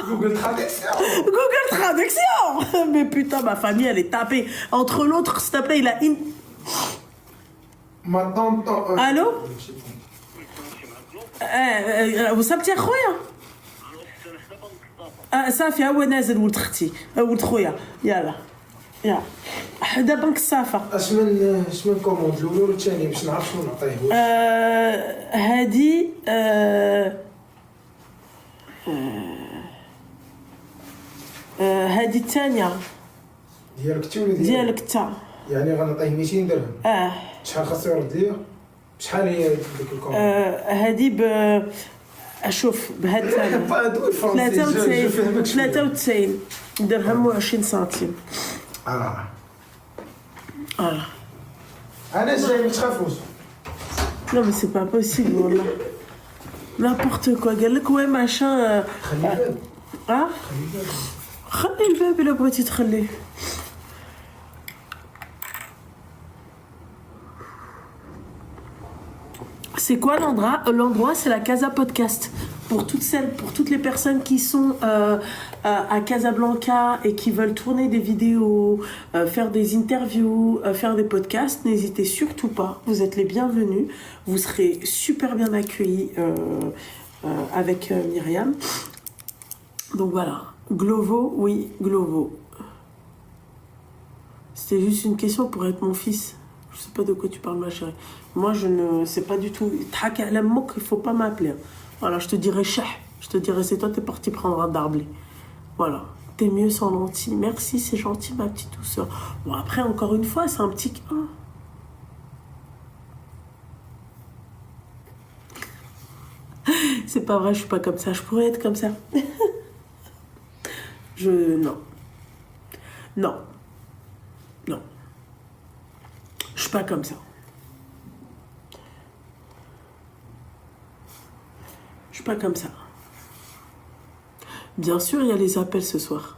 Google Traduction. Google Traduction. Mais putain, ma famille, elle est tapée. Entre l'autre, s'il te plaît, il a une... Ma tante... Allô وصلتي يا خويا صافي هو نازل ولد اختي ولد خويا يلا حدا بنك الصافا اش من كوموند الاولى ولا الثانيه باش نعرف شنو نعطيه هادي هادي الثانيه ديالك انت ولا ديالك انت يعني غنعطيه 200 درهم شحال خاصو يرد ليا شحال هي ديك الكوموند هادي اشوف بهاد الثانيه 93 درهم و20 سنتيم انا جاي ما تخافوش Non mais c'est pas possible والله n'importe quoi قال لك وين معشان خلي الباب الا بغيتي تخليه C'est quoi l'endroit? L'endroit, c'est la Casa Podcast. Pour toutes les personnes qui sont à Casablanca et qui veulent tourner des vidéos, faire des interviews, faire des podcasts, n'hésitez surtout pas. Vous êtes les bienvenus. Vous serez super bien accueillis avec Myriam. Donc voilà. Glovo, oui, Glovo. C'était juste une question pour être mon fils. Je sais pas de quoi tu parles, ma chérie. Moi, je ne sais pas du tout. Il faut pas m'appeler. Voilà, je te dirais chah. Je te dirais c'est toi, t'es parti prendre un darblé. Voilà. T'es mieux sans lentilles. Merci, c'est gentil, ma petite douceur. Bon, après, encore une fois, c'est un petit... C'est pas vrai, je suis pas comme ça. Je pourrais être comme ça. Non. Non. Non. Je suis pas comme ça. Je suis pas comme ça. Bien sûr, il y a les appels ce soir.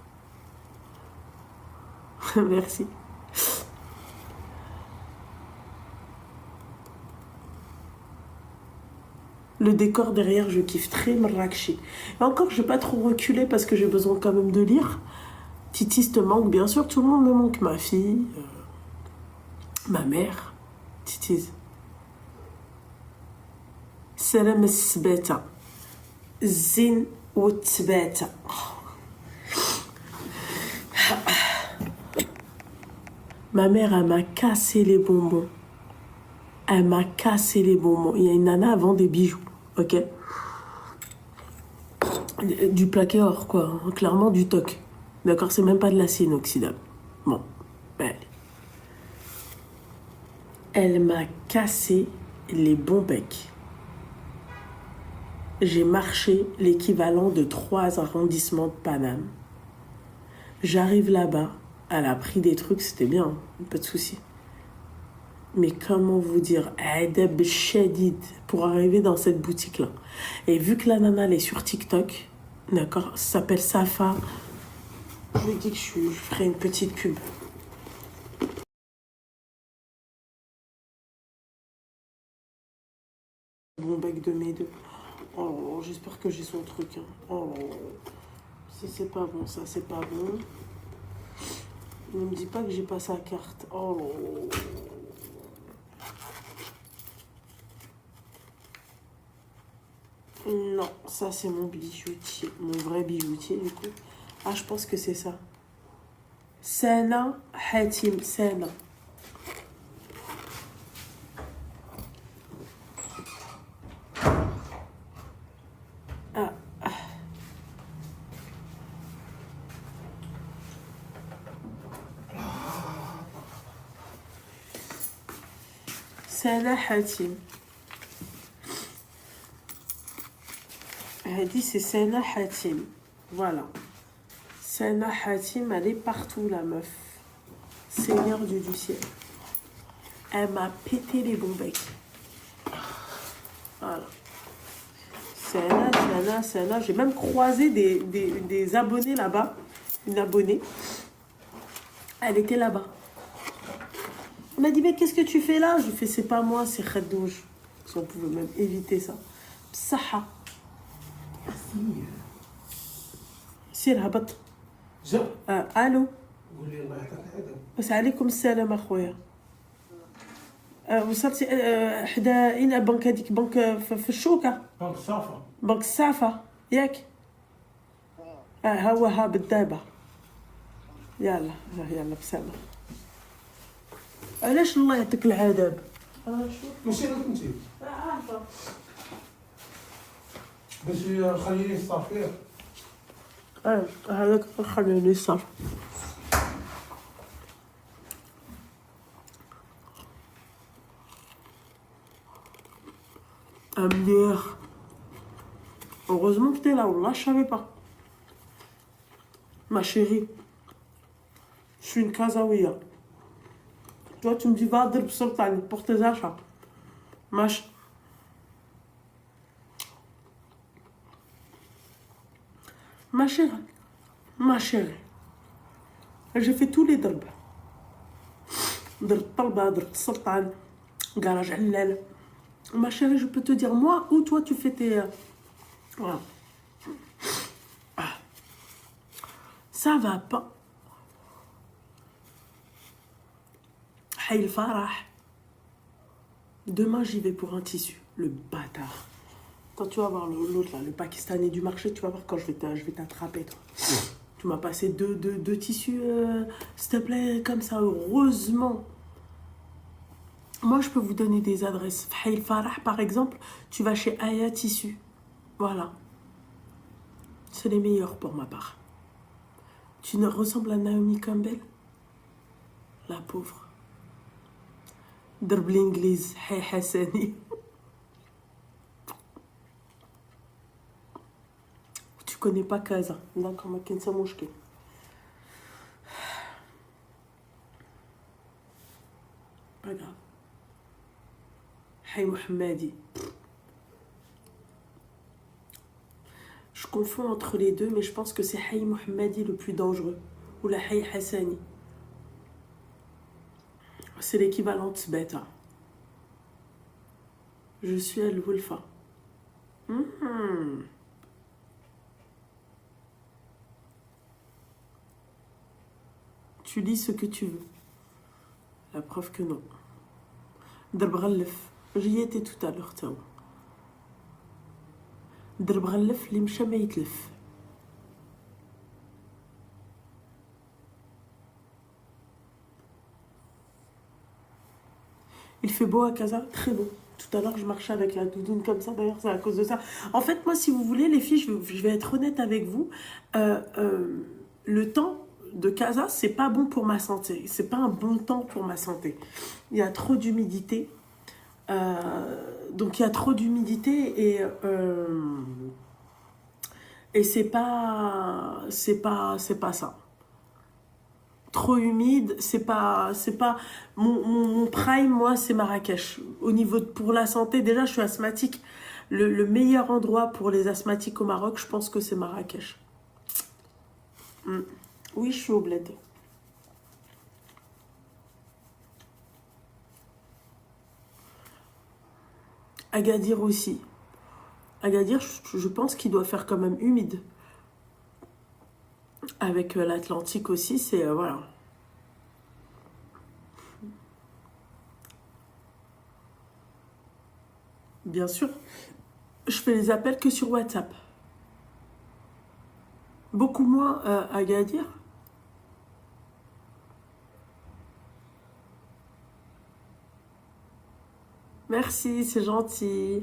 Merci. Le décor derrière, je kiffe très Marrakchi. Et encore, je vais pas trop reculer parce que j'ai besoin quand même de lire. Titis te manque, bien sûr, tout le monde me manque. Ma fille, ma mère, Titis. Salam السباتة الزين والتباتة. Ma mère, elle m'a cassé les bonbons. Elle m'a cassé les bonbons. Il y a une nana, elle vend des bijoux, ok? Du plaqué or, quoi. Clairement, du toc. D'accord, c'est même pas de l'acier inoxydable. Bon, ben, elle m'a cassé les bons becs. J'ai marché l'équivalent de 3 arrondissements de Paname. J'arrive là-bas, elle a pris des trucs, c'était bien, pas de souci. Mais comment vous dire, adab shadid pour arriver dans cette boutique-là. Et vu que la nana, elle est sur TikTok, d'accord, ça s'appelle Safa. Je lui ai dit que je ferai une petite pub. Bon bec de mes deux. Oh, j'espère que j'ai son truc. Hein. Oh, si c'est pas bon, ça c'est pas bon. Ne me dis pas que j'ai pas sa carte. Oh. Non, ça c'est mon bijoutier, mon vrai bijoutier du coup. Ah, je pense que c'est ça. Sana Hatim, Sana. Sana Hatim. Elle dit c'est Sana Hatim. Voilà. Sana Hatim, elle est partout, la meuf. Seigneur Dieu du ciel. Elle m'a pété les bons becs. Voilà. Sana. J'ai même croisé des abonnés là-bas. Une abonnée. Elle était là-bas. Elle m'a dit, mais qu'est-ce que tu fais là? Je lui ai fait, c'est pas moi, c'est Khadouj. Si on pouvait même éviter ça. Psaha. سير هبط. جا الو. قول لي الله يعطيك الادب. بس عليكم السلام اخويا. وصلتي حدا اين بنك هذيك بنك في الشوكه؟ بنك صافا. بنك الصافه ياك؟ ها هو ها بالدابه. يلا يلا بسلامة. علاش الله يعطيك العذاب؟ ماشي انا كنتي عارفه. باش خليني الصافيه. هذاك خليني صار. مليح. Heureusement que t'es là, wallah, je savais pas. Ma chérie, je suis une Kazaouia. Toi, tu me dis, va à Sultan pour tes achats. Ma chérie, j'ai fait tous les drbs. Drb Talba, drb Sultan, garage Allal. Ma chérie, je peux te dire, moi ou toi, tu fais tes... Voilà. Ça va pas. Haïl Farah. Demain, j'y vais pour un tissu. Le bâtard. Quand tu vas voir l'autre, là, le Pakistanais du marché, tu vas voir quand je vais t'attraper, toi. Tu m'as passé deux tissus, s'il te plaît, comme ça, heureusement. Moi, je peux vous donner des adresses. Haïl Farah, par exemple, tu vas chez Aya Tissu. Voilà. C'est les meilleurs pour ma part. Tu ne ressembles à Naomi Campbell? La pauvre. Drb l'Inglise, Hay Hassani. Tu connais pas Kaza. D'accord, ma kinsa mouchke. Pas grave. Hay Mohammadi. Je confonds entre les deux, mais je pense que c'est Hay Mohammadi le plus dangereux. Ou la Hay Hassani. C'est l'équivalent de Sbeta. Je suis Al-Wulfa. Tu lis ce que tu veux. La preuve que non. Drb Ghallef. J'y étais tout à l'heure, Taou. درب غلف اللي مشى ما يتلف. Il fait beau à Casa, très beau. Tout à l'heure, je marchais avec la doudoune comme ça, d'ailleurs, c'est à cause de ça. En fait, moi, si vous voulez, les filles, je vais être honnête avec vous. Le temps de Casa, c'est pas bon pour ma santé. C'est pas un bon temps pour ma santé. Il y a trop d'humidité. Donc il y a trop d'humidité et c'est pas ça. Trop humide, c'est pas mon prime, moi, c'est Marrakech. Au niveau pour la santé, déjà je suis asthmatique. Le meilleur endroit pour les asthmatiques au Maroc, je pense que c'est Marrakech. Oui, je suis au bled. Agadir aussi. Agadir, je pense qu'il doit faire quand même humide. Avec l'Atlantique aussi, c'est... voilà. Bien sûr, je fais les appels que sur WhatsApp. Beaucoup moins à Agadir. Merci, c'est gentil.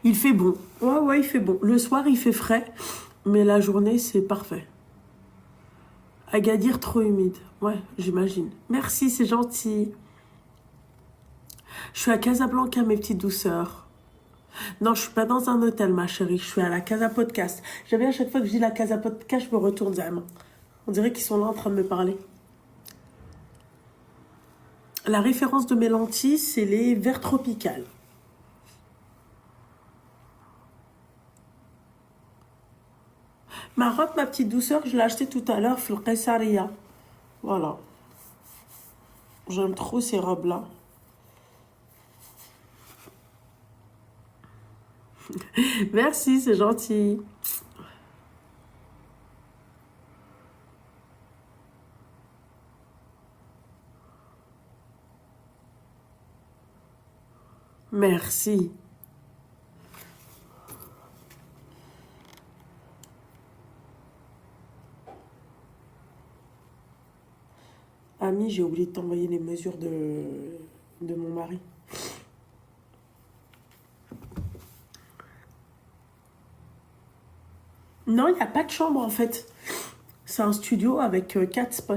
Il fait bon. Ouais, il fait bon. Le soir, il fait frais, mais la journée, c'est parfait. Agadir, trop humide. Ouais, j'imagine. Merci, c'est gentil. Je suis à Casablanca, mes petites douceurs. Non, je suis pas dans un hôtel, ma chérie. Je suis à la Casa Podcast. J'avais à chaque fois que je dis la Casa Podcast, je me retourne vraiment. On dirait qu'ils sont là en train de me parler. La référence de mes lentilles, c'est les verts tropicales. Ma robe, ma petite douceur, je l'ai achetée tout à l'heure, Fulqasaria. Voilà. J'aime trop ces robes-là. Merci, c'est gentil. Merci. Ami, j'ai oublié de t'envoyer les mesures de mon mari. Non, il n'y a pas de chambre en fait. C'est un studio avec 4 spots.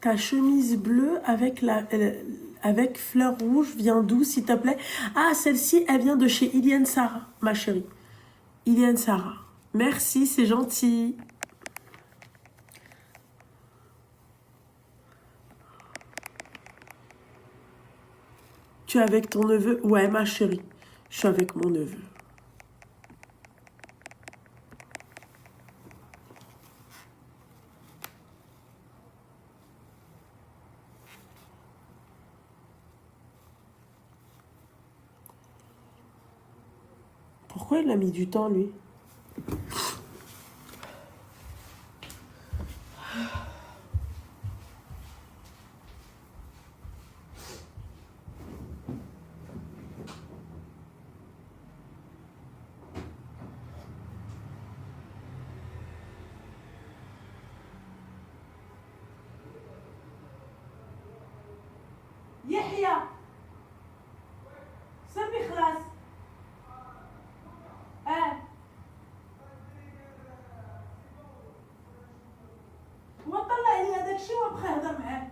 Ta chemise bleue avec fleurs rouges vient d'où, s'il te plaît? Ah, celle-ci, elle vient de chez Iliane Sarah, ma chérie. Iliane Sarah. Merci, c'est gentil. Tu es avec ton neveu? Ouais, ma chérie. Je suis avec mon neveu. Pourquoi il a mis du temps, lui? يحيى سمي خلاص وطلع لي هذاك الشيء وابقى هضر معاه.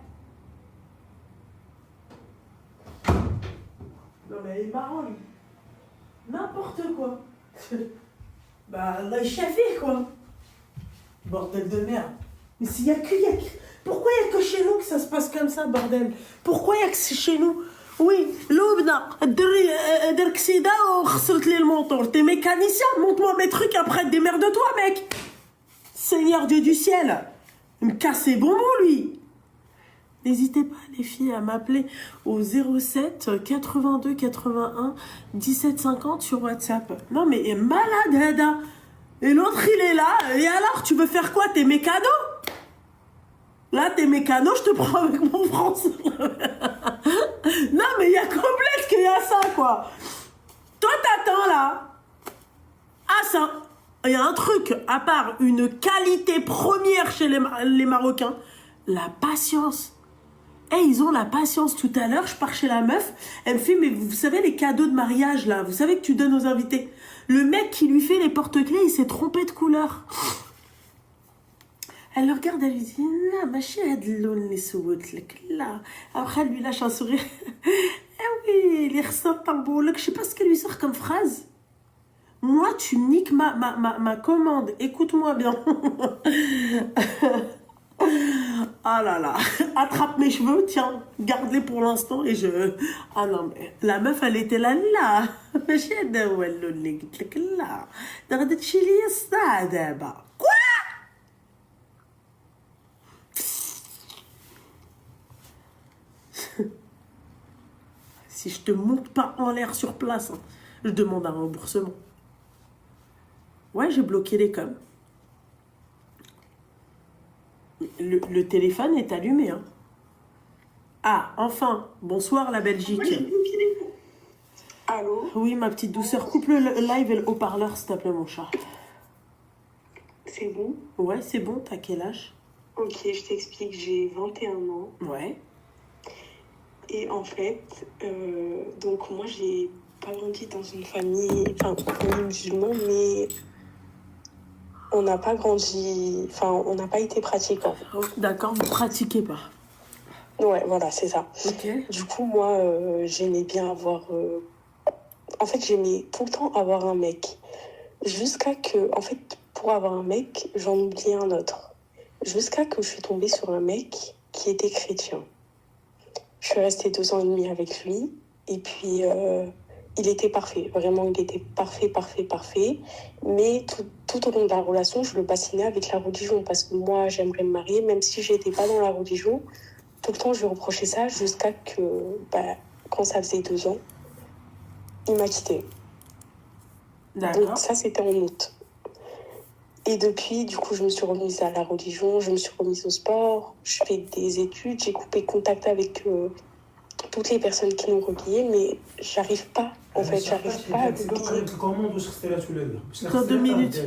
Non mais il est marrant lui. N'importe quoi. Bah Allah chaffé quoi. Bordel de merde. Mais s'il y a que... Pourquoi il n'y a que chez nous que ça se passe comme ça, bordel? Pourquoi il n'y a que chez nous? Oui, l'obna, derksida ou khsret li le moteur. T'es mécanicien, monte-moi mes trucs après, démerde-toi, mec. Seigneur Dieu du ciel. Il me casse ses bonbons, lui. N'hésitez pas, les filles, à m'appeler au 07 82 81 17 50 sur WhatsApp. Non, mais il est malade, Hada. Et l'autre, il est là. Et alors, tu veux faire quoi? T'es mécano? Là, t'es mécano, je te prends avec mon français. Non, mais il y a complète qu'il y a ça, quoi. Toi, t'attends, là. Ah, ça. Il y a un truc, à part une qualité première chez les Marocains, la patience. Eh, ils ont la patience. Tout à l'heure, je pars chez la meuf, elle me fait, mais vous savez, les cadeaux de mariage, là, vous savez que tu donnes aux invités. Le mec qui lui fait les porte-clés, il s'est trompé de couleur. Elle le regarde, elle lui dit, non, ma chérie, là. Après, elle lui lâche un sourire. Eh oui, il ressort par boulot. Je sais pas ce qu'elle lui sort comme phrase. Moi, tu niques ma commande. Écoute-moi bien. Ah là là. Attrape mes cheveux, tiens, garde-les pour l'instant et je... Ah non, mais la meuf, elle était là. Ma chérie, là. Quoi? Si je te monte pas en l'air sur place, hein, je demande un remboursement. Ouais, j'ai bloqué les coms. Le téléphone est allumé. Hein. Ah, enfin, bonsoir la Belgique. Allô? Oui, ma petite douceur, coupe le live et le haut-parleur, s'il te plaît, mon chat. C'est bon? Ouais, c'est bon, t'as quel âge? Ok, je t'explique, j'ai 21 ans. Ouais. Et en fait, donc moi, j'ai pas grandi dans une famille musulmane, mais on n'a pas grandi, on n'a pas été pratiquants. Oh, d'accord, vous pratiquez pas. Ouais, voilà, c'est ça. Ok. Du coup, moi, j'aimais bien avoir... En fait, j'aimais tout le temps avoir un mec. Jusqu'à que, en fait, pour avoir un mec, j'en oubliais un autre. Jusqu'à que je suis tombée sur un mec qui était chrétien. Je suis restée 2 ans et demi avec lui. Et puis, il était parfait. Vraiment, il était parfait, parfait, parfait. Mais tout au long de la relation, je le bassinais avec la religion. Parce que moi, j'aimerais me marier, même si je n'étais pas dans la religion. Tout le temps, je lui reprochais ça jusqu'à que, quand ça faisait 2 ans, il m'a quittée. Donc ça, c'était en août. Et depuis, du coup, je me suis remise à la religion, je me suis remise au sport, je fais des études, j'ai coupé contact avec toutes les personnes qui nous reliaient, mais j'arrive pas, en fait, j'arrive pas à oublier. Dans 2 minutes.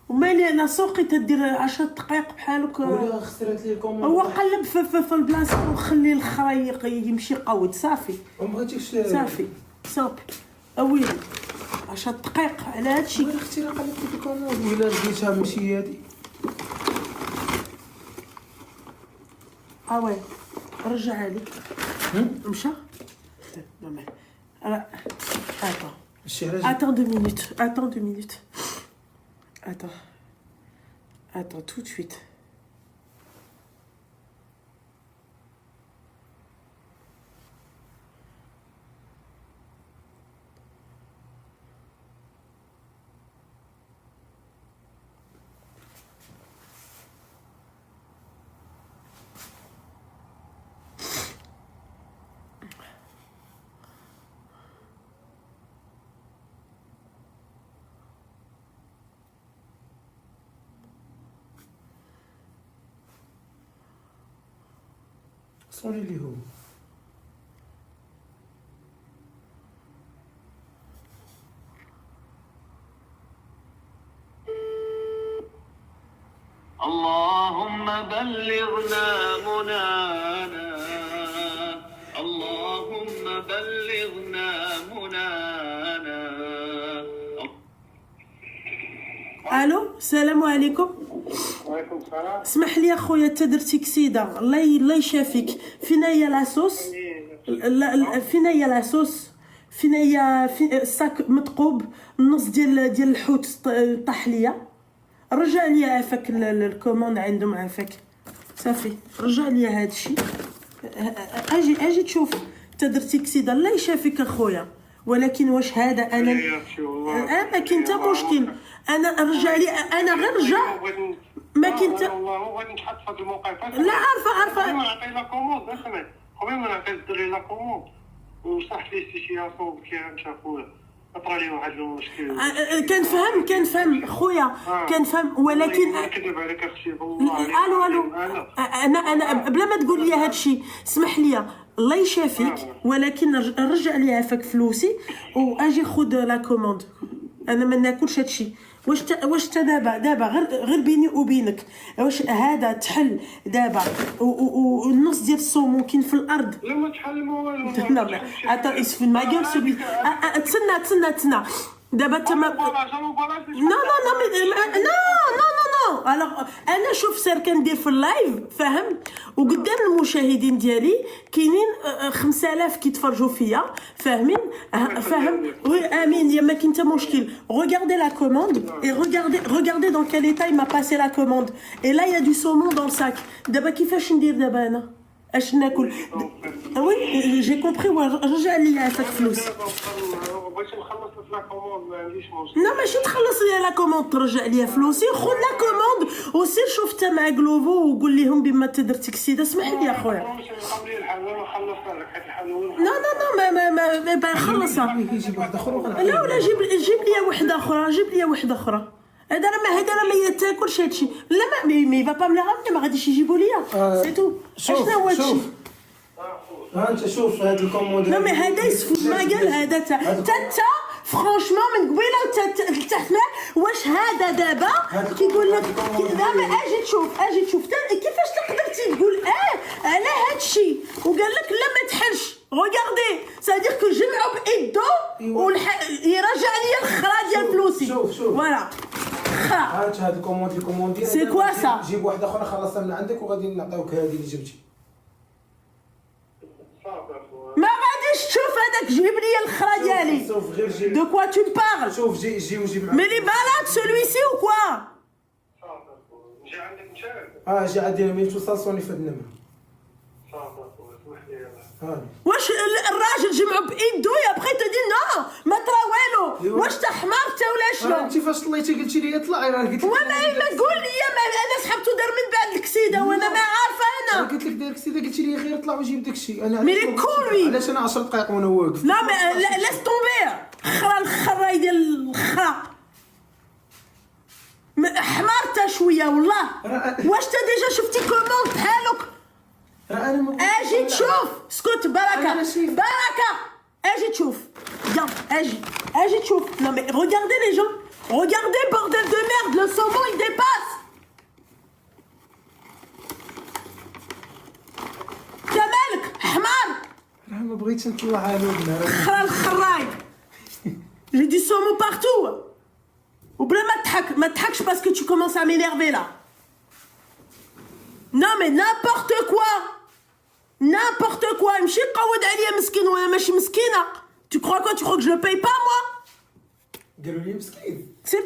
ومالي انا سوقي تدير 10 دقائق بحالك ولا خسرت لي الكوموند هو قلب في البلاصه وخلي الاخر يمشي يقود صافي وما بغيتيش صافي صافي اويلي 10 دقائق على هادشي ولا اختي راه قلبت لك الكوموند ولا لقيتها ماشي هادي وي رجعها لي مشى attends 2 minutes attends tout de suite. صوني اللي هو اللهم بلغنا منانا اللهم بلغنا منانا. الو السلام عليكم. وعليكم السلام. اسمح لي اخويا انت درتي كسيده الله يشافيك. فين هي لاصوص؟ فين هي لاصوص؟ فين هي الساك مثقوب النص ديال الحوت طاح ليا. رجع لي عافاك الكوموند عندهم عافاك صافي رجع لي هادشي. اجي تشوف انت درتي كسيده الله يشافيك اخويا. ولكن واش هذا انا ما كاين حتى مشكل. انا رجع لي انا غير رجع ما كاين حتى والله بغيت نتحط في هذا الموقف. لا عارفه ما نعطي لا كوموند اسمع قبل ما نعطي الدري لا كوموند وصح لي سيتياسيون كي انت اخويا طرا لي واحد المشكل. كنفهم خويا كنفهم ولكن نكذب عليك اختي والله. الو انا بلا ما تقول لي هذا الشيء اسمح لي الله يشافيك. ولكن رجع لي عافاك فلوسي واجي خذ لا كوموند. انا ما ناكلش هذا الشيء. واش دابا غير بيني وبينك واش هذا تحل دابا والنص ديال الصومون كاين في الارض. لا ما تحل ما والو. لا اتا اسفن ما قال سبي تسنى دابا تما نو انا شوف سير كندير في اللايف فاهم وقدام المشاهدين ديالي كاينين 5000 كيتفرجوا فيا فاهمين فاهم وي امين يا ما كاين حتى مشكل. Regardez la commande et regardez dans quel état il m'a passé la commande et là il y a du saumon dans le sac. دابا كيفاش ندير دابا انا اش ناكل. وي جي كومبري رجع لي عافاك فلوس. بغيت نخلص لا كوموند ما عنديش مشكل. لا ماشي تخلص لي لا كوموند ترجع لي فلوسي. خذ لا كوموند وسير شوف انت مع كلوفو وقول لهم بما درتي كسيده. اسمح لي يا خويا. ما خلصها. يجيب واحد اخر لا ولا جيب لي واحده اخرى. هذا راه ما يتاكلش هادشي. لا ما يبا با ملي راه ما غاديش يجيبوا ليا سي تو. شنو هو هادشي؟ ها انت شوف هذا الكوموند. لا مي هذا يسفك ما قال هذا تا فرانشمون من قبيله لتحت واش هذا دابا كيقول لك دابا اجي تشوف كيفاش تقدر تقول على هذا الشيء وقال لك لا ما تحلش. ريغاردي سادير كو جمعوا بايدو ويرجع لي الخرا ديال فلوسي. فوالا خرا. هذا الكوموند ديالك سي كوا سا. جيب واحده اخرى خلصها من عندك وغادي نعطيوك هذه اللي جبتي. ما غاديش تشوف هذاك جيب لي الخرا ديالي. دو كوا تو بارل. شوف جي وجيب مي لي بالاد سولوي-سي او كوا. جا عندك مشاهد. جا عندي مي توصلوني في النمر. واش الراجل جمعوا بايدو يا بخي تدي نو فاش طليتي قلتي لي طلع راه قلت لك وانا ما تقول لي ما انا سحبته دار من بعد الكسيده وانا ما عارفه انا انا. قلت لك داير كسيده قلتي لي غير طلع وجيب داكشي. انا مي لي كول وي. علاش انا 10 دقائق وانا واقف؟ لا ما لاس طومبي خرا الخراي ديال الخرا حمارته شويه والله. واش تا ديجا شفتي كومون بحالك؟ راه انا ما اجي تشوف اسكت بركه أنا شايف. بركه اجي تشوف viens اجي تشوف. non mais regardez les gens, regardez bordel de merde, le saumon il dépasse. يا مالك حمار راه ما بغيتش نطلعها لودنا. خرا الخراي j'ai du saumon partout وبلا ما تضحكش parce que tu commences à m'énerver là. non mais n'importe quoi ماشي قود عليا مسكين وانا ماشي مسكينه. tu crois quoi, tu crois que je le paye pas moi? قالوا لي مسكين. c'est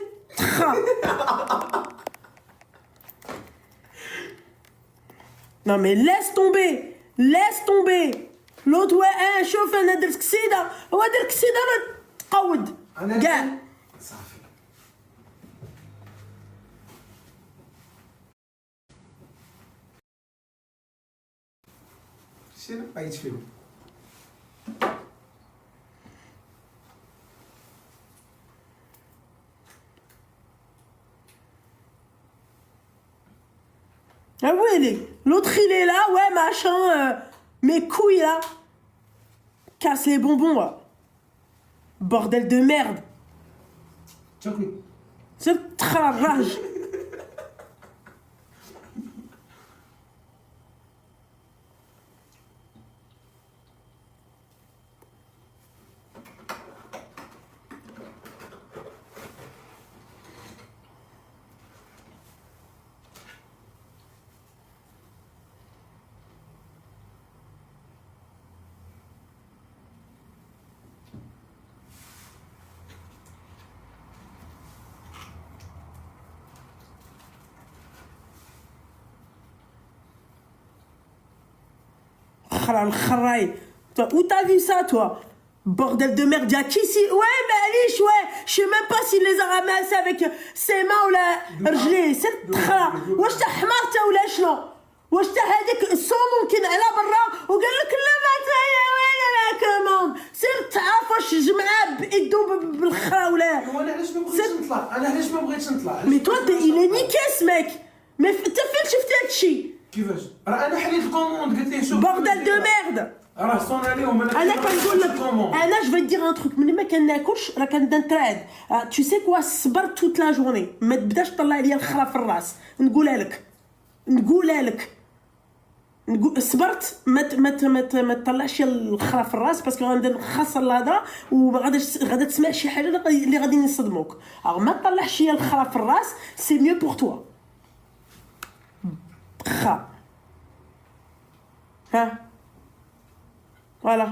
non mais laisse tomber l'autre ouais شوف انا درت كسيده هو دار كسيده ما تقود كاع. صافي شنو بقيت فيه؟ Ah ouais, l'autre il est là, ouais, machin, mes couilles là. Casse les bonbons, là. Bordel de merde. تاكلي. C'est le travail. Où t'as vu ça, toi? Bordel de merde, y'a qui ici? Ouais, mais Alice, ouais. Je sais même pas s'il les a ramassés avec ses mains ou la رجليه. C'est خرا. واش تا حمارته ولا شنو؟ واش تا هذيك الصومون كي على برا وقال لك لا ما تايا وين لا كوموند. سير تعرف واش جمعها بيدو بالخرا ولا. وانا علاش ما بغيتش نطلع؟ انا علاش ما بغيتش نطلع؟ Mais toi, il est niqué ce mec. Mais t'as fait شفت هادشي؟ كيفاش؟ راه انا حليت الكوموند قلت ليه شوف. Bordel de merde. راه صون عليهم انا كنقول لك انا je vais te dire un truc ملي ما كناكلش راه كنبدا نترعد. tu sais quoi صبرت toute la journée ما تبداش تطلع لي الخرا في الراس. نقولها لك صبرت ما تطلعش الخرا في الراس باسكو غنبدا نخسر الهضره وغادا تسمع شي حاجه اللي غادي يصدموك. ما تطلعش الخرا في الراس سي ميو بور توا. خا ها voilà.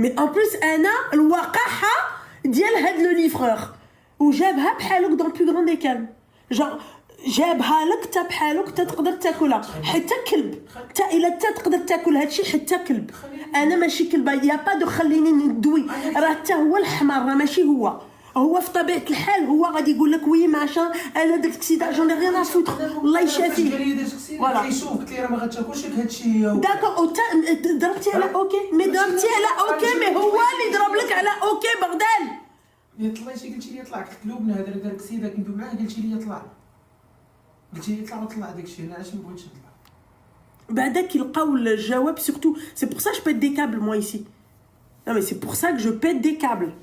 Mais en plus انا الوقاحه ديال هاد لو ليفرور وجابها بحالك دون بلو غران دي كالم. جون جابها لك تا بحالك تا تقدر تاكلها حتى كلب تا الا تا تقدر تاكل هادشي حتى كلب. انا ماشي كلبه يا با دو خليني ندوي راه حتى هو الحمار راه ماشي هو في طبيعه الحال هو غادي يقول لك وي ماشا انا درت كسيده جون ريان ا فوتر الله يشافيه. فوالا يشوف قلت لي راه ما غتاكلش هادشي. داكور ضربتي على اوكي مي ضربتي على اوكي مي هو اللي ضرب لك على اوكي بغداد. يا طلعتي قلتي لي طلع قلت لبنى هذا دار كسيده كندوي معاه قلتي لي طلع وطلع داكشي. انا علاش ما بغيتش نطلع؟ بعداك يلقاو الجواب surtout c'est pour ça que je pète des câbles moi ici. non mais c'est pour ça que je pète des câbles.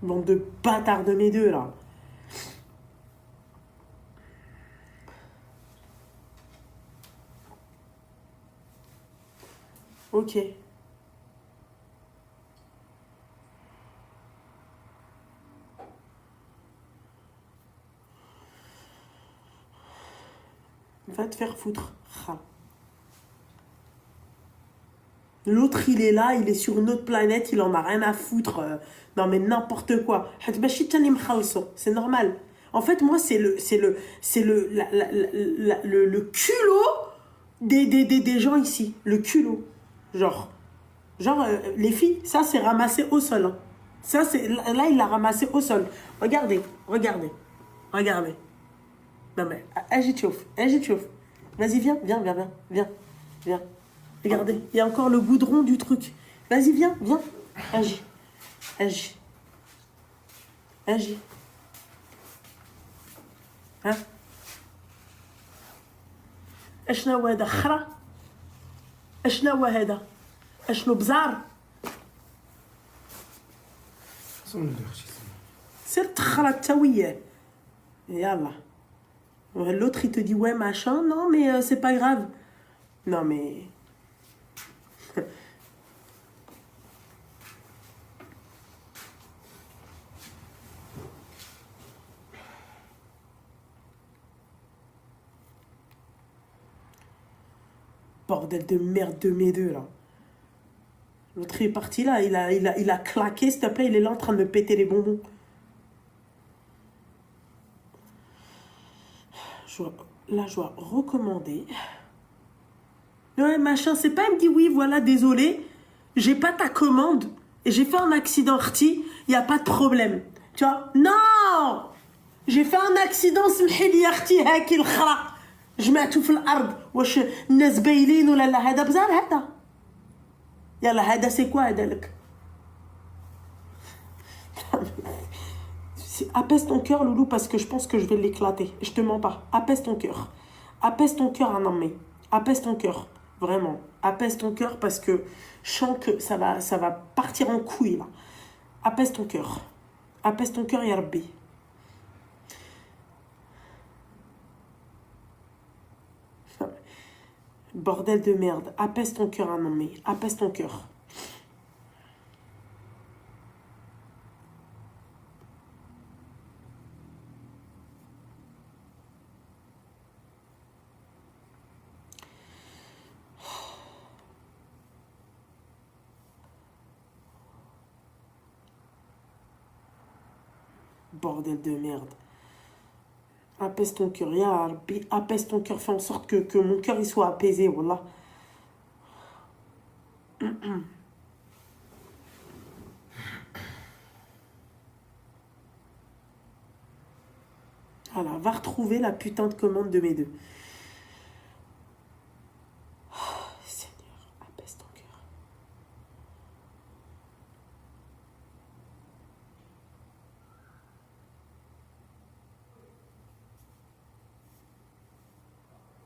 Bande de bâtards de mes deux, là. Ok. Va te faire foutre. Ah. L'autre, il est là, il est sur une autre planète, il en a rien à foutre. Non, mais n'importe quoi. C'est normal. En fait, moi, c'est le culot des gens ici. Le culot. Genre, les filles, ça, c'est ramassé au sol. Hein. Ça, c'est, là, il l'a ramassé au sol. Regardez. Non, mais, agite. Vas-y, viens. Regardez, il y a encore le goudron du truc. Vas-y, viens. Agis. Hein? اشنا هو هذا خرا؟ اشنا هو هذا؟ اشنو بزار؟ سير تخرا تا وياه. يلا. L'autre, il te dit, ouais, machin. Non, mais c'est pas grave. Non, mais... Bordel de merde de mes deux, là. L'autre est parti, là. Il a claqué, s'il te plaît. Il est là en train de me péter les bonbons. Je dois recommander. Ouais, machin, c'est pas, il me dit oui, voilà, désolé, j'ai pas ta commande et j'ai fait un accident, il y a pas de problème. Tu vois? Non! J'ai fait un accident, سمحيلي اختي هاكي الخرا. جمعته في الارض. واش الناس بايلين ولا لا؟ هذا بزار هذا. يلا هذا سي كوا هذا لك؟ Apaise ton cœur, Loulou, parce que je pense que je vais l'éclater. Je te mens pas. Apaise ton cœur. Apaise ton cœur, Anamé. Apaise ton cœur. Vraiment. Apaise ton cœur parce que je sens que ça va partir en couille, là. Apaise ton cœur. Apaise ton cœur, Ya Rabbi. Bordel de merde. Apaise ton cœur, Anamé. Apaise ton cœur. Bordel de merde. Apaise ton cœur, Ya Rabbi. Apaise ton cœur. Fais en sorte que mon cœur il soit apaisé, voilà. Voilà, va retrouver la putain de commande de mes deux. Oh, Seigneur, apaise ton cœur.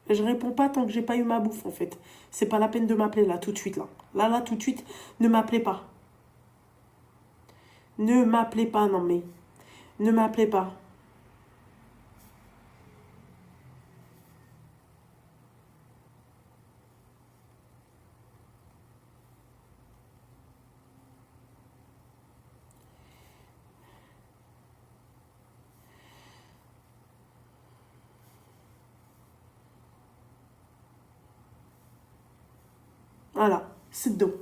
Et je réponds pas tant que j'ai pas eu ma bouffe, en fait. C'est pas la peine de m'appeler là, tout de suite, là. Là, tout de suite, ne m'appelez pas. Ne m'appelez pas, non mais. Ne m'appelez pas. Voilà, c'est dos.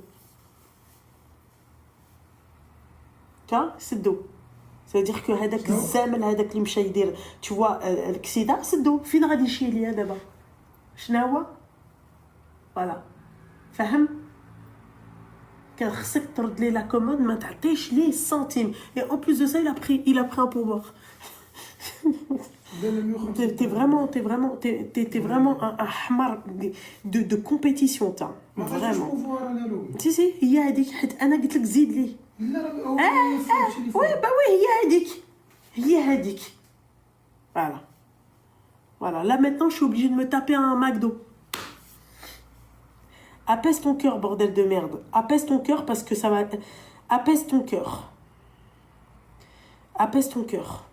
Tu vois, c'est dos. C'est-à-dire que هذاك الزامل هذاك اللي مشى يدير tu vois الكسيده سدو فين غادي يمشي ليا دابا شنو هو فوالا فهم كان خصك ترد لي لا كوموند ما تعطيش ليه سنتيم et en plus de ça il a pris un pourboire. T'es vraiment un hamar de compétition t'as vraiment. Si هي هذيك حيت انا قلت لك زيد لي. Oui bah oui هي هذيك. Voilà, là maintenant je suis obligée de me taper un McDo. Apaise ton cœur, bordel de merde. Apaise ton cœur parce que ça va... Apaise ton cœur. Apaise ton cœur.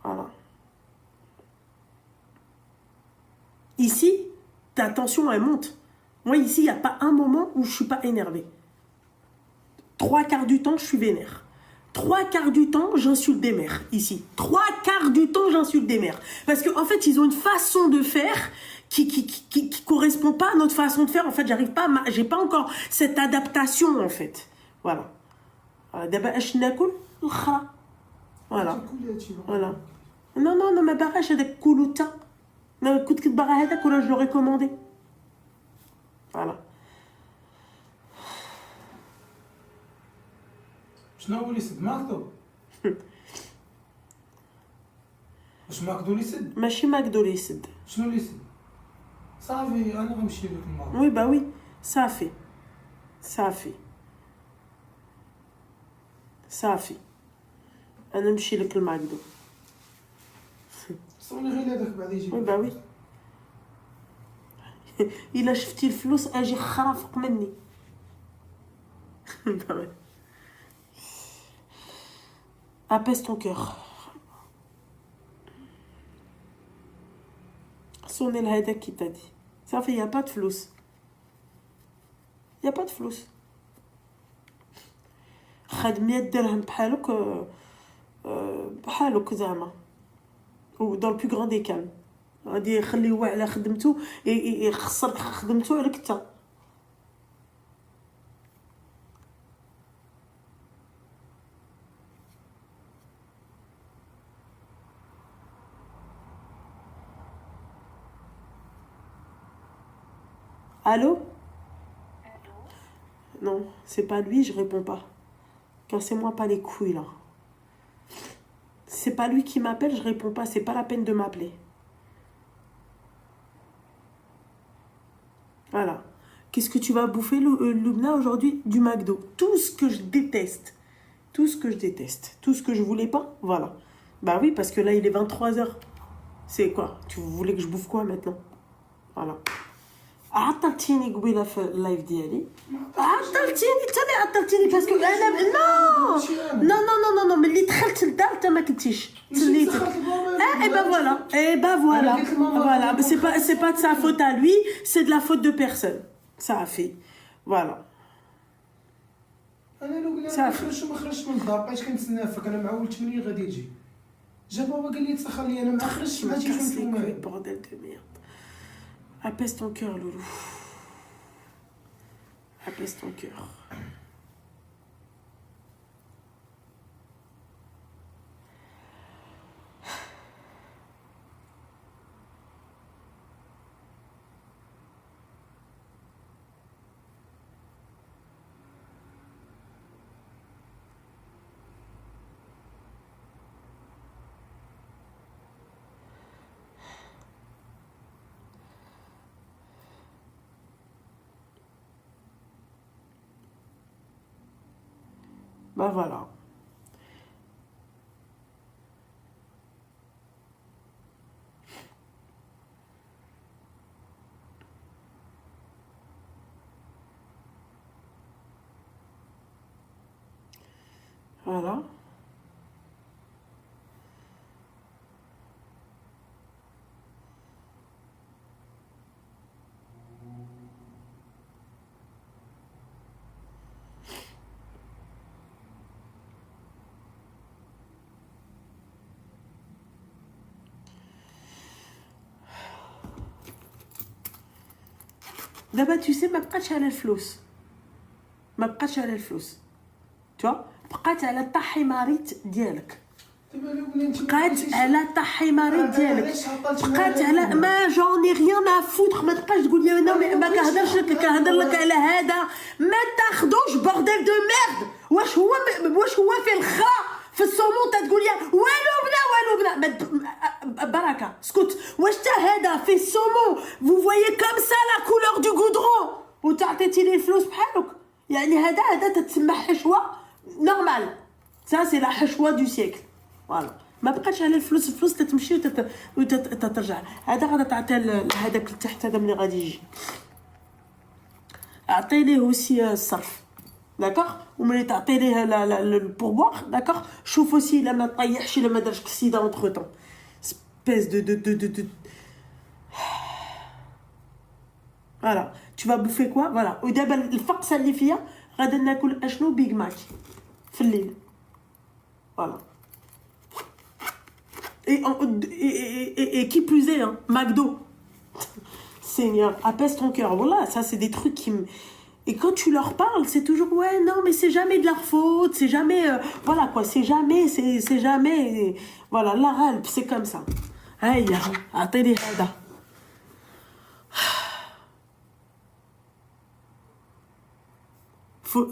Voilà. Ici, ta tension, elle monte. Moi, ici, il n'y a pas un moment où je ne suis pas énervée. 3/4 du temps, je suis vénère. 3/4 du temps, j'insulte des mères, ici. 3/4 du temps, j'insulte des mères. Parce qu'en fait, ils ont une façon de faire qui correspond pas à notre façon de faire. En fait, j'arrive pas, j'ai pas encore cette adaptation, en fait. Voilà. D'abord, je n'acoule, voilà. Voilà. Non, ma barrage, elle est coulouta. Écoute, que barrage, je l'aurais commandé. Voilà. شنو هو اللي سد ماكدو؟ واش ماكدو اللي سد؟ ماشي ماكدو اللي يسد. شنو اللي سد؟ صافي انا غنمشي لك الماكدو. Oui, bah oui, صافي. انا نمشي لك الماكدو. صوني غير هذاك بعد يجي. Oui, bah oui. إلا شفتي الفلوس اجي خرافق مني. Bah ouais. Apaise ton cœur. Sonne le hadak qui t'a dit. Ça fait, il n'y a pas de flous. Il n'y a pas de flous. خد 100 درهم بحالك زعما. Ou dans le plus grand des calmes. غادي يخليوه على خدمته يخسر خدمته عليك انت. Allô? Non, c'est pas lui, je réponds pas. Cassez-moi pas les couilles là. C'est pas lui qui m'appelle, je réponds pas, c'est pas la peine de m'appeler. Voilà. Qu'est-ce que tu vas bouffer, Lubna, aujourd'hui? Du McDo. Tout ce que je déteste. Tout ce que je déteste. Tout ce que je voulais pas, voilà. Bah oui, parce que là, il est 23h. C'est quoi? Tu voulais que je bouffe quoi maintenant? Voilà. عطلتيني قبيله في اللايف ديالي عطلتيني باسكو انا نو ملي دخلت للدار انت ما كنتيش تسليتك اي با فوالا c'est pas de sa faute à lui, c'est de la faute de personne. Ça a fait voilà. انا لو قلت ما خرجش من الدار بقيت كنتسنى فيك انا معول 8 غادي يجي جا بابا قال لي تسخر لي انا ما خرجتش ما جيتش نتوما bordel de merde. Apaise ton cœur, Loulou. Apaise ton cœur. Bah voilà. Voilà. دابا tu sais ما بقاتش على الفلوس tu vois بقات على الطحيماريت ديالك بقات على الطحيماريت ديالك بقات على ما جوني ريان ا فوتر ما تبقاش تقول لي انا ما كنهضرش لك كنهضر لك على هذا ما تاخذوش بورديل دو ميرد واش هو في الخرا في الصومون تقول لي والو بنا بركه اسكت واش تا هذا في الصومون vous voyez comme ça la couleur du goudron وتعطيتي لي الفلوس بحالك يعني هذا تتسمى حشوه نورمال ça c'est la حشوه du siècle فوالا ما بقاش على الفلوس تتمشي وتترجع هذا غادا تعطي هذاك لتحت هذا ملي غادي يجي اعطي ليه وسي الصرف d'accord, وملي تعطي ليه le pourboire, d'accord, شوف aussi لا ما طيحش لا ما درش كسيده entre temps, espèce de voilà, tu vas bouffer quoi, voilà, ودابا الفقصه اللي فيا غادي ناكل اشنو بيج ماك في الليل, voilà. Et qui plus est, hein, McDo. Seigneur, apaise ton cœur. Voilà, ça c'est des trucs qui me... Et quand tu leur parles, c'est toujours ouais, non, mais c'est jamais de leur faute, c'est jamais... voilà quoi, c'est jamais... Voilà, la râle, c'est comme ça. Aïe, attendez,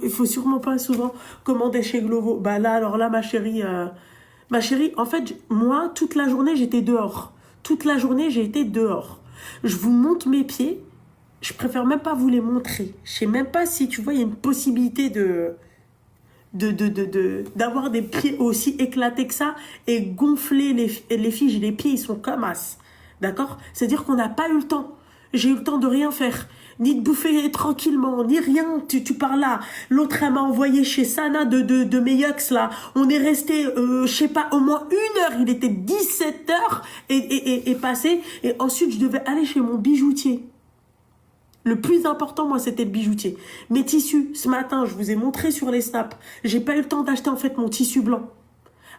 il faut sûrement pas souvent commander chez Glovo. Bah là, alors là, ma chérie, en fait, moi, toute la journée, j'étais dehors. Toute la journée, j'ai été dehors. Je vous montre mes pieds. Je préfère même pas vous les montrer. Je sais même pas si, tu vois, il y a une possibilité d'avoir des pieds aussi éclatés que ça et gonfler les filles. Les pieds, ils sont comme as. D'accord? C'est-à-dire qu'on n'a pas eu le temps. J'ai eu le temps de rien faire. Ni de bouffer tranquillement, ni rien. Tu parles là. L'autre, elle m'a envoyé chez Sana de mes yux, là. On est resté, je sais pas, au moins 1 heure. Il était 17h et passé. Et ensuite, je devais aller chez mon bijoutier. Le plus important, moi, c'était le bijoutier. Mes tissus, ce matin, je vous ai montré sur les snaps. J'ai pas eu le temps d'acheter, en fait, mon tissu blanc.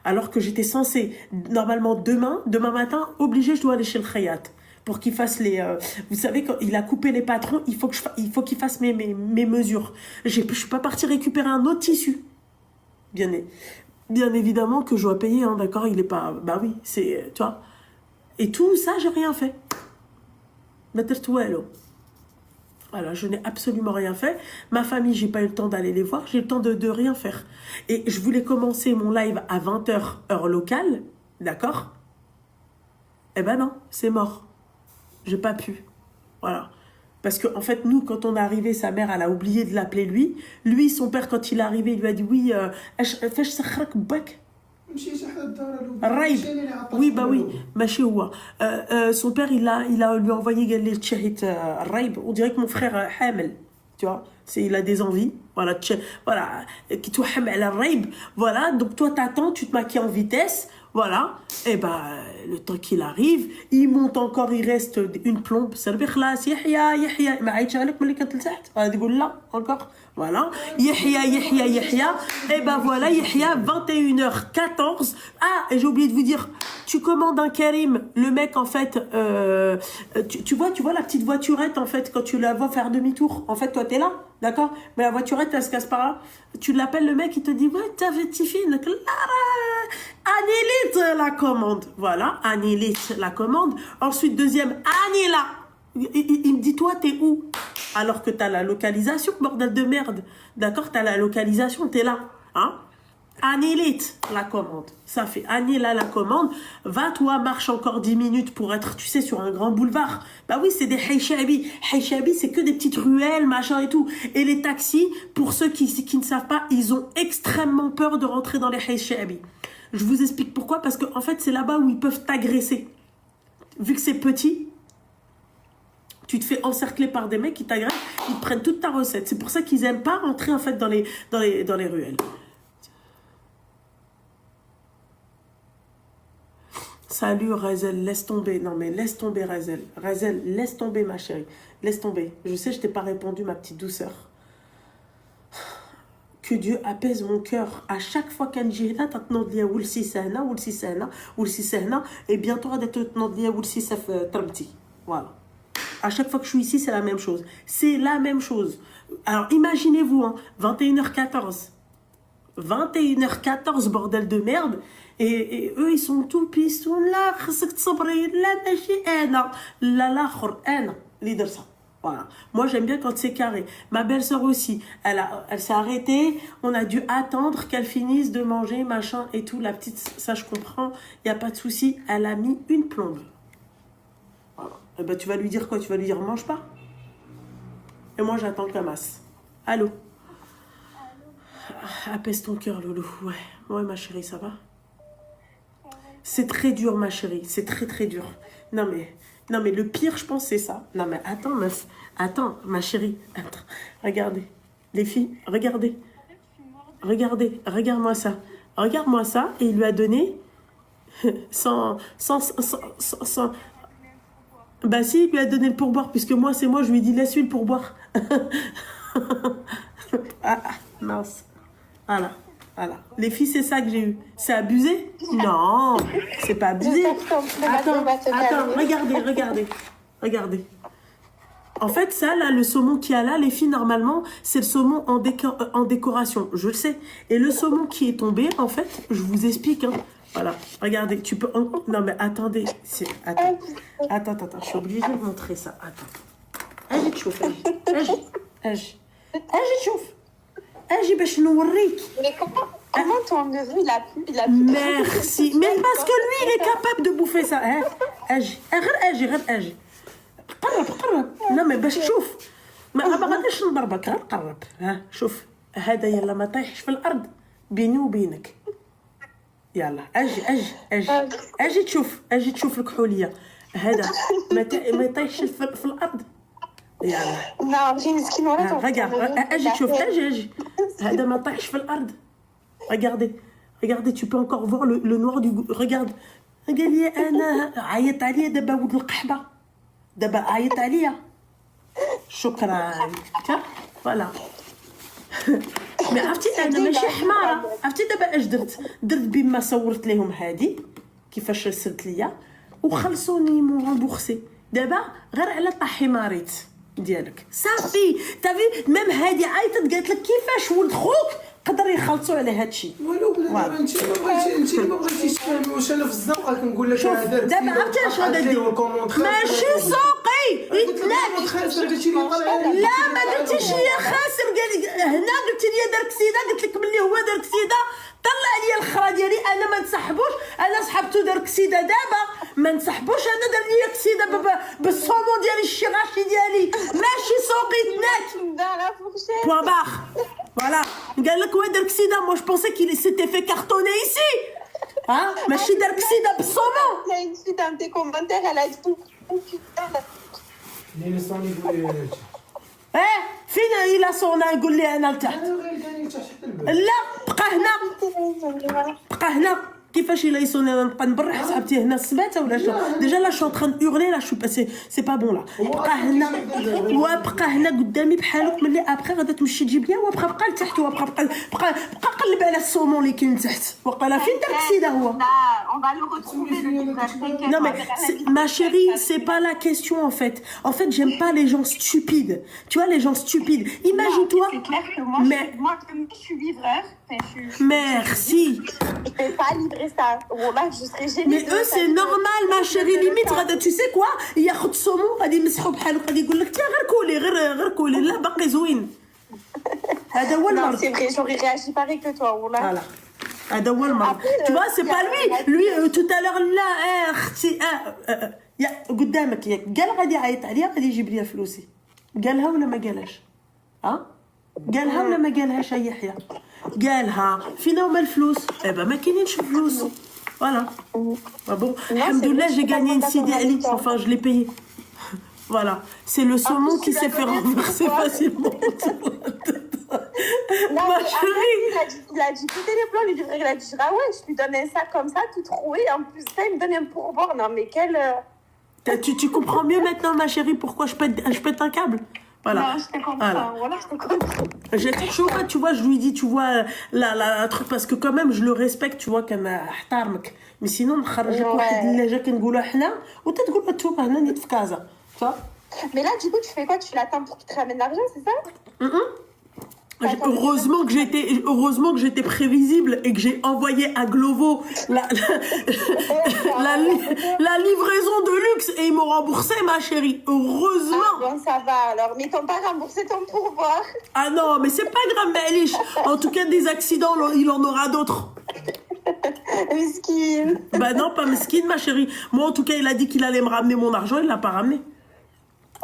Alors que j'étais censée, normalement, demain matin, obligée, je dois aller chez le Khayat. Pour qu'il fasse les... vous savez, quand il a coupé les patrons, il faut qu'il fasse mes mesures. Je ne suis pas partie récupérer un autre tissu. Bien évidemment que je dois payer, hein, d'accord? Il est pas... Bah oui, c'est... Tu vois? Et tout ça, j'ai rien fait. Voilà, je n'ai absolument rien fait. Ma famille, j'ai pas eu le temps d'aller les voir. J'ai eu le temps de rien faire. Et je voulais commencer mon live à 20h, heure locale. D'accord? Eh ben non, c'est mort. J'ai pas pu. Voilà. Parce que, en fait, nous, quand on est arrivé, sa mère, elle a oublié de l'appeler lui. Lui, son père, quand il est arrivé, il lui a dit oui, fais sakrak bak. Oui, bah oui, son père, il a lui envoyé les tchahit Raib. On dirait que mon frère Hamel, tu vois, il a des envies. Voilà, qui toi Hamel Raib. Voilà, donc toi t'attends, tu te maquilles en vitesse. Voilà, et bah le temps qu'il arrive, il monte encore, il reste une plombe. Yahya, ما عيطش عليك ملي كنت لتحت غادي تقول لا encore. Voilà, Yahya, et ben voilà, Yahya, 21h14. Ah, et j'ai oublié de vous dire, tu commandes un Karim, le mec en fait, tu vois la petite voiturette en fait, quand tu la vois faire demi-tour, en fait toi t'es là, d'accord, mais la voiturette elle se casse par là, tu l'appelles le mec, il te dit ouais t'as fait Tiffine, annulite la commande, voilà, annulite la commande. Ensuite deuxième, annula. Il me dit, toi, t'es où? Alors que t'as la localisation, bordel de merde. D'accord? T'as la localisation, t'es là. Hein? Annulite la commande. Ça fait annula la commande. Va, toi, marche encore 10 minutes pour être, tu sais, sur un grand boulevard. Bah oui, c'est des Haïchabi. Haïchabi, c'est que des petites ruelles, machin et tout. Et les taxis, pour ceux qui ne savent pas, ils ont extrêmement peur de rentrer dans les Haïchabi. Je vous explique pourquoi. Parce que, en fait, c'est là-bas où ils peuvent t'agresser. Vu que c'est petit, tu te fais encercler par des mecs qui t'agressent, ils te prennent toute ta recette. C'est pour ça qu'ils n'aiment pas rentrer en fait dans les ruelles. Salut Razel, laisse tomber. Non mais laisse tomber Razel. Razel, laisse tomber ma chérie. Laisse tomber. Je sais, je t'ai pas répondu ma petite douceur. Que Dieu apaise mon cœur. À chaque fois qu'un jihad t'atnodlia wulsi sahna, et bientôt t'atnodlia wulsi saf tramti. Voilà. À chaque fois que je suis ici, c'est la même chose. C'est la même chose. Alors, imaginez-vous, hein, 21h14. 21h14, bordel de merde. Et eux, ils sont tout pistons. Là, voilà. Moi, j'aime bien quand c'est carré. Ma belle-sœur aussi, elle s'est arrêtée. On a dû attendre qu'elle finisse de manger, machin et tout. La petite, ça, je comprends. Il n'y a pas de souci. Elle a mis une plombe. Eh ben, tu vas lui dire quoi? Tu vas lui dire mange pas? Et moi j'attends le Kamas. Allô? Apaise ton cœur, Loulou. Ouais, ma chérie, ça va? C'est très dur, ma chérie. C'est très très dur. Non mais le pire, je pense, c'est ça. Non mais attends, meuf. Attends, ma chérie. Attends. Regardez. Les filles, regardez. regardez, regarde-moi ça. Regarde-moi ça. Et il lui a donné 100. Bah si, il lui a donné le pourboire, puisque moi, c'est moi, je lui ai dit, laisse-lui le pourboire. Ah, mince. Voilà. Les filles, c'est ça que j'ai eu. C'est abusé? Non, c'est pas abusé. Attends, regardez. En fait, ça, là, le saumon qu'il y a là, les filles, normalement, c'est le saumon en décoration. Je le sais. Et le saumon qui est tombé, en fait, je vous explique, hein. Voilà, regardez, tu peux... Non, mais attendez. Attends, je suis obligée de montrer ça. Attends. Agis, تشوف. Agis, تشوف. Agis, باش نوريك. Mais comment ton neveu, il a pu Merci. Mais parce que lui, il est capable de bouffer ça. Hein? Agis. غير قرب. Non, mais باش تشوف. ما غاديش نضربك، غير قرب. ها شوف. هذا يلا ما طيحش في الأرض بيني وبينك. يلا اجي تشوف الكحوليه هذا ما يطيحش في الارض. يلا Non, j'ai مسكين ولا regarde اجي تشوف اجي هذا ما يطيحش في الارض. regardez tu peux encore voir le noir du regarde. قال لي انا عيط عليا دابا ولد القحبه دابا عيط عليا. شكرا فوالا. مي عرفتي انا ماشي حماره. عرفتي دابا اش درت بما صورت لهم هادي كيفاش رسلت ليا وخلصوني مو رامبورسي. دابا غير على طاحي ماريت ديالك صافي. تافي ميم هادي عيطت قالت لك كيفاش ولد خوك قدر يخلصوا على هادشي. ولو بلا انت ما بغيتيش تفهمي واش انا في الزنقه كنقول لك انا درت. دابا عرفتي اش غادي ندير؟ ماشي سوقي يتلاك. لا ما درتيش ليا خاسر. قال لي هنا قلت لي دار كسيده قلت لك ملي هو دار كسيده طلع لي الخرا ديالي انا ما نسحبوش. انا سحبتو دار كسيده دابا ما نسحبوش. انا دار لي كسيده بالصومون ديالي الشيغاشي ديالي ماشي سوقي تناك بوان باخ. فوالا قال لك وين دار كسيده. مو جو بونسي كي سيتي في كارتوني ايسي. ها ماشي دار كسيده بالصومون. Il y a une fille dans tes commentaires, elle a dit اللي نصوني يقول لي فين الى صونا يقول لي انا لتحت. لا بقى هنا كيفاش الى يصوني انا نبقى نبرح صاحبتي هنا السباته ولا شنو. ديجا لا شو تران اورلي لا شو باسي سي با بون لا. بقى هنا قدامي بحالك ملي ابخي غادا تمشي تجيب ليا وبقى لتحت وبقى قلب على الصومون اللي كاين تحت. وقال فين دار كسيده هو. on va le retrouver. Non mais ma chérie, c'est pas la question en fait. En fait, j'aime pas les gens stupides. Tu vois les gens stupides. Imagine-toi. C'est clair que moi je suis livreur. Merci. Je vais pas livrer ça. Là, je serais gênée. Mais eux c'est normal ma chérie. Limite غادا tu sais quoi ياخذ الصومون غادي يمسحوا بحاله غادي يقول لك غير كولي غير كولي لا باقي زوين. هذا هو المرض. C'est vrai, j'aurais réagi pareil que toi. Voilà. هذا هو المرض. Tu vois c'est pas lui tout à l'heure لا اختي يا قدامك ياك قال غادي يعيط عليا غادي يجيب لي فلوسي. قالها ولا ما قالهاش؟ قالها ولا ما قالهاش يا يحيى؟ قالها. فين هما الفلوس؟ ما كاينينش فلوس. Voilà. Bon, alhamdoulilah, j'ai gagné une Sidi Ali. Enfin, je l'ai payé. Voilà. C'est le saumon qui s'est fait renverser facilement. Ma chérie. Il a dit quitter les plans, il a dit ouais, je lui donne un sac comme ça, tout troué. En plus, ça, il me donne un pourboire. Non, mais quel. Tu comprends mieux maintenant, ma chérie, pourquoi je pète un câble? Voilà. Non, je te comprends. Voilà, je te comprends. J'étais chaud, tu vois, je lui dis, tu vois, la truc, parce que quand même, je le respecte, tu vois, كان احترمك. Mais sinon, نخرجك واحد اللهجة كنقولها حنا وتتقول انتوما هنا نيت في كازا. Tu vois? Mais là, du coup, tu fais quoi? Tu l'attends pour qu'il te ramène l'argent, c'est ça? Heureusement que j'étais prévisible et que j'ai envoyé à Glovo la livraison de luxe et ils m'ont remboursé, ma chérie. Heureusement. Ah bon, ça va alors. Mais ils t'ont pas remboursé ton pourboire. Ah non, mais c'est pas grave, Malish. En tout cas, des accidents, il en aura d'autres. Mesquine. Bah non, pas mesquine, ma chérie. Moi, en tout cas, il a dit qu'il allait me ramener mon argent, il l'a pas ramené.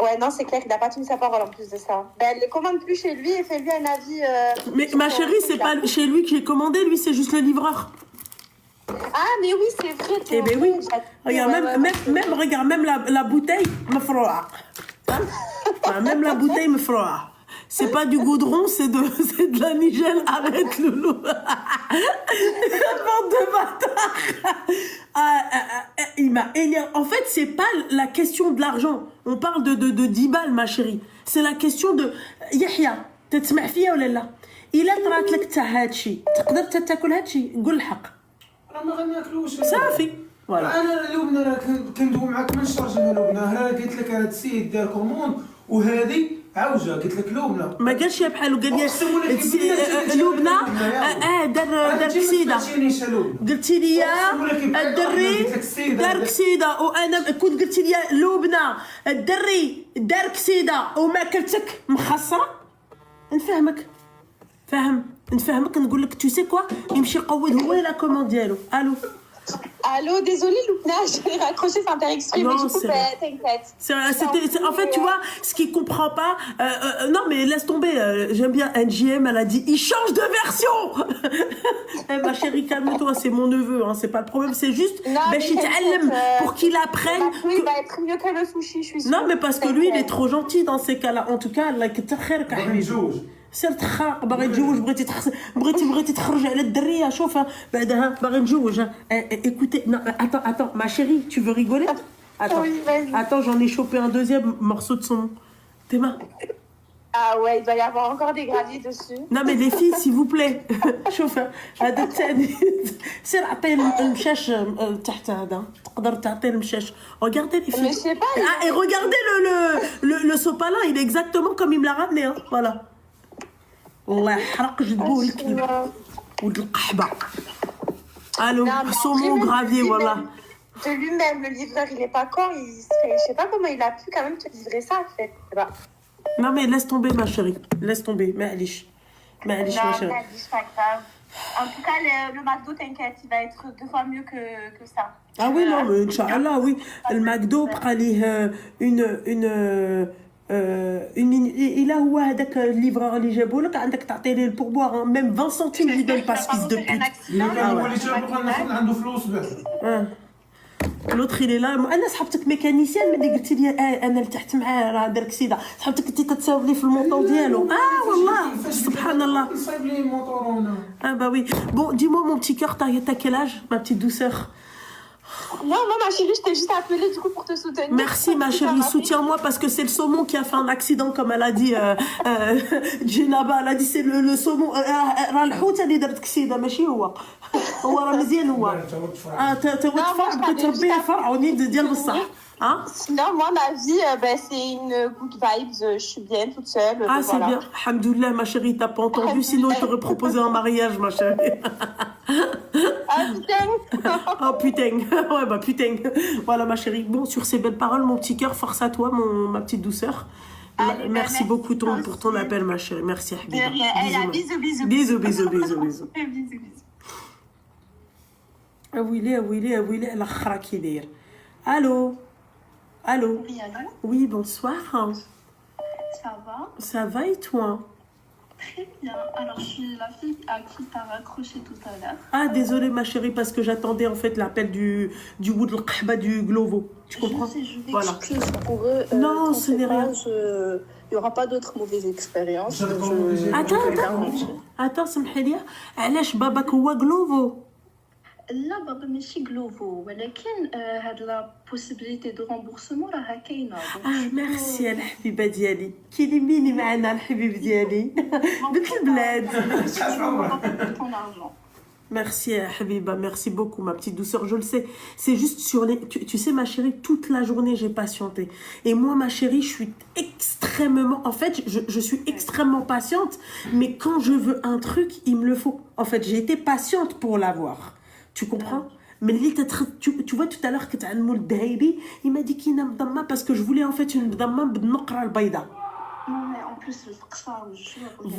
Ouais, non, c'est clair, il n'a pas tenu sa parole en plus de ça. Ben, elle ne commande plus chez lui et fait lui un avis. Mais ma chérie, c'est pas chez lui que j'ai commandé, lui, c'est juste le livreur. Ah, mais oui, c'est vrai. Eh ben oui. Regarde, regarde, même la bouteille me froid. Même la bouteille me froid. C'est pas du goudron, c'est de la nigelle. Arrête, Loulou. Bande de bâtards. Il m'a énervé. En fait, c'est pas la question de l'argent. On parle de 10 balles, ma chérie. C'est la question de... Yahya, تسمع فيا ولا لا؟ إلا طرات لك تا هادشي تقدر تاكل هادشي قول الحق. راه ما غناكلوش صافي. فوالا. انا لبنى راه كندوي معاك من الشرجه ديال لبنى، راه قلت لك هذا السيد دار كوموند وهذه عوجه، قلت لك لبنى ما قالش بحالو، قال أقسم لك لي لبنى دار كسيده. قلتي لي الدري دار كسيده وانا كنت قلت لي لبنى الدري دار كسيده وما كلتك مخسره. نفهمك نفهمك نقول لك تو سي كوا يمشي يقود هو لا كوموند ديالو. الو Allô, désolée Loupna, j'ai raccroché sans faire exprès, Non, mais du coup, c'est- t'inquiète. En fait, tu vois, ce qu'il comprend pas... non, mais laisse tomber. J'aime bien NGM, elle a dit, il change de version. Ma chérie, calme-toi, c'est mon neveu, hein, c'est pas le problème. C'est juste, Non, mais t'inquiète, pour qu'il apprenne... Oui, que- il va être mieux que le sushi, je suis sûre. Non, mais parce que lui, il est trop gentil dans ces cas-là. En tout cas, Allah يكتر باغي نتزوج. سير تخاق باغي تجوج بغيتي تخرج على الدريه شوف بعدها باغي نتزوج. Écoutez, non, attends, ma chérie, tu veux rigoler? Attends, Oui, vas-y. attends, j'en ai chopé un deuxième morceau de son. Tes mains. Ah ouais, il doit y avoir encore des graviers dessus. Non mais les filles, s'il vous plaît. شوف هذا الثاني سير عطيه المشاش تحت هذا تقدر تعطيه المشاش. Regardez les Mais je filles. sais pas. Ah, et regardez le sopalin, il est exactement comme il me l'a ramené, hein. Voilà. والله حرق جدبوه الكلب ولد القحبه. الو Non, mais saumon après, gravier même voilà. De lui-même, le livreur, il est pas con. Je sais pas comment il a pu quand même te livrer ça, en fait. Je sais pas. Non mais laisse tomber ma chérie, laisse tomber. معليش ma Non, chérie. mais c'est pas grave. En tout cas, le McDo, t'inquiète, il va être 2 fois mieux que ça. Ah oui non mais Inch'Allah oui. Le McDo بقى ليه إلا هو هذاك الليفرور اللي جابوا لك عندك تعطي ليه البوربوار même 20 centimes lui donne pas ce fils de pute. الا كان هو اللي جاب بغا ناخذ عنده فلوس بعد. لوتر اللي لا انا صاحبتك ميكانيسيان ملي قلت لي انا ارتحت معاه راه دار كسيده صاحبتك انت تتساوب لي في الموطور ديالو. والله سبحان الله. نصايب لي الموطور هنا. Ah bah oui. Bon, dis-moi mon petit cœur, t'as quel âge, ma petite douceur? Non, moi, ma chérie, je t'ai juste appelé du coup pour te soutenir. Merci ma chérie, soutiens-moi parce que c'est le saumon qui a fait un accident comme elle a dit Djenaba, elle a dit c'est le saumon راه الحوت اللي درت كسيده ماشي هو راه مزيان هو. بغيت تربيه فرع ونيد ديال بصح. Hein? Sinon, moi, ma vie, c'est une good vibes. Je suis bien toute seule. Ah, c'est bien. Alhamdoulilah, ma chérie, t'as pas entendu, sinon il t'aurait proposé un mariage, ma chérie. Ah, putain. Oh putain, ouais bah putain. Voilà ma chérie. Bon, sur ces belles paroles, mon petit cœur, force à toi, ma petite douceur. Allez, Merci beaucoup pour ton appel, ma chérie. Merci, De Habiba. rien. Bisous, bisous. Bisous, bisous, bisous, bisous. Bisous, bisous. Oui, la khra qui dire. Allô? Allô? Oui, allô? Oui, bonsoir. Ça va? Ça va et toi? Très bien. Alors, je suis la fille à qui t'as raccroché tout à l'heure. Ah, désolée ma chérie, parce que j'attendais en fait l'appel du Wood al-Qahba du Glovo. Tu comprends? Je sais, je Voilà. m'excuse pour eux. Non, ce n'est rien. Il n'y aura pas d'autres mauvaises expériences. Attends, سمحيلي. علاش باباك هو Glovo? لا بابا ماشي جلوفو ولكن هاد لا بوسيبيليتي دو رامبورسمون راها كاينه. ميرسي الحبيبه ديالي كيلميني معنا الحبيب ديالي بنت البلاد. Merci Habiba, merci beaucoup ma petite douceur, je le sais. C'est juste sur les... Tu sais ma chérie, toute la journée j'ai patienté. Et moi ma chérie, je suis extrêmement... En fait, je suis extrêmement patiente. Mais quand je veux un truc, il me le faut. En fait, j'ai été patiente pour l'avoir. Tu comprends? Mais tu vois tout à l'heure que tu as un moule d'Haïbi, il m'a dit qu'il n'a pas de parce que je voulais en fait une bdamma b'nokra al-bayda. Non mais en plus le ça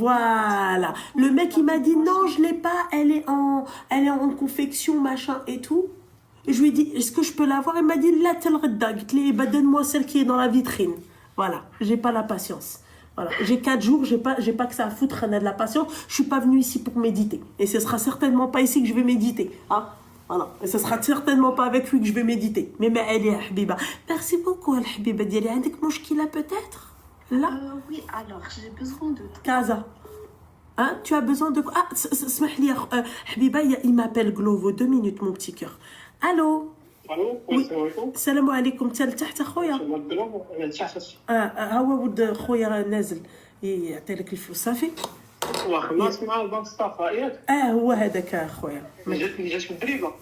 Voilà. Le mec il m'a dit non, je l'ai pas, elle est en confection machin et tout. Et je lui ai dit est-ce que je peux l'avoir? Il m'a dit là tel redda, bah donne-moi celle qui est dans la vitrine. Voilà, j'ai pas la patience. Voilà, j'ai 4 jours, j'ai pas que ça à foutre, on a de la patience. Je suis pas venue ici pour méditer. Et ce sera certainement pas ici que je vais méditer. Hein? Voilà. Et ce sera certainement pas avec lui que je vais méditer. Mais elle est Habiba. Merci beaucoup, Habiba. Diali, عندك مشكلة peut-être? Là, Oui, alors j'ai besoin de toi. Casa. Hein, tu as besoin de quoi? Ah, اسمح لي حبيبة, il m'appelle Glovo. 2 minutes, mon petit cœur. Allô? الو وي. السلام عليكم. السلام عليكم. انت لتحت اخويا؟ نبدلو انا تحت. ها هو ولد خويا راه نازل يعطي لك الفلوس صافي. خلصت مع البنك ستاف ياك. هو هذاك اخويا. جات في الدريبه.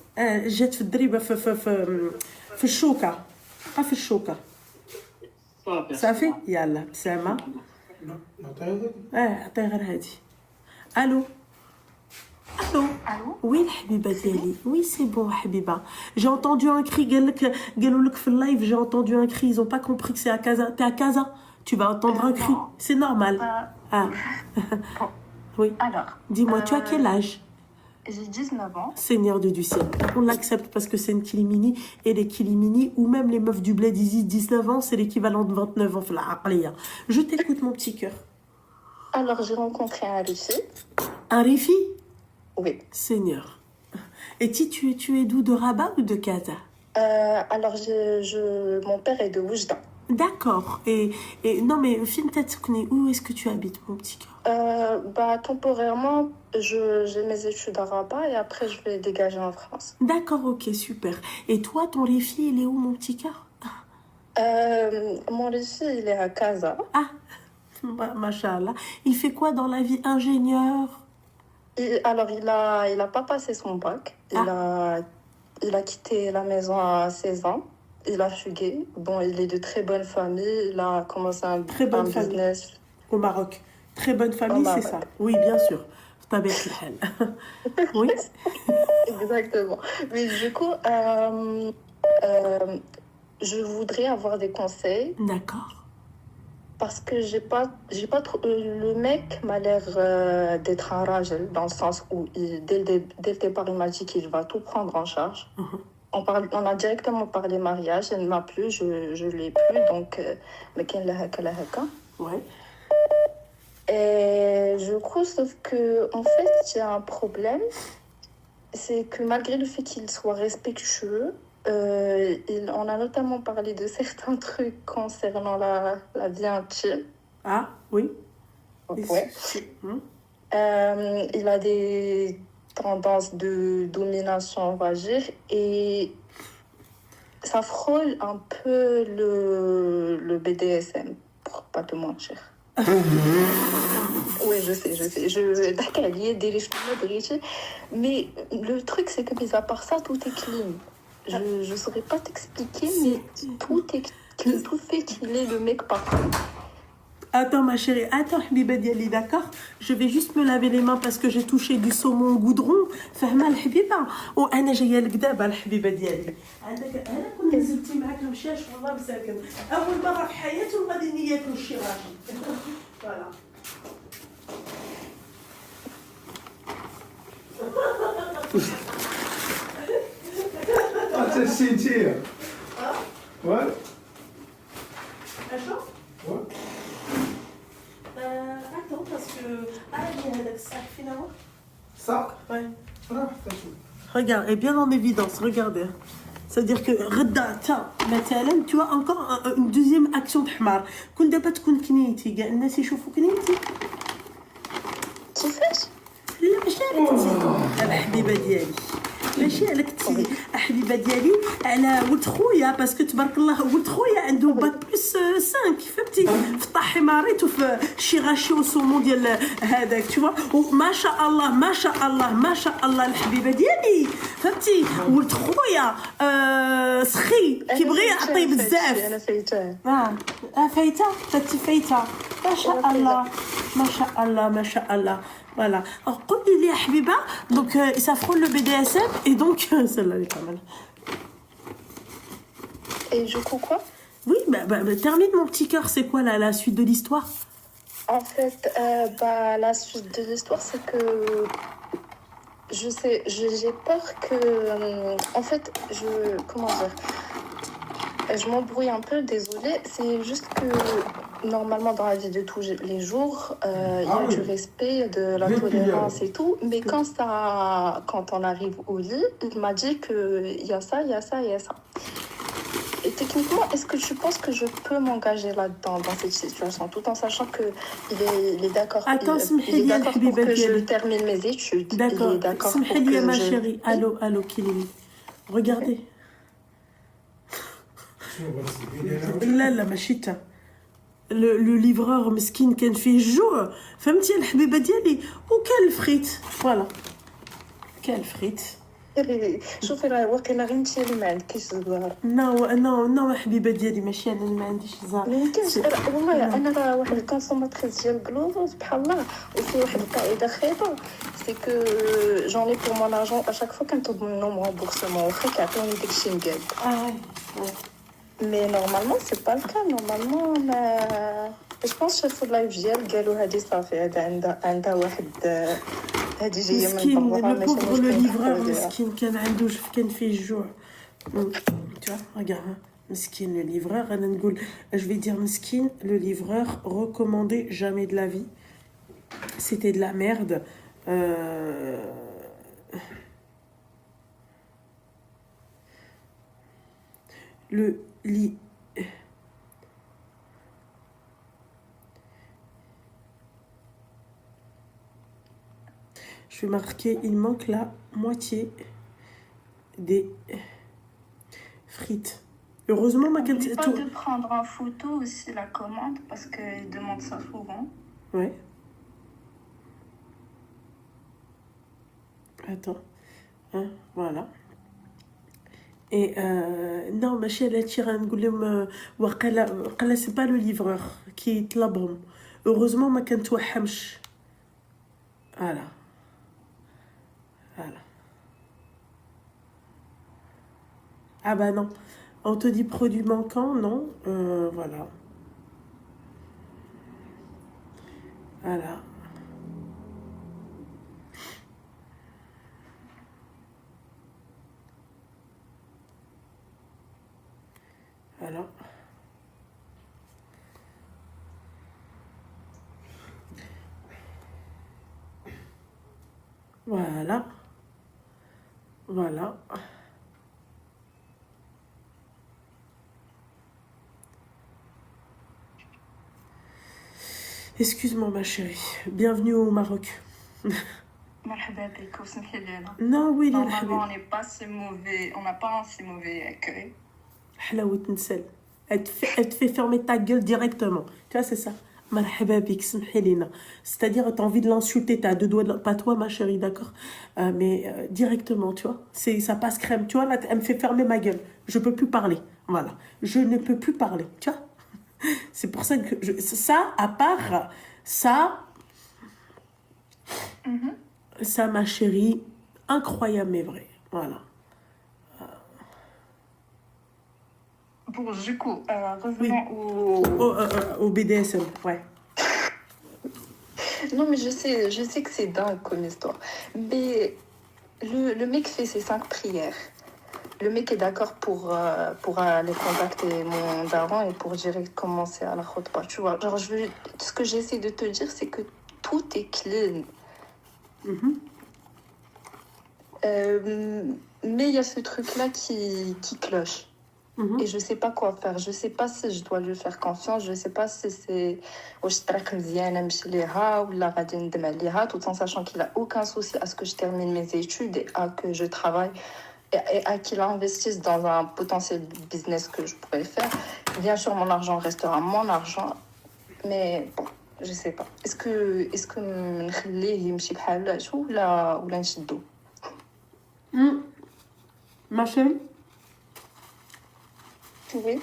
جات في الدريبه في الشوكه. في الشوكه صافي. يلا بسامه. عطيه غير هادي. الو الو. وين الحبيبه ديالي؟ وي سي بون حبيبه. J'ai entendu un cri. قالوا لك في اللايف. J'ai entendu un cri. Ils ont pas compris que c'est à Casa. T'es à Casa? Tu vas entendre un cri. C'est normal. Oui. Alors, Dis-moi, tu as quel âge? j'ai 19 ans. Seigneur de du ciel. On l'accepte parce que c'est une kilimini. Et les kilimini, ou même les meufs du bled, ils disent 19 ans, c'est l'équivalent de 29 ans. Je t'écoute, mon petit cœur. Alors, j'ai rencontré un Rifi. Un Rifi? Oui. Seigneur. Et tu es d'où? De Rabat ou de Casa? Alors, mon père est de Oujda. D'accord. Et non, mais où est-ce que tu habites, mon petit cœur? Temporairement, j'ai mes études à Rabat et après, je vais dégager en France. D'accord, ok, super. Et toi, ton Rifi, il est où, mon petit cœur? Mon Rifi, il est à Casa. Machallah. Il fait quoi dans la vie? Ingénieur? Alors, il a pas passé son bac. Il a quitté la maison à 16 ans. Il a fugué. Bon, il est de très bonne famille. Il a commencé un business. Au Maroc. Très bonne famille, c'est ça? Oui, bien sûr. Oui. Exactement. Mais du coup, je voudrais avoir des conseils. D'accord. Parce que j'ai pas trop. Le mec m'a l'air d'être un ragel, dans le sens où, dès le départ, il m'a dit qu'il va tout prendre en charge. On a directement parlé mariage, elle ne m'a plus, je ne l'ai plus, donc. Ouais. Et du coup, sauf que, en fait, j'ai un problème. C'est que malgré le fait qu'il soit respectueux, on a notamment parlé de certains trucs concernant la vie intime. Ah, oui. Ouais. Il a des tendances de domination, on va dire, et ça frôle un peu le BDSM, pour pas te mentir. Oui, je sais. D'accord, il y a des films, mais le truc, c'est que, mis à part ça, tout est clean. Je saurais pas t'expliquer, mais tout est clean. Tout fait qu'il est le mec parfait. Attends, ma chérie. Attends, Habiba Diali, d'accord? Je vais juste me laver les mains parce que j'ai touché du saumon au goudron. فاهمة الحبيبة؟ وأنا جاية لك دابا الحبيبة ديالي. أنا كنت نزلتي معاك المشاش والله مساكن. أول مرة في حياتهم غادي ياكلوا الشراشي. Voilà. C'est Cynthia. Ouais. D'accord? Ouais. Attends, parce que... il y a le sac finalement. Sac? Ouais. Ah, Regarde, elle est bien en évidence, regardez. C'est-à-dire que Reda, tiens, مثلا, tu as encore une deuxième action de حمار. كون دابا تكون كنيتي كاع الناس يشوفوا كنيتي. كيفاش؟ لا ماشي عليك انت الحبيبه ديالي. ماشي عليك انت الحبيبه ديالي على ولد خويا باسكو تبارك الله ولد خويا عنده باك بلس 5 فهمتي في طاحي ماريت وفي شيغاشي وسومون ديال هذاك تشوف وما شاء الله ما شاء الله ما شاء الله الحبيبه ديالي فهمتي ولد خويا سخي كيبغي يعطي بزاف. انا فايته. فايته تاتي فايته ما شاء الله ما شاء الله ما شاء الله. Voilà. Alors, comme il est Habiba, donc ça frôle le BDSM et donc celle-là elle est pas mal. Et du coup quoi? Oui, termine mon petit cœur, c'est quoi la suite de l'histoire? En fait, la suite de l'histoire, c'est que j'ai peur que, en fait, comment dire, je m'embrouille un peu, désolée. C'est juste que normalement dans la vie de tous les jours, il y a du respect, de la tolérance et tout. Mais quand on arrive au lit, il m'a dit qu'il y a ça, il y a ça, il y a ça. Et techniquement, est-ce que tu penses que je peux m'engager là-dedans, dans cette situation, tout en sachant qu'il est d'accord Attends, il est سمحي لي d'accord pour que الحبيبة je ديالي. termine mes études. Il est D'accord. d'accord pour سمحي لي يا que ma je... chérie. Allô, Kilimi. Regardez. شنو بغا تسلبي لي لا لا ماشي تا. لو ليفرور مسكين كان فيه الجوع فهمتي الحبيبه ديالي وكان الفريت فوالا كان الفريت. شوفي راه واقيلا غير انت اللي ما عندكيش الزهر. نو حبيبه ديالي ماشي انا اللي ما عنديش الزهر. ما يمكنش والله انا راه واحد الكونسوماتريس ديال الكلوفو سبحان الله. وفي واحد القاعده خايبه سي كو جون لي بور مون ارجون اشاك فوا كنطلب منهم رامبورسمون واخا كيعطيوني داكشي مقاد. مي نورمالمون سي با الكا نورمالمون ما جو بونس شافوا اللايف ديال قالوا هادي صافي هذا عندها واحد هادي جايه من مسكين برا لو بوفر لو ليفرور مسكين كان عنده كان فيه الجوع. Tu vois, regarde, مسكين le livreur, أنا نقول je vais dire مسكين le livreur recommandé jamais de la vie. C'était de la merde. Le lit. Je vais marquer, il manque la moitié des frites. Heureusement, ma N'oublie pas tout. de prendre en photo aussi la commande parce qu'ils demandent ça souvent. Ouais. Attends. Hein, voilà. Et non, ma chérie, elle tire un goulem. Wakala, c'est pas le livreur qui te la bombe. Heureusement, ma quand toi hamch. Voilà. Voilà. Ah bah non. On te dit produit manquant, non. Voilà. Voilà. Voilà. Voilà. Voilà. Excuse-moi ma chérie. Bienvenue au Maroc. مرحبا بك وسمحي لنا. Non, oui, Normalement, on n'a pas un si mauvais accueil. حلاوة نسال. Elle te fait fermer ta gueule directement. Tu vois, c'est ça. مرحبا بك سمحي لنا. C'est-à-dire, t'as envie de l'insulter, t'as deux doigts de... Pas toi, ma chérie, d'accord, mais directement, tu vois. Ça passe crème. Tu vois, là, elle me fait fermer ma gueule. Je peux plus parler. Voilà. Je ne peux plus parler. Tu vois. C'est pour ça que... Ça, à part... Ça... Ça, ma chérie, incroyable mais vrai. Voilà. Bon, du coup, revenons Au BDSM, ouais. Non, mais je sais que c'est dingue comme histoire. Mais le mec fait ses 5 prières. Le mec est d'accord pour aller contacter mon daron et pour direct commencer à la khutba. Tu vois, genre, ce que j'essaie de te dire, c'est que tout est clean. Mais il y a ce truc-là qui cloche. Et je sais pas quoi faire. Je sais pas si je dois lui faire confiance. Je sais pas si c'est tout en sachant qu'il a aucun souci à ce que je termine mes études et à que je travaille et à qu'il investisse dans un potentiel business que je pourrais faire. Bien sûr, mon argent restera mon argent. Mais bon, je sais pas. Est-ce que نخليه يمشي بحاله ولا نشدو؟ Ma chérie, Oui.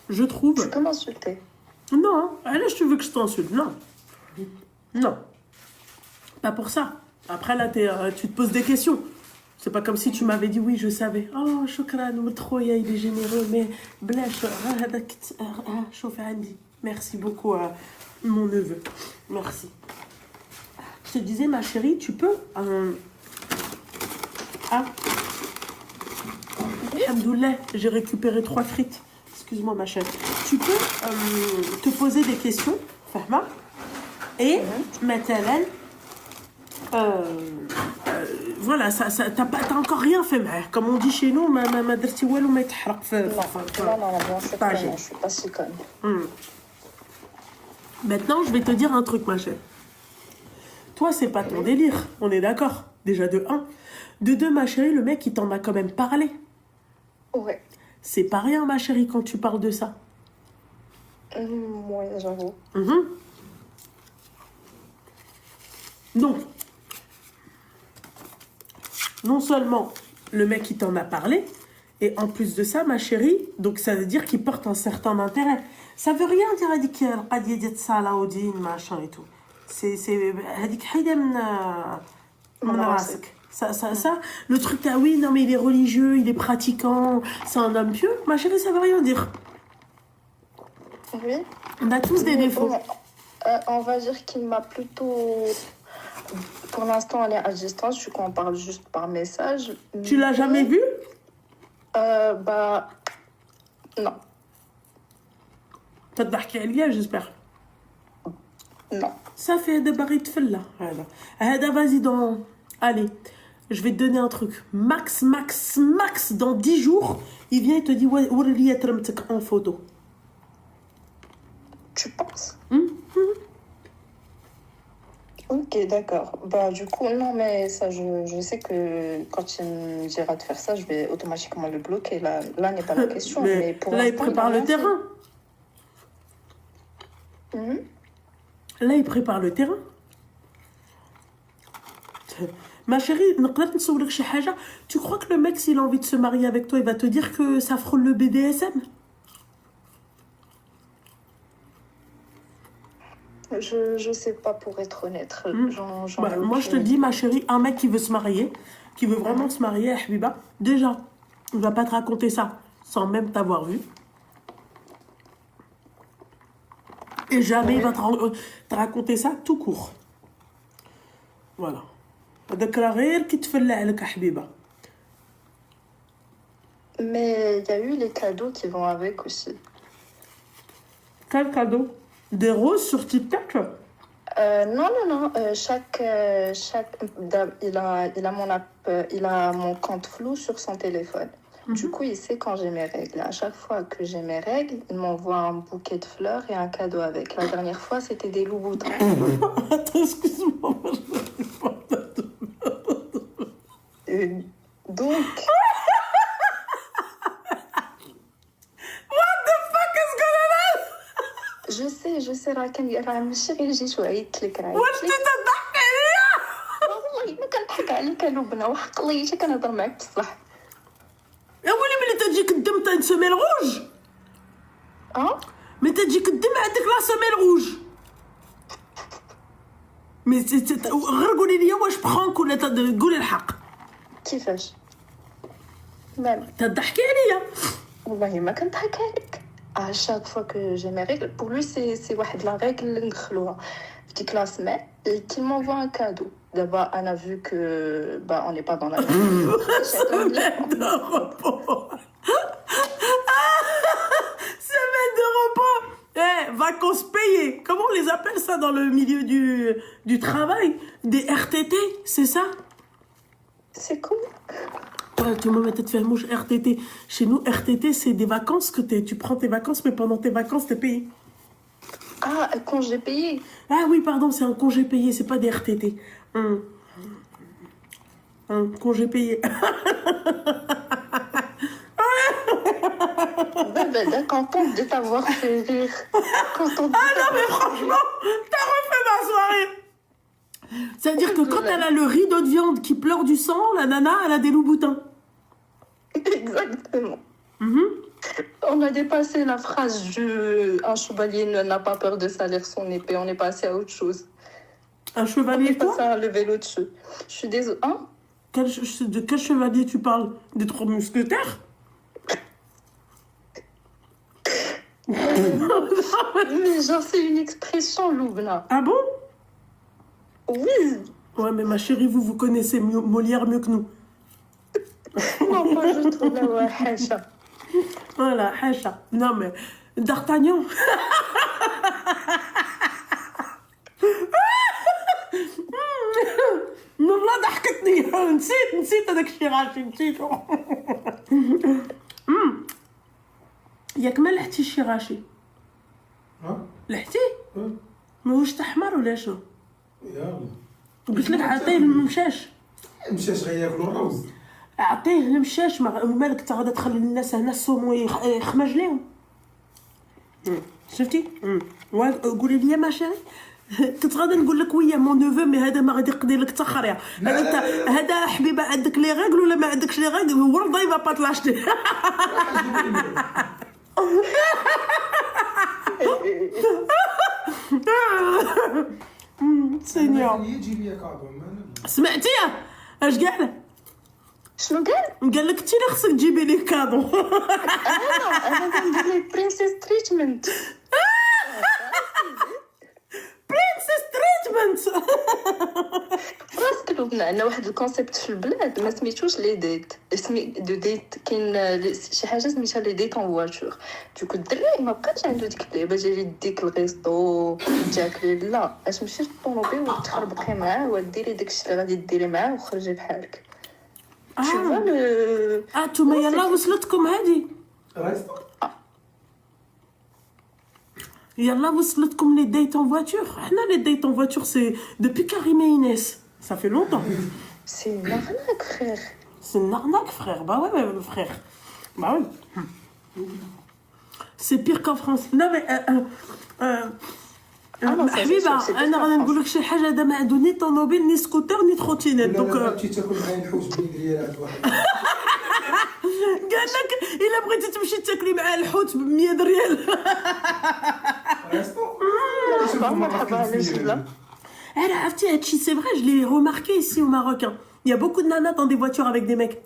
je trouve... Tu peux m'insulter. Non, allez, je te veux que je t'insulte. Non. Non. Pas pour ça. Après, là, tu te poses des questions. C'est pas comme si tu m'avais dit oui, je savais. Oh, shukran, Moutroya, il est généreux, mais blèche, chauffe Andy. Merci beaucoup, mon neveu. Merci. Je te disais, ma chérie, tu peux... Alhamdoulilah, j'ai récupéré 3 frites. Excuse-moi, ma chérie. Tu peux te poser des questions, Fahma, et, maintenant, Voilà, t'as encore rien fait, mais comme on dit chez nous, ma درتي والو ما يتحرق في Non, bien sûr Pas que gêné. non, je suis pas si conne. Maintenant, je vais te dire un truc, ma chérie. Toi, c'est pas ton délire, on est d'accord. Déjà de 1. De 2, ma chérie, le mec, il t'en a quand même parlé. Ouais. C'est pas rien, ma chérie, quand tu parles de ça. Ouais, j'avoue. Donc, non seulement le mec, il t'en a parlé, et en plus de ça, ma chérie, donc ça veut dire qu'il porte un certain intérêt. Ça veut rien dire, هذيك القضية ديال Salahuddin, machin et tout. C'est هذيك حيدة من راسك. Ça, le truc, ah oui, non mais il est religieux, il est pratiquant, c'est un homme pieux. Ma chérie, ça veut rien dire. Oui. On a tous des Mais défauts. bon, on va dire qu'il m'a plutôt... Pour l'instant, elle est à distance, du coup, on parle juste par message. Tu l'as jamais vu? Bah... Non. T'as تحكي عليا, j'espère. Non. Ça fait de baril de fella. Hada, vas-y, dans... Allez, je vais te donner un truc. Max, dans 10 jours, il vient et te dit ouais, en photo. Tu penses? Ok, d'accord. Bah, du coup, non, mais ça, je sais que quand il me dira de faire ça, je vais automatiquement le bloquer. Là n'est pas la question. Mais pour là, il l'instant, prépare a le rien terrain. fait. Mhm. Là, il prépare le terrain. Ma chérie, tu crois que le mec, s'il a envie de se marier avec toi, il va te dire que ça frôle le BDSM? Je sais pas, pour être honnête. J'en ai Moi, je te aucune dis, ma chérie, un mec qui veut se marier, qui veut vraiment se marier, Habiba, déjà, il va pas te raconter ça sans même t'avoir vu. Et jamais il va te raconter ça tout court. Voilà. هذاك راه غير كيتفلى عليك حبيبه. Mais il y a eu les cadeaux qui vont avec aussi. Quel cadeau? Des roses sur TikTok? Non. Il a mon compte flou sur son téléphone. Du coup, il sait quand j'ai mes règles. À chaque fois que j'ai mes règles, il m'envoie un bouquet de fleurs et un cadeau avec. La dernière fois, c'était des loups-boutins. Attends, excuse-moi. Donc... What the fuck is going on? Je sais, راه ماشي غير جيت وعيطت لك واش تضحك عليا؟ والله ما كنضحك عليك لبنى وحق الله حتى كنهضر معاك بصح. يا ولي ملي تجيك الدم تاع سوميل روج. ملي تجيك الدم عندك لا سوميل روج. مي غير قولي لي واش برانك ولا تقولي الحق. كيفاش؟ مالك؟ تضحكي عليا. والله ما كنضحك عليك. À chaque fois que j'ai mes règles, pour lui, c'est la règle اللي ندخلوها في ديك لا سمان et qu'il m'envoie un cadeau. D'abord, on a vu que on n'est pas dans la Semaine de repos. Semaine de repos. Vacances payées. Comment on les appelle ça dans le milieu du travail? Des RTT, c'est ça? C'est cool. Ouais, tout le monde te fait mouche RTT. Chez nous, RTT, c'est des vacances que tu prends tes vacances, mais pendant tes vacances, t'es payé. Ah, congé payé. Ah oui, pardon, c'est un congé payé, c'est pas des RTT. Un congé payé. Ben, contente de t'avoir fait rire. Ah non, mais franchement, t'as refait ma soirée. C'est-à-dire que quand elle a le rideau de viande qui pleure du sang, la nana, elle a des loups-boutins. Exactement. On a dépassé la phrase un chevalier n'a pas peur de salir son épée. On est passé à autre chose. Un chevalier, on est passé quoi? à lever l'au-dessus. Je suis désolée. Hein? De quel chevalier tu parles? Des 3 mousquetaires? Mais genre, c'est une expression, Loubna. Ah bon? Oui. Ouais, mais ma chérie, vous connaissez Molière mieux que nous. Non, moi, je trouve la ouais, Hacha. Voilà, Hacha. Non, mais D'Artagnan. والله ضحكتني نسيت هذاك الشيء غاشي نسيتو. ياك ما لحتي الشي غاشي؟ ها؟ لحتي؟ ها؟ ماهوش تحمر ولا شنو؟ يلا قلت لك عطيه المشاش. مشاش غياكلوا الروز. اعطيه المشاش مالك انت غادا تخلي الناس هنا السومو يخمج ليهم. شفتي؟ قولي لي ما شاري كنت غادا نقول لك ويا مون نوفو مي هذا ما غادي يقضي لك حتى خريعه. هذا حبيبه عندك لي ريغل ولا ما عندكش لي ريغل ورده يبا با تلاشتي. سينيور يجي لي كادو سمعتي اش قال؟ شنو قال؟ قال لك انت اللي خصك تجيبي لي كادو. انا كندير لي برنسيس تريتمنت. برنسس تريتمنت. راسك لبنان عندنا واحد الكونسيبت في البلاد ما سميتوش لي ديت، دو ديت كاين شي حاجه سميتها لي ديت اون فواتور. دوك الدري ما بقاش عنده ديك اللعبه ديال ديك الغيستو تاكلي، لا اش مشي للطوموبيل وتخربقي معاه وديري داكشي اللي غادي ديري معاه وخرجي بحالك. شوفوا انتوما يلا وصلتكم هادي، ريستو. يلا وصلتكم لي ديت اون فواتور. حنا لي ديت اون فواتور سي دوبي كريم et Inès, ça fait longtemps. سي نارناك فرير. C'est une arnaque, frère. Bah ouais, frère. Bah oui. C'est pire qu'en France. Non mais حبيبه انا غادي نقول لك شي حاجه. هذا ما عنده ني طوموبيل ني سكوتر ني تروتينيت دونك كنتي تاكل معايا الحوت ب 100 ريال عند واحد. قال لك الا بغيتي تمشي تاكلي مع الحوت ب 100 ريال. ريستو. مرحبا علاش لا. انا عرفتي هادشي سي فري جو لي remarqué ici au Maroc. Il y a beaucoup de nanas dans des voitures avec des mecs.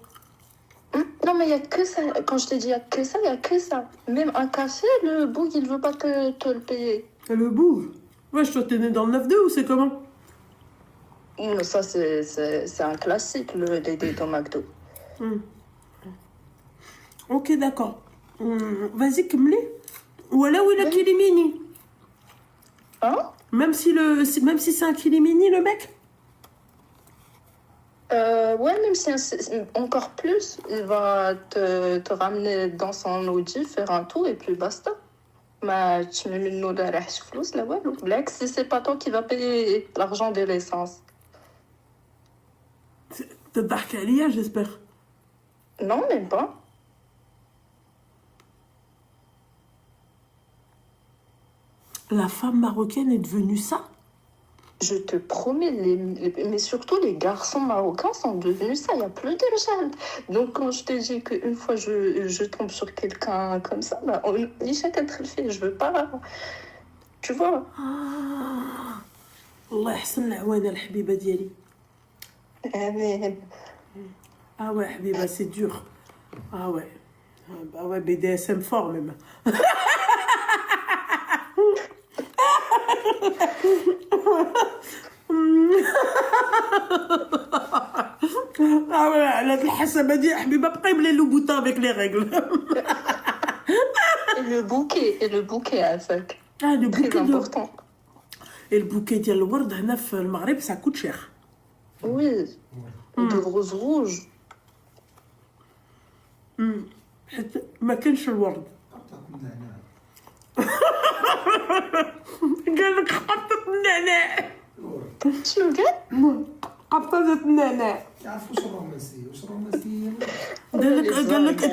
Non mais il y a que ça. Quand je te dis il y a que ça, il y a que ça. Même un café, le boug il veut pas te le payer. Le bouffe. Wesh, toi t'es né dans le 9-2 ou c'est comment? Ça c'est un classique les dates au McDo. Ok d'accord. Vas-y كملي. ولا ولا كيليميني. Hein? Même si c'est un kilimini le mec. Ouais, même si encore plus, il va te ramener dans son Audi, faire un tour et puis basta. ما تشمي منه لا راحش فلوس لا والو. بالعكس c'est pas toi qui va payer l'argent de l'essence. تضحك عليا j'espère. Non, même pas. La femme marocaine est devenue ça. Je te promets, mais surtout les garçons marocains sont devenus ça. Il n'y a plus de rejal. Donc quand je te dis qu'une fois je tombe sur quelqu'un comme ça, bah, chacun le fait. Je veux pas. Tu vois. الله يحسن العوانة الحبيبة ديالي. آمين. Ah ouais حبيبة c'est dur. Ah ouais. Ah ouais BDSM fort même. Ah ouais على الحسبة دي حبيبة بقى يبلي لو بوتا avec les règles. Et le bouquet à sac. Ah le Très bouquet important. Et le bouquet ديال الورد هنا في المغرب ça coûte cher. Oui. De roses rouges. حيت ما كانش الورد. قال لك قبطة النعناع. شنو قال؟ قبطة النعناع. تعرف واش الرومانسيه؟ واش الرومانسيه؟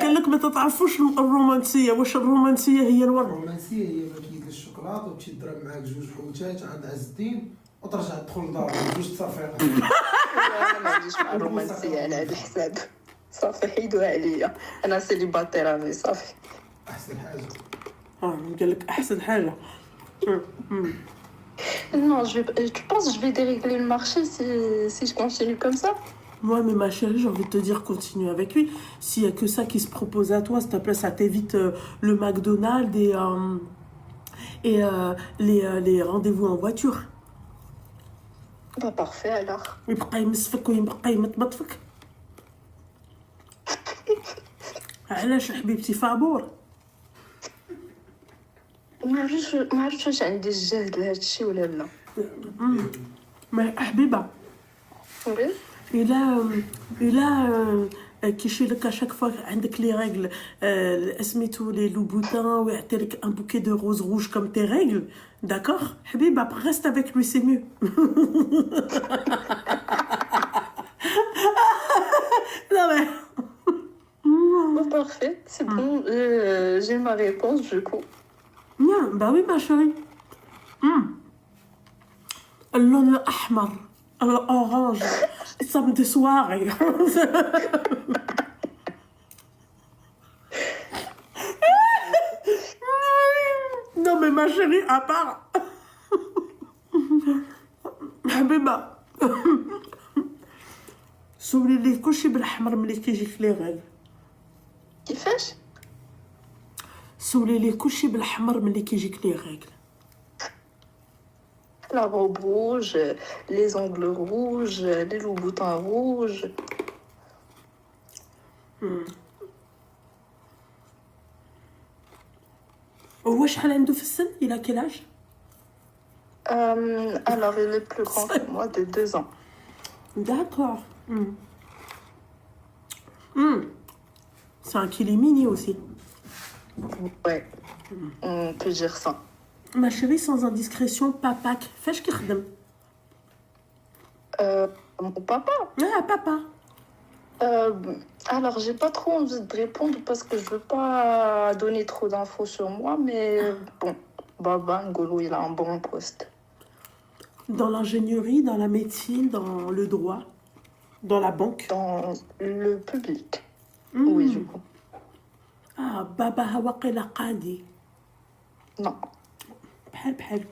قال لك ما تعرفوش الرومانسيه. واش الرومانسيه هي الورد؟ الرومانسيه هي باكيت الشوكولاط وتمشي تضرب معاك جوج حوتات عند عز الدين وترجع تدخل لدارك جوج تصافيات. انا ما عنديش مع الرومانسيه على هذا الحساب. صافي حيدوها عليا. انا سيليباتير راني صافي. احسن حاجه. قال لك احسن حاجه. Non, tu penses que je vais dérégler le marché si je continue comme ça? Moi, mais ma chérie, j'ai envie de te dire, continue avec lui. S'il n'y a que ça qui se propose à toi, s'il te plaît, ça t'évite le McDonald's et les rendez-vous en voiture. Bah parfait alors. يبقى يمسفك ويبقى يمطمطفك. علاش حبيبتي فابور؟ ما عرفتش واش عندي الجهد لهذا الشيء ولا لا. ما حبيبه وي Et là, qui chez le à chaque fois avec les règles, اسميتو les loups-boutins, ou يعطيلك un bouquet de roses rouges comme tes règles, d'accord? Habib, après reste avec lui, c'est mieux. Non mais. Bon, parfait, c'est bon, j'ai ma réponse du coup. Bien, bah oui ma chérie. اللون الأحمر الأورانج samedi soirée. Non mais ma chérie, à part حبيبة سولي لي كلشي بالأحمر ملي كيجيك لي غير كيفاش؟ سولي لي كلشي بالأحمر ملي كيجيك لي غير La robe rouge, les ongles rouges, les loups-boutins rouges. هو شحال عنده في السن؟ إلى quel âge؟ Alors, il est plus grand que moi de 2 ans. D'accord. C'est un qu'il est mini aussi. Ouais, on peut dire ça. Ma chérie, sans indiscrétion, papak. Fais-je qu'il redem? Mon papa? Ah, papa. Alors, j'ai pas trop envie de répondre parce que je veux pas donner trop d'infos sur moi, mais bon, Baba Ngolo, il a un bon poste. Dans l'ingénierie, dans la médecine, dans le droit, dans la banque. Dans le public. Oui, du coup. Ah, Baba Hawaqila Qadi. Non. بحال بحال.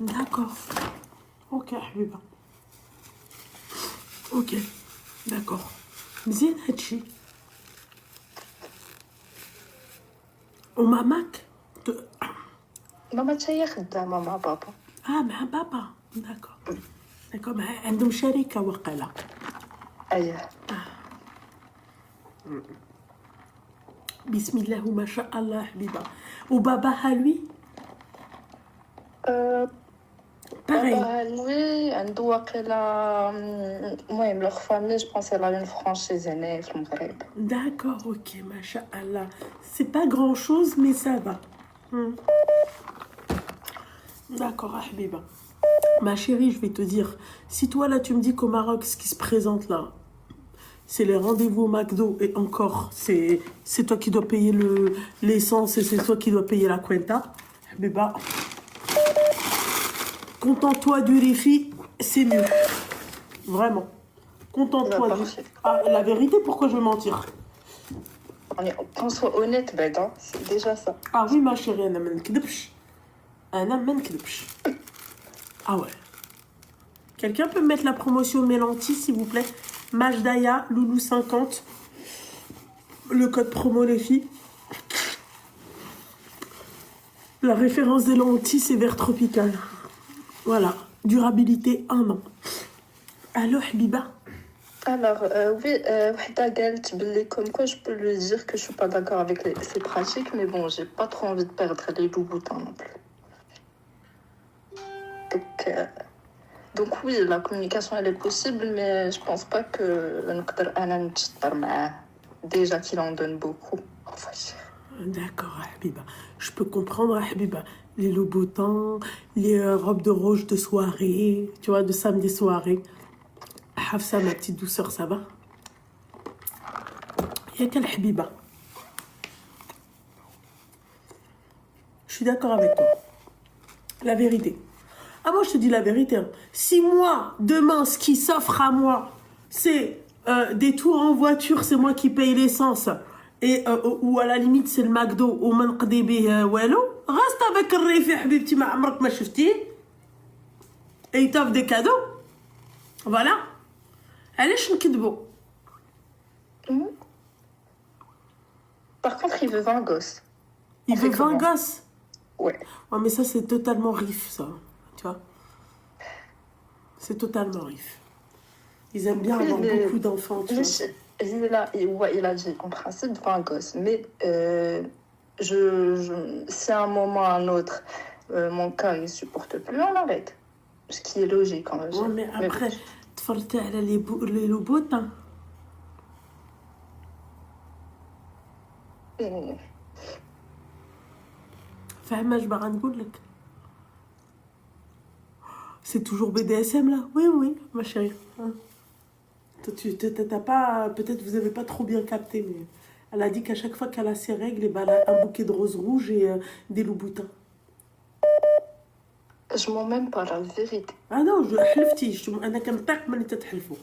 D'accord. Ok, حبيبة. Ok. D'accord. مزيان هادشي. وماماك؟ ماما تاهي خدامة مع بابا. مع بابا. D'accord. D'accord. عندهم شركة وقيلا. أيه. بسم الله وما شاء الله حبيبة. وباباها lui pareil. بابا lui عنده واقيلا المهم leur famille je pense elle a une franchise هنا في المغرب. D'accord, ok, ما شاء الله. C'est pas grand chose mais ça va. D'accord, حبيبة. Ma chérie, je vais te dire, si toi là tu me dis qu'au Maroc ce qui se présente là, c'est les rendez-vous au McDo et encore, c'est toi qui dois payer l'essence et c'est toi qui dois payer la cuenta. Mais bah, contente-toi du rifi, c'est mieux. Vraiment. Contente-toi du... Ah, la vérité, pourquoi je vais mentir? Qu'on soit honnête, Beda, c'est déjà ça. Ah oui, ma chérie, أنا ما نكذبش. أنا ما نكذبش. Ah ouais. Quelqu'un peut me mettre la promotion Mélanti, s'il vous plaît? Majdaya, Loulou 50. Le code promo, les filles. La référence des lentilles, c'est vert tropical. Voilà. Durabilité 1 an. Allô, Habiba? Alors, oui, Wahda قالت باللي comme quoi je peux lui dire que je suis pas d'accord avec ses pratiques, mais bon, j'ai pas trop envie de perdre les loups-boutins non plus. Donc oui, la communication elle est possible, mais je pense pas que نقدر أنا نتشطر معاه. Déjà qu'il en donne beaucoup. Enfin, D'accord, Habiba. Je peux comprendre, Habiba. Les loups-boutins, les robes de roche de soirée, tu vois, de samedi soirée. Hafsa, ma petite douceur, ça va? Il y a quelle Habiba? Je suis d'accord avec toi. La vérité. Ah, moi, je te dis la vérité. Hein. Si moi, demain, ce qui s'offre à moi, c'est des tours en voiture, c'est moi qui paye l'essence, et ou à la limite, c'est le McDo, ou منقضي به والو, reste avec الريفي حبيبتي ما عمرك ما شفتيه. Et il t'offre des cadeaux. Voilà. علاش نكذبوا؟ Par contre, il veut 20 gosses. Il veut 20 gosses. Ouais. Ouais, mais ça, c'est totalement rif, ça. Tu vois? C'est totalement rif. Ils aiment bien avoir beaucoup d'enfants, tu vois. Il a dit en principe 20 gosses, mais si à un moment ou à un autre, mon cas, il ne supporte plus, on arrête. Ce qui est logique, quand même. Ouais, mais après, تفرجتي على لي لوبوتان؟ فاهمة اش باغا نقول لك؟ C'est toujours BDSM là? Oui, oui, ma chérie. Hein. Toi, t'as pas. Peut-être vous avez pas trop bien capté, mais elle a dit qu'à chaque fois qu'elle a ses règles, eh ben, elle a un bouquet de roses rouges et des loups-boutins. Je mens même pas, la vérité. Ah non, حلفتي انا كنطيق ملي تتحلفوا.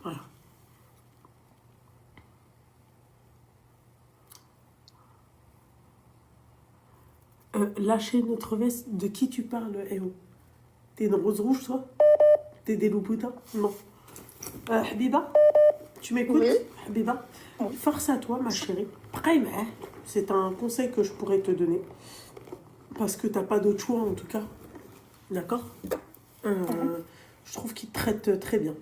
Voilà. Lâcher notre veste, de qui tu parles, Eo? T'es une rose rouge, toi? T'es des loups-boutins? Non. Habiba, tu m'écoutes? Oui. Habiba, force à toi, ma chérie. Prime, c'est un conseil que je pourrais te donner. Parce que t'as pas d'autre choix, en tout cas. D'accord? Je trouve qu'il te traite très bien.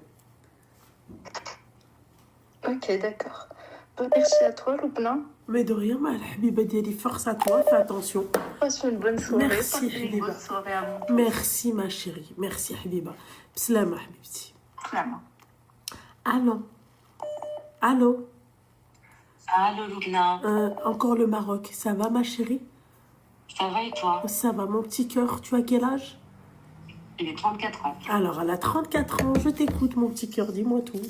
Ok, d'accord. Merci à toi, Loubna. Mais de rien, ma Habiba Diali, force à toi, fais attention. Passe une bonne soirée. Merci, Passez une Habiba. bonne soirée à vous. Merci, ma chérie. Merci, Habiba. Bslama, Habibti. Clairement. Allô? Allô? Allô, Loubna. Encore le Maroc. Ça va, ma chérie? Ça va et toi? Ça va, mon petit cœur. Tu as quel âge? J'ai 34 ans. Alors, elle a 34 ans. Je t'écoute, mon petit cœur. Dis-moi tout.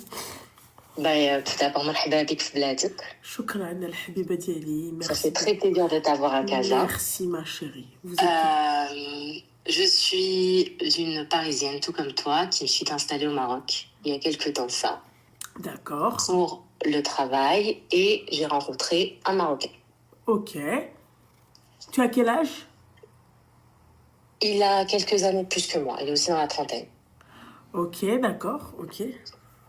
Tout d'abord, مرحبا بك في بلادك. شكرا الحبيبة ديالي. Ça Merci. fait très plaisir de t'avoir à Casa. Merci, ma chérie. Vous êtes... Je suis une Parisienne, tout comme toi, qui me suis installée au Maroc il y a quelques temps de ça, D'accord. pour le travail, et j'ai rencontré un Marocain. Ok. Tu as quel âge? Il a quelques années de plus que moi, il est aussi dans la trentaine. Ok, d'accord. Ok.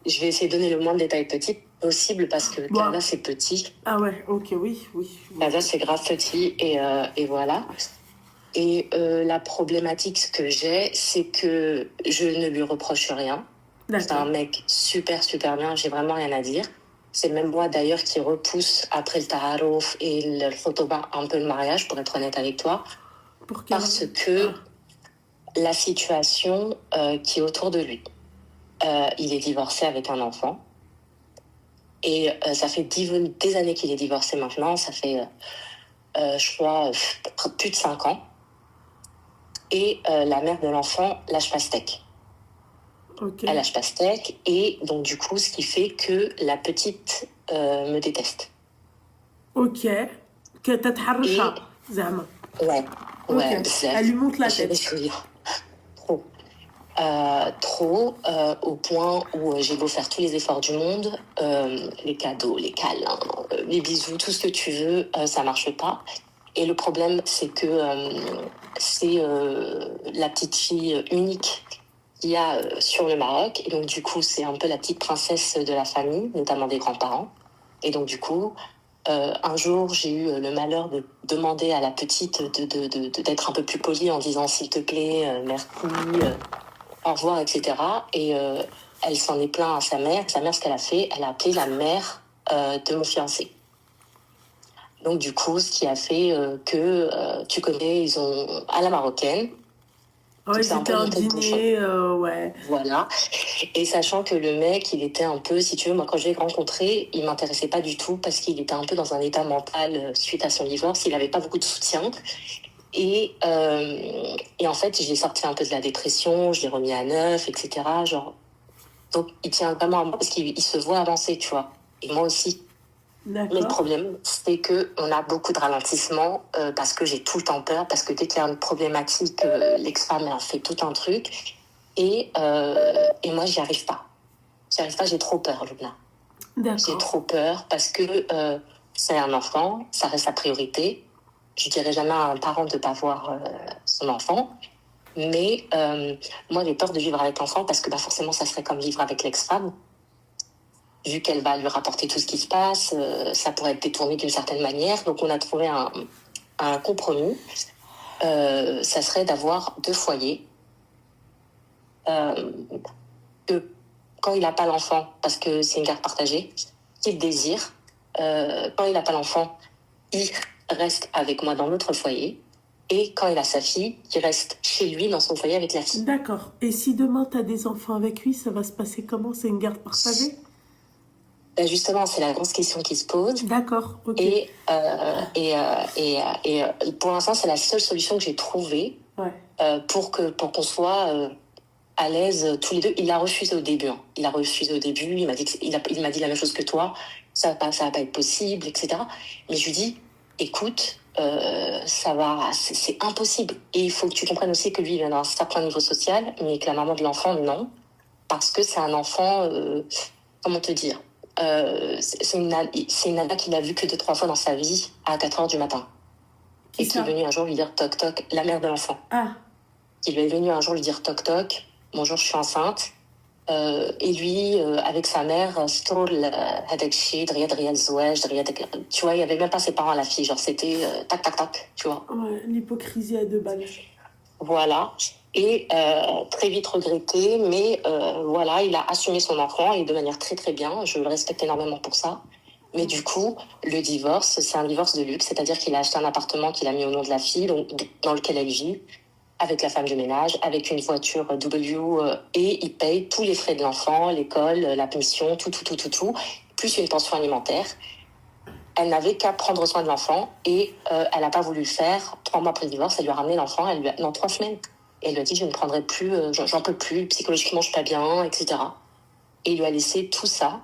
Je vais essayer de donner le moins de détails petits possible parce que Bon. Casa, c'est petit. Ah ouais, ok, oui, oui. oui. Casa, c'est grave petit, et voilà. Et la problématique que j'ai, c'est que je ne lui reproche rien. C'est un D'accord. mec super, super bien, j'ai vraiment rien à dire. C'est même moi d'ailleurs qui repousse après le taharouf et le khotoba un peu le mariage, pour être honnête avec toi, Pour quelle... parce que la situation qui est autour de lui. Il est divorcé avec un enfant. Et ça fait des années qu'il est divorcé maintenant. Ça fait, je crois, plus de 5 ans. Et la mère de l'enfant lâche pastèque. Ok. Elle lâche pastèque. Et donc, du coup, ce qui fait que la petite me déteste. Ok. Que تتحرشها زعما. Ouais. Ouais. Ok. bzaf. Elle lui monte la J'ai des tête. souvenirs. Trop. Trop, au point où j'ai beau faire tous les efforts du monde, les cadeaux, les câlins, les bisous, tout ce que tu veux, ça marche pas. Et le problème, c'est que c'est la petite fille unique qu'il y a sur le Maroc. Et donc, du coup, c'est un peu la petite princesse de la famille, notamment des grands-parents. Et donc, du coup, un jour, j'ai eu le malheur de demander à la petite d'être un peu plus polie en disant « s'il te plaît, merci ». Au revoir, etc. Et elle s'en est plaint à sa mère. Sa mère, ce qu'elle a fait, elle a appelé la mère de mon fiancé. Donc, du coup, ce qui a fait que, tu connais, ils ont à la marocaine. Ouais, C'est un c'était peu un monté de bouchon. dîner, ouais. Voilà. Et sachant que le mec, il était un peu, si tu veux, moi, quand je l'ai rencontré, il m'intéressait pas du tout parce qu'il était un peu dans un état mental suite à son divorce. Il avait pas beaucoup de soutien. Et en fait, j'ai sorti un peu de la dépression, je l'ai remis à neuf, etc. Genre, donc, il tient vraiment à moi parce qu'il se voit avancer, tu vois. Et moi aussi. Mais le D'accord. problème, c'est qu'on a beaucoup de ralentissements parce que j'ai tout le temps peur, parce que dès qu'il y a une problématique, l'ex-femme a fait tout un truc. Et moi, j'y arrive pas. J'y arrive pas, j'ai trop peur, Luna. J'ai D'accord. trop peur parce que c'est un enfant, ça reste la priorité. Je dirais jamais à un parent de ne pas voir son enfant. Mais moi, j'ai peur de vivre avec l'enfant parce que forcément, ça serait comme vivre avec l'ex-femme. Vu qu'elle va lui rapporter tout ce qui se passe, ça pourrait être détourné d'une certaine manière. Donc, on a trouvé un compromis. Ça serait d'avoir 2 foyers. Que quand il n'a pas l'enfant, parce que c'est une garde partagée, qu'il désire, quand il n'a pas l'enfant, il reste avec moi dans notre foyer. Et quand il a sa fille, qui reste chez lui dans son foyer avec la fille. D'accord. Et si demain tu as des enfants avec lui, ça va se passer comment? C'est une garde partagée? Ben justement, c'est la grosse question qui se pose. D'accord, ok. Et pour l'instant, c'est la seule solution que j'ai trouvée Ouais. pour qu'on soit à l'aise tous les deux. Il a refusé au début. Hein. Il a refusé au début. Il m'a dit il m'a dit la même chose que toi. Ça va pas être possible, etc. Mais je lui dis, écoute, c'est impossible. Et il faut que tu comprennes aussi que lui, il vient d'un certain niveau social, mais que la maman de l'enfant, non. Parce que c'est un enfant, comment te dire, c'est une nana qu'il a vue que 2-3 fois dans sa vie à 4h du matin. Qui Et qui est venue un jour lui dire toc toc, la mère de l'enfant. Ah, Qui lui est venue un jour lui dire toc toc, bonjour, je suis enceinte. Et lui, avec sa mère, tu vois, il n'y avait même pas ses parents à la fille, genre c'était tac tac tac, tu vois. ouais, l'hypocrisie à 2 balles. Voilà. Et très vite regretté, mais voilà, il a assumé son enfant et de manière très très bien. Je le respecte énormément pour ça. Mais du coup, le divorce, c'est un divorce de luxe, c'est-à-dire qu'il a acheté un appartement qu'il a mis au nom de la fille, donc, dans lequel elle vit, avec la femme de ménage, avec une voiture W, et il paye tous les frais de l'enfant, l'école, la pension, tout, plus une pension alimentaire. Elle n'avait qu'à prendre soin de l'enfant et elle n'a pas voulu le faire. 3 mois après le divorce, elle lui a ramené l'enfant, dans 3 semaines. Et elle lui a dit, je ne prendrai plus, j'en peux plus, psychologiquement je suis pas bien, etc. Et il lui a laissé tout ça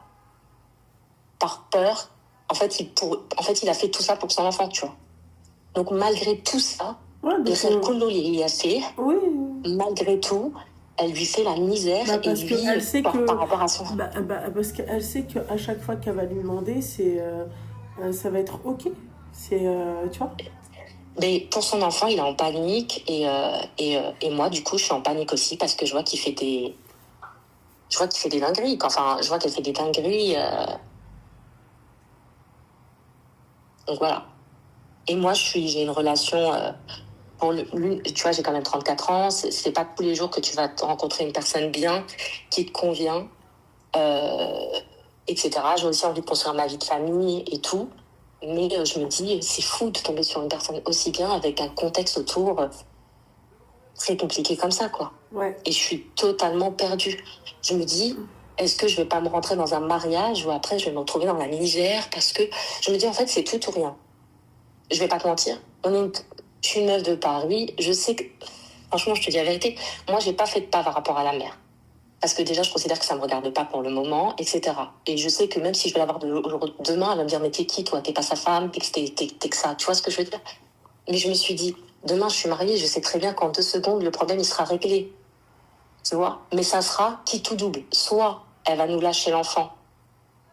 par peur. En fait, il a fait tout ça pour son enfant, tu vois. Donc malgré tout ça, Ouais, il a fait, oui. malgré tout, elle lui fait la misère Bah, parce et lui, qu'elle sait que par rapport à son... parce qu'elle sait qu'à chaque fois qu'elle va lui demander, ça va être ok. C'est tu vois. Mais pour son enfant, il est en panique et moi, du coup, je suis en panique aussi parce que je vois qu'il fait des... Je vois qu'il fait des dingueries. Enfin, je vois qu'elle fait des dingueries. Donc voilà. Et moi, j'ai une relation... tu vois, j'ai quand même 34 ans. C'est pas tous les jours que tu vas rencontrer une personne bien, qui te convient, etc. J'ai aussi envie de construire ma vie de famille et tout. Mais je me dis, c'est fou de tomber sur une personne aussi bien avec un contexte autour très compliqué comme ça, quoi. Ouais. Et je suis totalement perdue. Je me dis, est-ce que je vais pas me rentrer dans un mariage ou après je vais me retrouver dans la misère? Parce que je me dis, en fait, c'est tout ou rien. Je vais pas te mentir. Je suis une meuf de Paris. Je sais que, franchement, je te dis la vérité, moi, j'ai pas fait de pas par rapport à la mer. Parce que déjà, je considère que ça me regarde pas pour le moment, etc. Et je sais que même si je vais l'avoir demain, elle va me dire, mais t'es qui, toi? T'es pas sa femme? T'es que ça? Tu vois ce que je veux dire? Mais je me suis dit, demain, je suis mariée, je sais très bien qu'en 2 secondes, le problème, il sera réglé. Tu vois? Mais ça sera qui tout double. Soit elle va nous lâcher l'enfant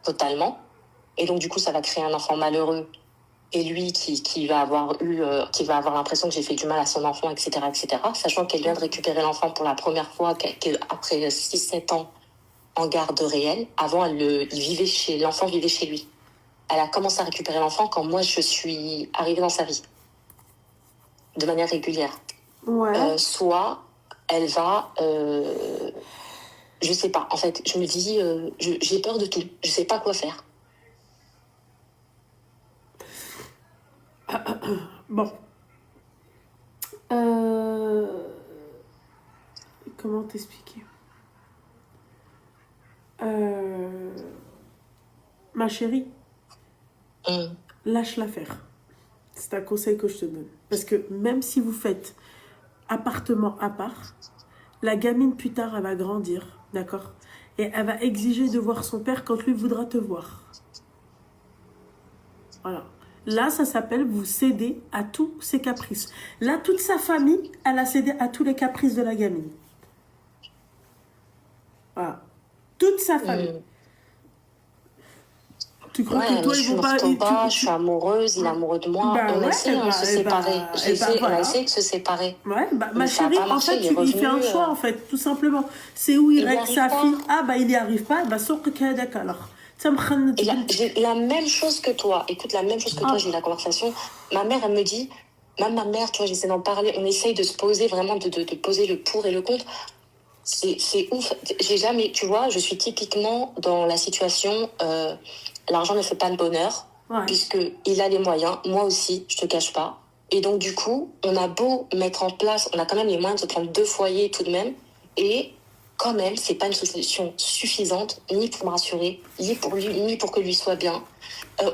totalement, et donc, du coup, ça va créer un enfant malheureux. Et lui qui va avoir l'impression que j'ai fait du mal à son enfant, etc., sachant qu'elle vient de récupérer l'enfant pour la première fois après 6-7 ans en garde réelle. Avant, l'enfant vivait chez lui. Elle a commencé à récupérer l'enfant quand moi, je suis arrivée dans sa vie, de manière régulière. Ouais. Soit elle va... je sais pas. En fait, je me dis, j'ai peur de tout. Je sais pas quoi faire. Bon. Comment t'expliquer? Ma chérie, lâche l'affaire. C'est un conseil que je te donne. Parce que même si vous faites appartement à part, la gamine plus tard, elle va grandir, d'accord? Et elle va exiger de voir son père quand lui voudra te voir. Voilà. Là, ça s'appelle vous céder à tous ses caprices. Là, toute sa famille, elle a cédé à tous les caprices de la gamine. Voilà. Toute sa famille. Tu crois que toi, ils vont pas... Je suis amoureuse, il est amoureux de moi. On essaie de se séparer. On a essayé de se séparer. Ouais, ma chérie, en fait, il fait un choix, en fait, tout simplement. C'est où il règle sa fille. Ah, il n'y arrive pas. Sauf que alors. J'ai la même chose que toi. Écoute, la même chose que toi, j'ai eu la conversation. Ma mère, elle me dit, même ma mère, tu vois, j'essaie d'en parler. On essaye de se poser vraiment, de poser le pour et le contre. C'est ouf. J'ai jamais, tu vois, je suis typiquement dans la situation, l'argent ne fait pas le bonheur, puisque il a les moyens. Moi aussi, je te cache pas. Et donc, du coup, on a beau mettre en place, on a quand même les moyens de se prendre 2 foyers tout de même. Et quand même, c'est pas une solution suffisante, ni pour me rassurer, ni pour lui, ni pour que lui soit bien.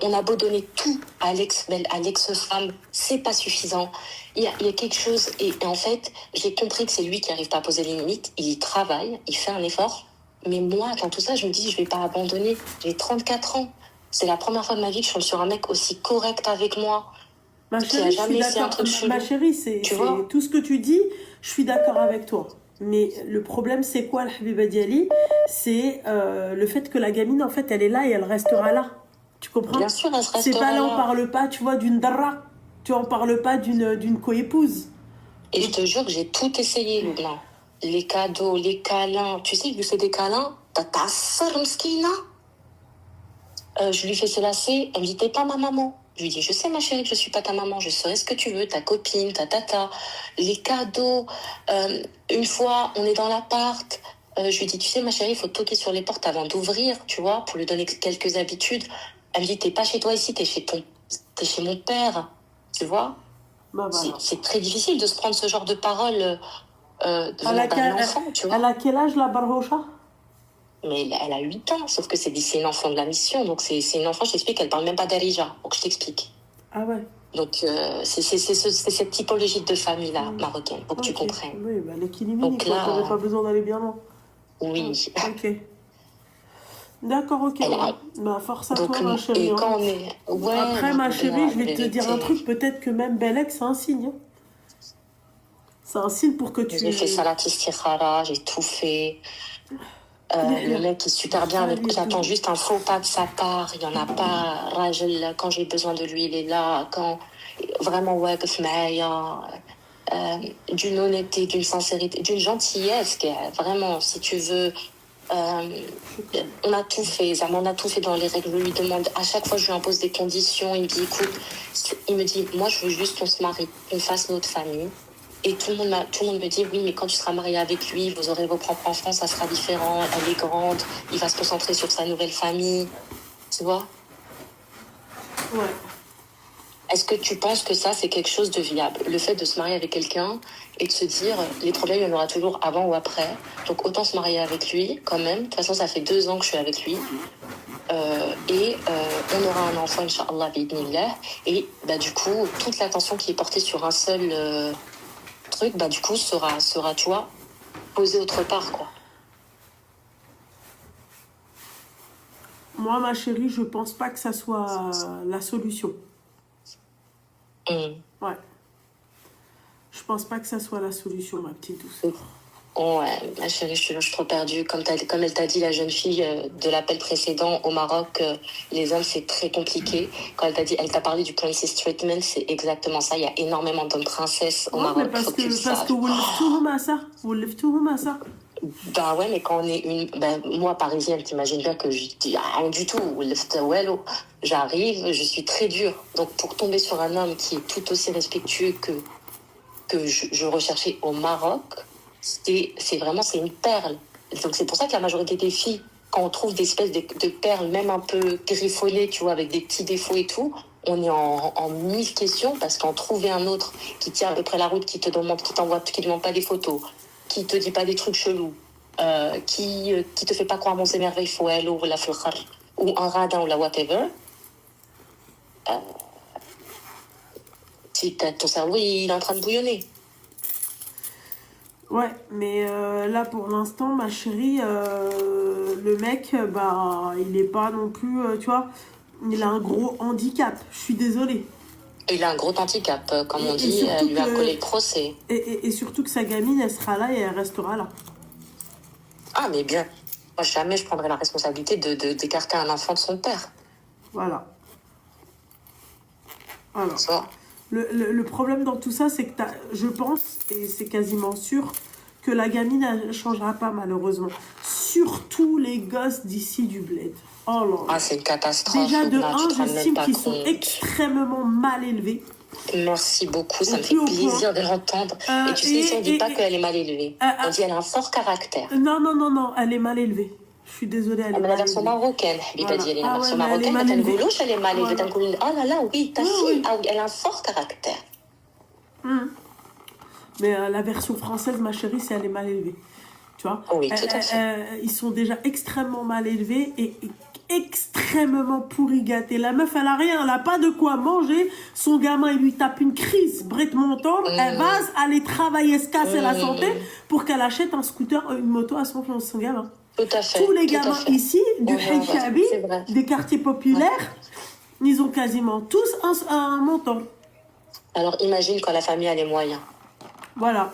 On a beau donner tout à l'ex-femme, c'est pas suffisant. Il y a quelque chose, et en fait, j'ai compris que c'est lui qui n'arrive pas à poser les limites. Il y travaille, il fait un effort. Mais moi, dans tout ça, je me dis, je vais pas abandonner. J'ai 34 ans. C'est la première fois de ma vie que je tombe sur un mec aussi correct avec moi. Ma Qui a chérie, je suis jamais essayé un d'accord. truc chelou. Ma chérie, Tu vois tout ce que tu dis, je suis d'accord avec toi. Mais le problème, c'est quoi, le Habiba Diali? C'est le fait que la gamine, en fait, elle est là et elle restera là. Tu comprends? Bien sûr, elle se C'est pas restera là, on là. parle pas, tu vois, d'une darra. Tu vois, on parle pas d'une coépouse. Et je te jure que j'ai tout essayé, Lubna. Les cadeaux, les câlins. Tu sais, je lui fais des câlins. Ta sœur, Mskina. Je lui fais se lasser. Elle me dit, t'es pas ma maman. Je lui dis, je sais, ma chérie, que je suis pas ta maman. Je serai ce que tu veux, ta copine, ta tata. Les cadeaux. Une fois, on est dans l'appart. Je lui dis, tu sais, ma chérie, il faut toquer sur les portes avant d'ouvrir, tu vois, pour lui donner quelques habitudes. Elle me dit, t'es pas chez toi ici, t'es chez mon père. Tu vois? Bah, voilà. C'est très difficile de se prendre ce genre de paroles venant d'un enfant, tu vois. Elle a quel âge, la Barhocha? Mais elle a 8 ans, sauf que c'est une enfant de la mission. Donc c'est une enfant, je t'explique, elle parle même pas d'Arija. Donc je t'explique. Ah ouais. Donc c'est cette typologie de famille-là, marocaine, pour que tu comprennes. Oui, bah, les kilimini, Donc quoi, là, t'aurais pas besoin d'aller bien loin. Oui. Ok. D'accord, ok. Bah, force à Donc, toi, ma chérie. et hein. quand on est... Ouais, Après, ma chérie, je vais te vérité. dire un truc, peut-être que même Belek, c'est un signe. hein. C'est un signe pour que tu... J'ai fait salat istikhara, j'ai tout fait. Le mec est super bien, mais j'attends juste un faux pas de sa part. Il n'y en a pas. Rajel, quand j'ai besoin de lui, il est là. Quand vraiment, ouais, d'une honnêteté, d'une sincérité, d'une gentillesse, vraiment, si tu veux. On a tout fait, Zama, on a tout fait dans les règles. Je lui demande, à chaque fois, je lui impose des conditions. Il me dit, écoute, il me dit, moi, je veux juste qu'on se marie, qu'on fasse notre famille. Et tout le monde me dit, oui, mais quand tu seras marié avec lui, vous aurez vos propres enfants, ça sera différent. Elle est grande, il va se concentrer sur sa nouvelle famille. Tu vois? Ouais. Est-ce que tu penses que ça, c'est quelque chose de viable? Le fait de se marier avec quelqu'un et de se dire, les problèmes, il y en aura toujours avant ou après. Donc, autant se marier avec lui, quand même. De toute façon, ça fait 2 ans que je suis avec lui. On aura un enfant, Inch'Allah, bidnillah. Et bah, du coup, toute l'attention qui est portée sur un seul truc, bah, du coup, sera, tu vois, posée autre part, quoi. Moi, ma chérie, je pense pas que ça soit la solution. Ouais. Je pense pas que ça soit la solution, ma petite douce. Ouais, ma chérie, je suis trop perdue. Comme elle t'a dit, la jeune fille de l'appel précédent au Maroc, les hommes, c'est très compliqué. Quand elle t'a parlé du princess treatment, c'est exactement ça. Il y a énormément d'hommes princesses au Maroc. Mais parce que vous lève-tout à ça. Ben ouais, mais quand on est moi, parisienne, t'imagines bien que je dis rien du tout. J'arrive, je suis très dure. Donc, pour tomber sur un homme qui est tout aussi respectueux que je recherchais au Maroc, c'est une perle. Donc, c'est pour ça que la majorité des filles, quand on trouve des espèces de perles, même un peu griffonnées, tu vois, avec des petits défauts et tout, on est en 1000 questions parce qu'en trouver un autre qui tient à peu près la route, qui te demande pas des photos, qui te dit pas des trucs chelous, qui te fait pas croire mon émerveil fouel ou la fulkhar ou un radin ou la whatever, ton cerveau il est en train de bouillonner. Ouais, mais là pour l'instant, ma chérie, le mec, bah, il est pas non plus, tu vois, il a un gros handicap. Je suis désolée. Il a un gros handicap, comme on dit, elle lui a collé le procès. Et surtout que sa gamine, elle sera là et elle restera là. Ah, mais bien. Moi, jamais je prendrais la responsabilité d'écarter un enfant de son père. Voilà. Ça. Le problème dans tout ça, c'est que je pense, et c'est quasiment sûr, que la gamine, elle ne changera pas malheureusement. Surtout les gosses d'ici du bled. Oh là là. Ah, c'est une catastrophe. Déjà, de là, j'estime qu'ils sont extrêmement mal élevés. Merci beaucoup, ça me fait plaisir de l'entendre. Et tu sais, on ne dit pas qu'elle est mal élevée. On dit qu'elle a un fort caractère. Non, elle est mal élevée. Je suis désolée, elle est mal élevée. La version marocaine, il va dire. La version marocaine, elle est mal élevée. Oh là là, oui, ta fille, elle a un fort caractère. Mais la version française, ma chérie, c'est elle est mal élevée. Tu vois? Oui, tout à fait. Ils sont déjà extrêmement mal élevés et extrêmement pourri gâtés. La meuf, elle a rien, elle a pas de quoi manger. Son gamin, il lui tape une crise, brette montant. Elle va aller travailler, se casser la santé pour qu'elle achète un scooter, une moto à son gamin. Tout à fait. Tous les tout à gamins fait. ici, du Ouais, Haïti, c'est vrai. des quartiers populaires, ils ont quasiment tous un montant. Alors imagine quand la famille a les moyens. Voilà.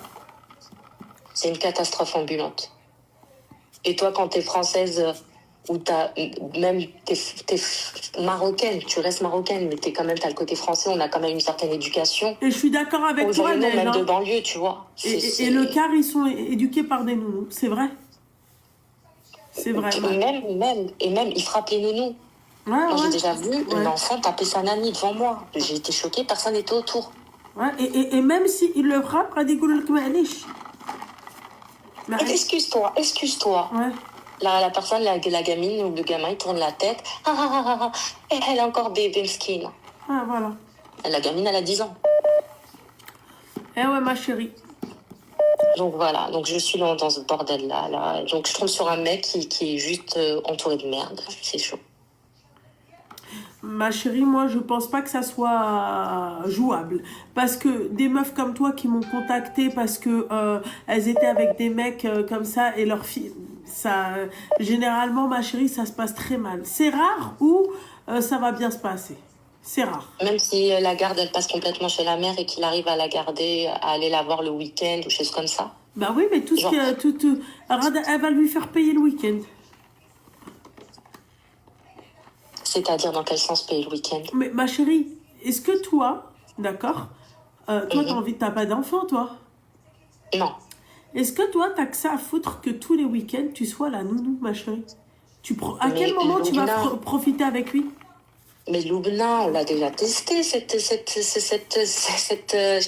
C'est une catastrophe ambulante. Et toi, quand t'es française, ou t'es marocaine, tu restes marocaine, mais t'as le côté français, on a quand même une certaine éducation. Et je suis d'accord avec toi, Aujourd'hui, Neige, même hein. de banlieue, tu vois. Et le quart, ils sont éduqués par des nounous, c'est vrai. C'est vrai. Même, ils frappent les nounous. Ouais, J'ai déjà vu Ouais. une enfant taper sa nanny devant moi. J'ai été choquée, personne n'était autour. Ouais, et même s'ils le frappent, elle dit que معليش. Excuse-toi. Ouais. La personne, la gamine ou le gamin, il tourne la tête. Et elle est encore bébé, mesquine. Ah, voilà. La gamine, elle a 10 ans. Eh ouais, ma chérie. Donc voilà, donc je suis dans ce bordel-là. Là. Donc je tombe sur un mec qui est juste entouré de merde. C'est chaud. Ma chérie, moi, je pense pas que ça soit jouable. Parce que des meufs comme toi qui m'ont contacté parce que elles étaient avec des mecs comme ça et leurs filles, ça, généralement, ma chérie, ça se passe très mal. C'est rare ou ça va bien se passer. C'est rare. Même si la garde, elle passe complètement chez la mère et qu'il arrive à la garder, à aller la voir le week-end ou choses comme ça. Bah oui, mais tout ce qui elle va lui faire payer le week-end. C'est-à-dire dans quel sens payer le week-end? Mais ma chérie, est-ce que toi, d'accord, toi, t'as pas d'enfant, toi? Non. Est-ce que toi, t'as que ça à foutre que tous les week-ends, tu sois la nounou, ma chérie? À quel moment tu vas profiter avec lui? Mais Loubna, on l'a déjà testé, je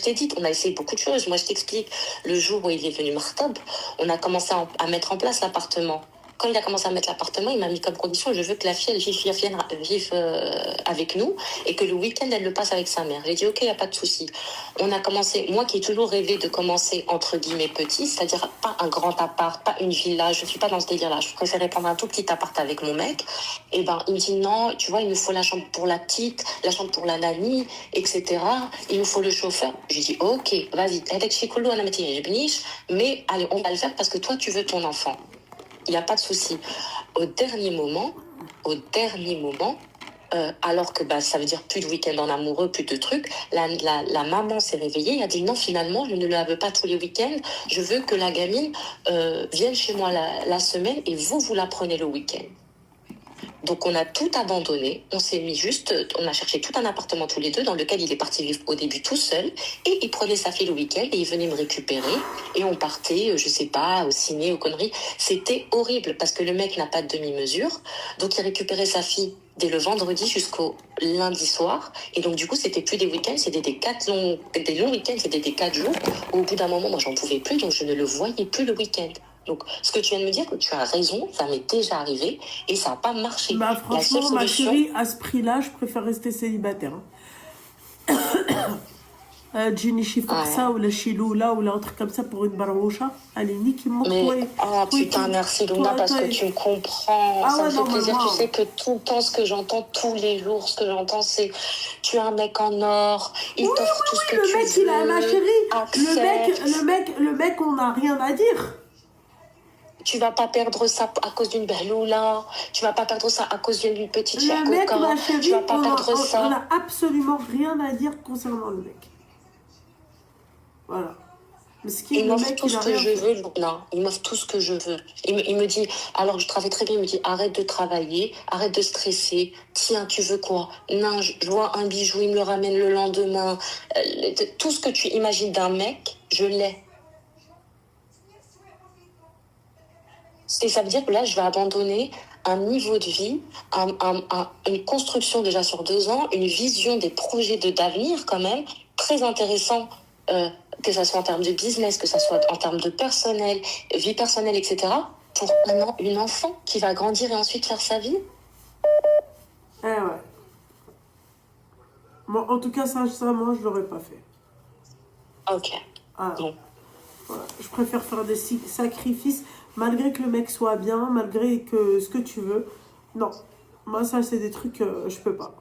t'ai dit, on a essayé beaucoup de choses. Moi, je t'explique, le jour où il est venu Martab, on a commencé à mettre en place l'appartement. Quand il a commencé à mettre l'appartement, il m'a mis comme condition, je veux que la fille, elle vive avec nous et que le week-end, elle le passe avec sa mère. J'ai dit, ok, il n'y a pas de souci. On a commencé, moi qui ai toujours rêvé de commencer entre guillemets petit, c'est-à-dire pas un grand appart, pas une villa, je ne suis pas dans ce délire-là. Je préférais prendre un tout petit appart avec mon mec. Et ben, il me dit, non, tu vois, il nous faut la chambre pour la petite, la chambre pour la nanny, etc. Il nous faut le chauffeur. J'ai dit, ok, vas-y, mais allez, on va le faire parce que toi, tu veux ton enfant. Il n'y a pas de souci. Au dernier moment, alors que ça veut dire plus de week-end en amoureux, plus de trucs, la maman s'est réveillée et a dit non, finalement, je ne la veux pas tous les week-ends, je veux que la gamine vienne chez moi la semaine et vous la prenez le week-end. Donc on a tout abandonné, on a cherché tout un appartement tous les deux dans lequel il est parti vivre au début tout seul et il prenait sa fille le week-end et il venait me récupérer et on partait, je sais pas, au ciné, aux conneries. C'était horrible parce que le mec n'a pas de demi-mesure, donc il récupérait sa fille dès le vendredi jusqu'au lundi soir et donc du coup c'était plus des week-ends, c'était des longs week-ends, c'était des 4 jours. Au bout d'un moment, moi j'en pouvais plus, donc je ne le voyais plus le week-end. Donc, ce que tu viens de me dire, que tu as raison, ça m'est déjà arrivé et ça n'a pas marché. Bah, franchement, ma chérie, à ce prix-là, je préfère rester célibataire. Jenny Chifarsa ou la Chiloula ou un truc comme ça pour une baroucha. Allez, nique-moi. Putain, merci Luna, parce que tu me comprends. Ça me fait plaisir. Tu sais que tout le temps, ce que j'entends tous les jours, c'est tu as un mec en or, il t'offre tout ce que tu veux. Le mec, il a ma chérie. Le mec, on n'a rien à dire. Tu vas pas perdre ça à cause d'une berloula. Tu vas pas perdre ça à cause d'une petite chère coca. Le mec, ma chérie, tu vas pas perdre ça. On a absolument rien à dire concernant le mec. Voilà. Il m'offre tout ce que je veux, Luna. Il m'offre tout ce que je veux. Il me dit, alors je travaille très bien, il me dit, arrête de travailler, arrête de stresser. Tiens, tu veux quoi? Non, je vois un bijou, il me le ramène le lendemain. Tout ce que tu imagines d'un mec, je l'ai. Et ça veut dire que là, je vais abandonner un niveau de vie, une construction déjà sur 2 ans, une vision des projets d'avenir quand même, très intéressant, que ça soit en termes de business, que ça soit en termes de personnel, vie personnelle, etc., pour une enfant qui va grandir et ensuite faire sa vie. Eh ouais. Bon, en tout cas, ça, moi, je l'aurais pas fait. Ok. Ah, Bon. voilà. Je préfère faire des sacrifices malgré que le mec soit bien, malgré que ce que tu veux. Non, moi ça c'est des trucs je peux pas.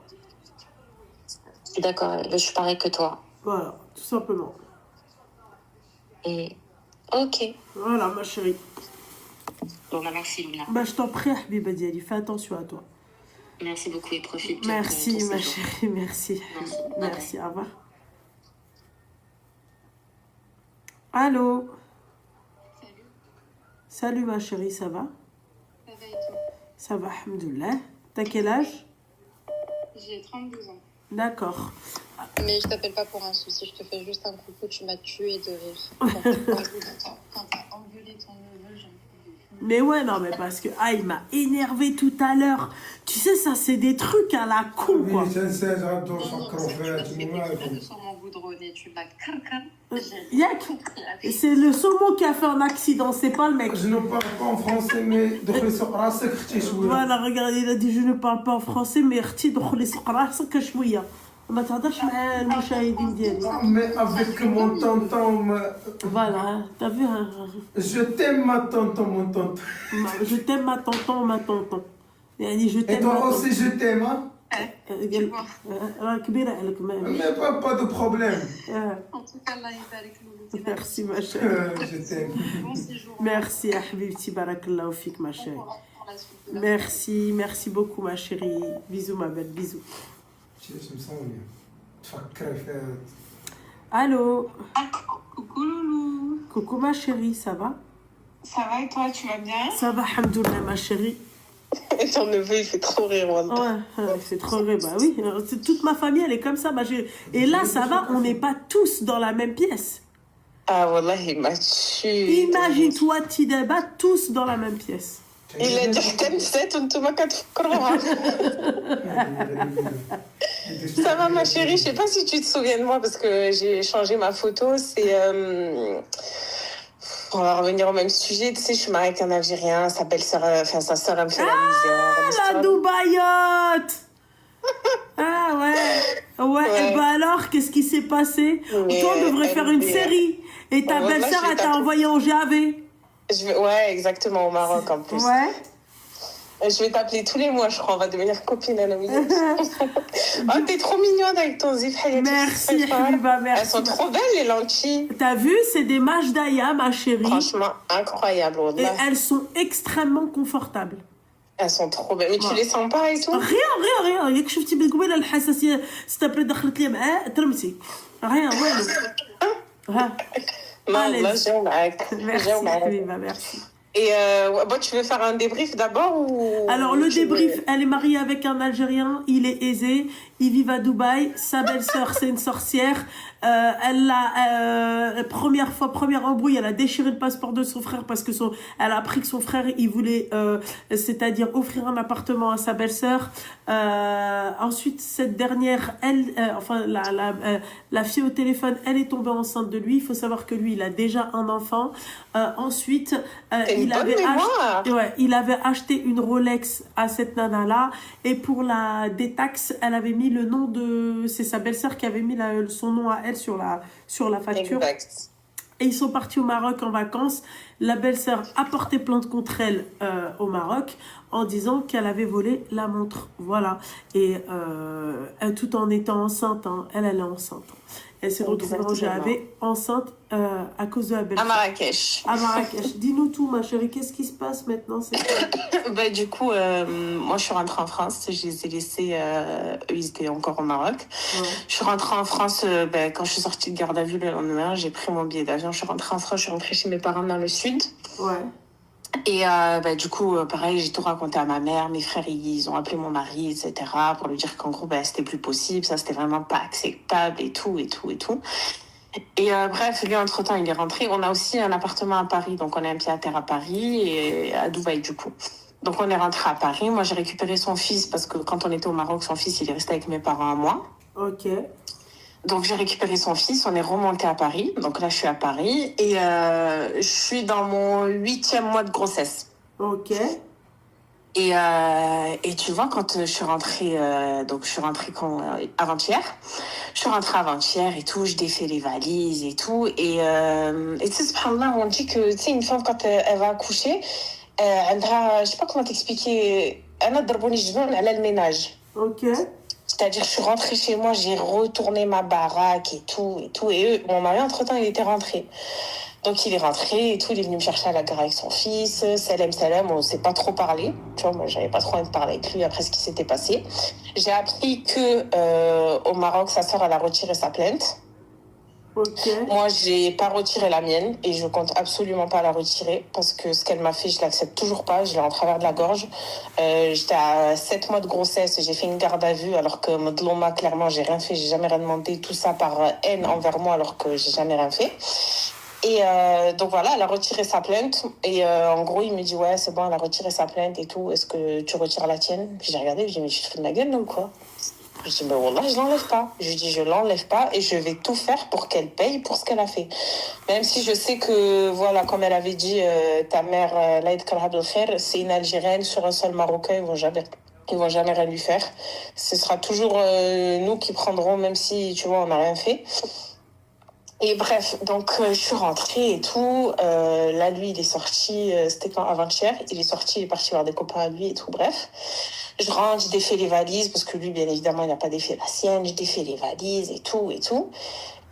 D'accord, je suis pareil que toi. Voilà, tout simplement. Mm. Ok. Voilà ma chérie. Bon, bah, merci, Luna. Bah je t'en prie Habiba Diali, fais attention à toi. Merci beaucoup et profite bien Merci de ton ma séjour. chérie, merci. Merci. Merci, au revoir. Allô? Salut ma chérie, ça va? Ça va et toi? Ça va, alhamdoulilah. T'as quel âge? J'ai 32 ans. D'accord. Mais je t'appelle pas pour un souci, je te fais juste un coucou, tu m'as tué de rire. Quand t'as engueulé ton neveu, j'en pouvais plus. Mais ouais, non, mais parce que, il m'a énervé tout à l'heure. Tu sais, ça, c'est des trucs à la con, quoi. Oui, ça, j'adore Non, chaque c'est que enfant, je tu fais vois, exprès sur mon goudronné, tu m'as carcan. Yak, c'est le saumon qui a fait un accident, c'est pas le mec. Je ne parle pas en français, mais دخلي سوق راسك اختي شويه. Voilà, regarde, il a dit je ne parle pas en français, mais اختي دخلي سوق راسك شويه. ما تهضرش مع المشاهدين ديالي. Mais avec mon tonton, Voilà, t'as vu, hein? je t'aime ma tonton, mon tonton. Je t'aime ma tonton, ma tonton. يعني je Et t'aime ma toi tonton. aussi, je t'aime, hein? راه كبيرة عليك Mais pas de problème. En tout cas, là, il va avec nous. Merci ma chérie. Je t'aime. Bon séjour. Merci يا حبيبتي بارك الله فيك ma chérie. Pour la suite de la Merci beaucoup ma chérie. Bisous ma belle, bisous. Je me sens bien. تفكري في Allô? Coucou Loulou. Coucou ma chérie, ça va? Ça va et toi, tu vas bien? Ça va, alhamdoulilah ma chérie. Et ton neveu, il fait trop rire, Wallah. Ouais, c'est trop vrai, bah oui. Toute ma famille, elle est comme ça. Et là, ça va, on n'est pas tous dans la même pièce. Ah, Wallah, il m'a tué. Imagine-toi, Tideba, tous dans la même pièce. Il a dit que c'est tout ma Ça va, ma chérie, je sais pas si tu te souviens de moi parce que j'ai changé ma photo. C'est. On va revenir au même sujet. Tu sais, je suis mariée avec un Algérien. Sa belle-sœur, enfin, sa sœur, elle me fait la misère. La l'histoire. Dubaïote. Ah ouais. Ouais, Ouais. et bah alors, qu'est-ce qui s'est passé? Mais Toi, on devrait faire une elle- série. Et ta Ouais, belle-sœur, là, je elle vais t'a taper. envoyé en GAV. Ouais, exactement, au Maroc en plus. Ouais. Je vais t'appeler tous les mois, je crois. On va devenir copines, Anna. Oh, t'es trop mignonne avec ton zif. Merci, Habiba, merci. Elles sont trop belles, les lentilles. T'as vu, c'est des Majdaya, ma chérie. Franchement, incroyable. Et Wallah. elles sont extrêmement confortables. Elles sont trop belles. Mais tu Ouais. les sens pas et tout? rien ياك شفتي بالقبيله الحساسيه ستابل دخلت لي معاه ترمسي rien والو ها Non, Allez. là, j'ai معاك. merci J'ai معاك. Habiba, merci. Et bon, tu veux faire un débrief d'abord ou... Alors le tu veux- débrief, elle est mariée avec un Algérien, il est aisé, ils vivent à Dubaï, sa belle-sœur c'est une sorcière, elle l'a première embrouille, elle a déchiré le passeport de son frère parce que elle a appris que son frère il voulait c'est-à-dire offrir un appartement à sa belle-sœur. Ensuite cette dernière, elle enfin la fille au téléphone, elle est tombée enceinte de lui. Il faut savoir que lui il a déjà un enfant. Ensuite T'as une il bonne avait mémoire. Ouais, il avait acheté une Rolex à cette nana-là et pour la détaxe, elle avait mis le nom de... C'est sa belle-sœur qui avait mis son nom à elle sur la facture. Exact. Et ils sont partis au Maroc en vacances. La belle-sœur a porté plainte contre elle au Maroc en disant qu'elle avait volé la montre. Voilà. Et tout en étant enceinte, hein, elle est enceinte. Elle s'est retrouvée en GAV enceinte à cause de la À belle-sœur. Marrakech. À Marrakech. Dis-nous tout, ma chérie. Qu'est-ce qui se passe maintenant? Bah, du coup, moi, je suis rentrée en France. Je les ai laissés... eux, ils étaient encore au Maroc. Ouais. Je suis rentrée en France quand je suis sortie de garde à vue le lendemain. J'ai pris mon billet d'avion. Je suis rentrée en France. Je suis rentrée chez mes parents dans le sud. Ouais. Et du coup, pareil, j'ai tout raconté à ma mère. Mes frères, ils ont appelé mon mari, etc. pour lui dire qu'en gros, c'était plus possible. Ça, c'était vraiment pas acceptable et tout, et tout, et tout. Et bref, lui, entre-temps, il est rentré. On a aussi un appartement à Paris. Donc, on a un pied à terre à Paris et à Dubaï, du coup. Donc, on est rentré à Paris. Moi, j'ai récupéré son fils parce que quand on était au Maroc, son fils, il est resté avec mes parents à moi. Ok. Donc, j'ai récupéré son fils, on est remonté à Paris. Donc là, je suis à Paris et je suis dans mon 8e mois de grossesse. Ok. Et tu vois, quand je suis rentrée, donc je suis rentrée avant-hier. Je suis rentrée avant-hier et tout, je défais les valises et tout. Et tu sais, subhanallah, on dit que, tu sais, une femme, quand elle va accoucher, je sais pas comment t'expliquer, elle a elle a le ménage. Ok. C'est-à-dire, je suis rentrée chez moi, j'ai retourné ma baraque et tout, et tout. Et mon mari, entre-temps, il était rentré. Donc, il est rentré et tout, il est venu me chercher à la gare avec son fils. Salam, on s'est pas trop parlé. Tu vois, moi, j'avais pas trop envie de parler avec lui après ce qui s'était passé. J'ai appris que au Maroc, sa sœur, elle a retiré sa plainte. Ok. Moi, j'ai pas retiré la mienne et je compte absolument pas la retirer parce que ce qu'elle m'a fait, je l'accepte toujours pas. Je l'ai en travers de la gorge. J'étais à 7 mois de grossesse, j'ai fait une garde à vue alors que Modloma, clairement, j'ai rien fait, j'ai jamais rien demandé. Tout ça par haine envers moi alors que j'ai jamais rien fait. Et donc voilà, elle a retiré sa plainte. Et en gros, il me dit, ouais, c'est bon, elle a retiré sa plainte et tout. Est-ce que tu retires la tienne? Puis j'ai regardé, je dis, mais tu te fous de ma gueule là ou quoi? Je dis, mais wallah, je l'enlève pas. Je dis, je l'enlève pas et je vais tout faire pour qu'elle paye pour ce qu'elle a fait. Même si je sais que, voilà, comme elle avait dit, ta mère, Laïd Kalhab el-Khair, c'est une Algérienne sur un sol Marocain, ils vont jamais rien lui faire. Ce sera toujours nous qui prendrons, même si, tu vois, on n'a rien fait. Et bref, donc je suis rentrée et tout. Là, lui, il est sorti, c'était quand avant-hier. Il est sorti, il est parti voir des copains à lui et tout. Bref, je rentre, je défais les valises parce que lui, bien évidemment, il n'a pas défait la sienne. Je défais les valises et tout et tout.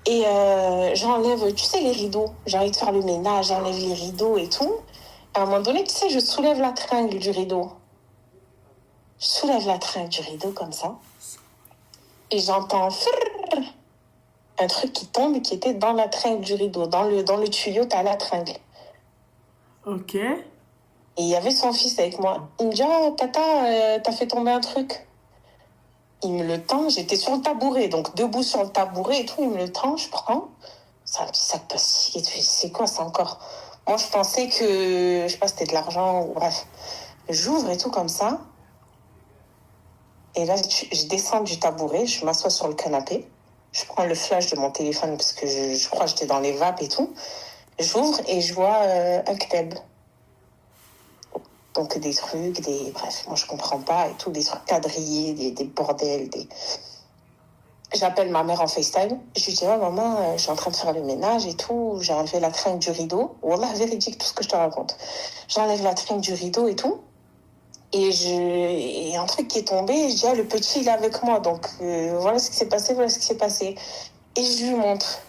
Et j'enlève, tu sais, les rideaux. J'ai envie de faire le ménage, j'enlève les rideaux et tout. À un moment donné, tu sais, je soulève la tringle du rideau. Je soulève la tringle du rideau comme ça. Et j'entends un truc qui tombe qui était dans la tringle du rideau. Dans le tuyau, t'as la tringle. Ok. Et il y avait son fils avec moi. Il me dit, oh, tata, t'as fait tomber un truc. Il me le tend, j'étais sur le tabouret, donc debout sur le tabouret et tout, il me le tend, je prends. C'est un petit sac plastique, c'est quoi ça encore? Moi, je pensais que, je sais pas, c'était de l'argent, ou bref. J'ouvre et tout comme ça. Et là, je descends du tabouret, je m'assois sur le canapé. Je prends le flash de mon téléphone parce que je crois que j'étais dans les vapes et tout. J'ouvre et je vois un keb. Donc des trucs, bref, moi je comprends pas et tout, des trucs quadrillés, des bordels, J'appelle ma mère en FaceTime. Je lui dis, oh maman, je suis en train de faire le ménage et tout. J'ai enlevé la tringle du rideau. Wallah, véridique tout ce que je te raconte. J'enlève la tringle du rideau et tout. Et un truc qui est tombé, je dis, ah, le petit, il est avec moi. Donc, voilà ce qui s'est passé, voilà ce qui s'est passé. Et je lui montre.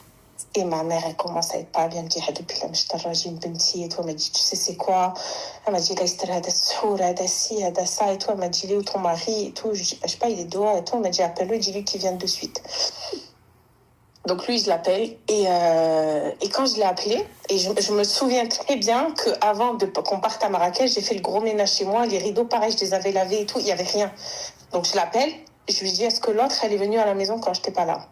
Et ma mère, elle commence à être pas bien. Elle me dit, depuis là, je t'arrange une benti et tout. Elle m'a dit, tu sais, c'est quoi? Elle m'a dit, là, il y ça et tout. Elle m'a dit, il est où ton mari et tout. Je sais pas, il est dehors et tout. Elle m'a dit, appelle-le, dis-lui qu'il vienne de suite. Donc lui, je l'appelle et quand je l'ai appelé, et je me souviens très bien qu'avant qu'on parte à Marrakech, j'ai fait le gros ménage chez moi, les rideaux, pareil, je les avais lavés et tout, il n'y avait rien. Donc je l'appelle, je lui dis, est-ce que l'autre, elle est venue à la maison quand je n'étais pas là?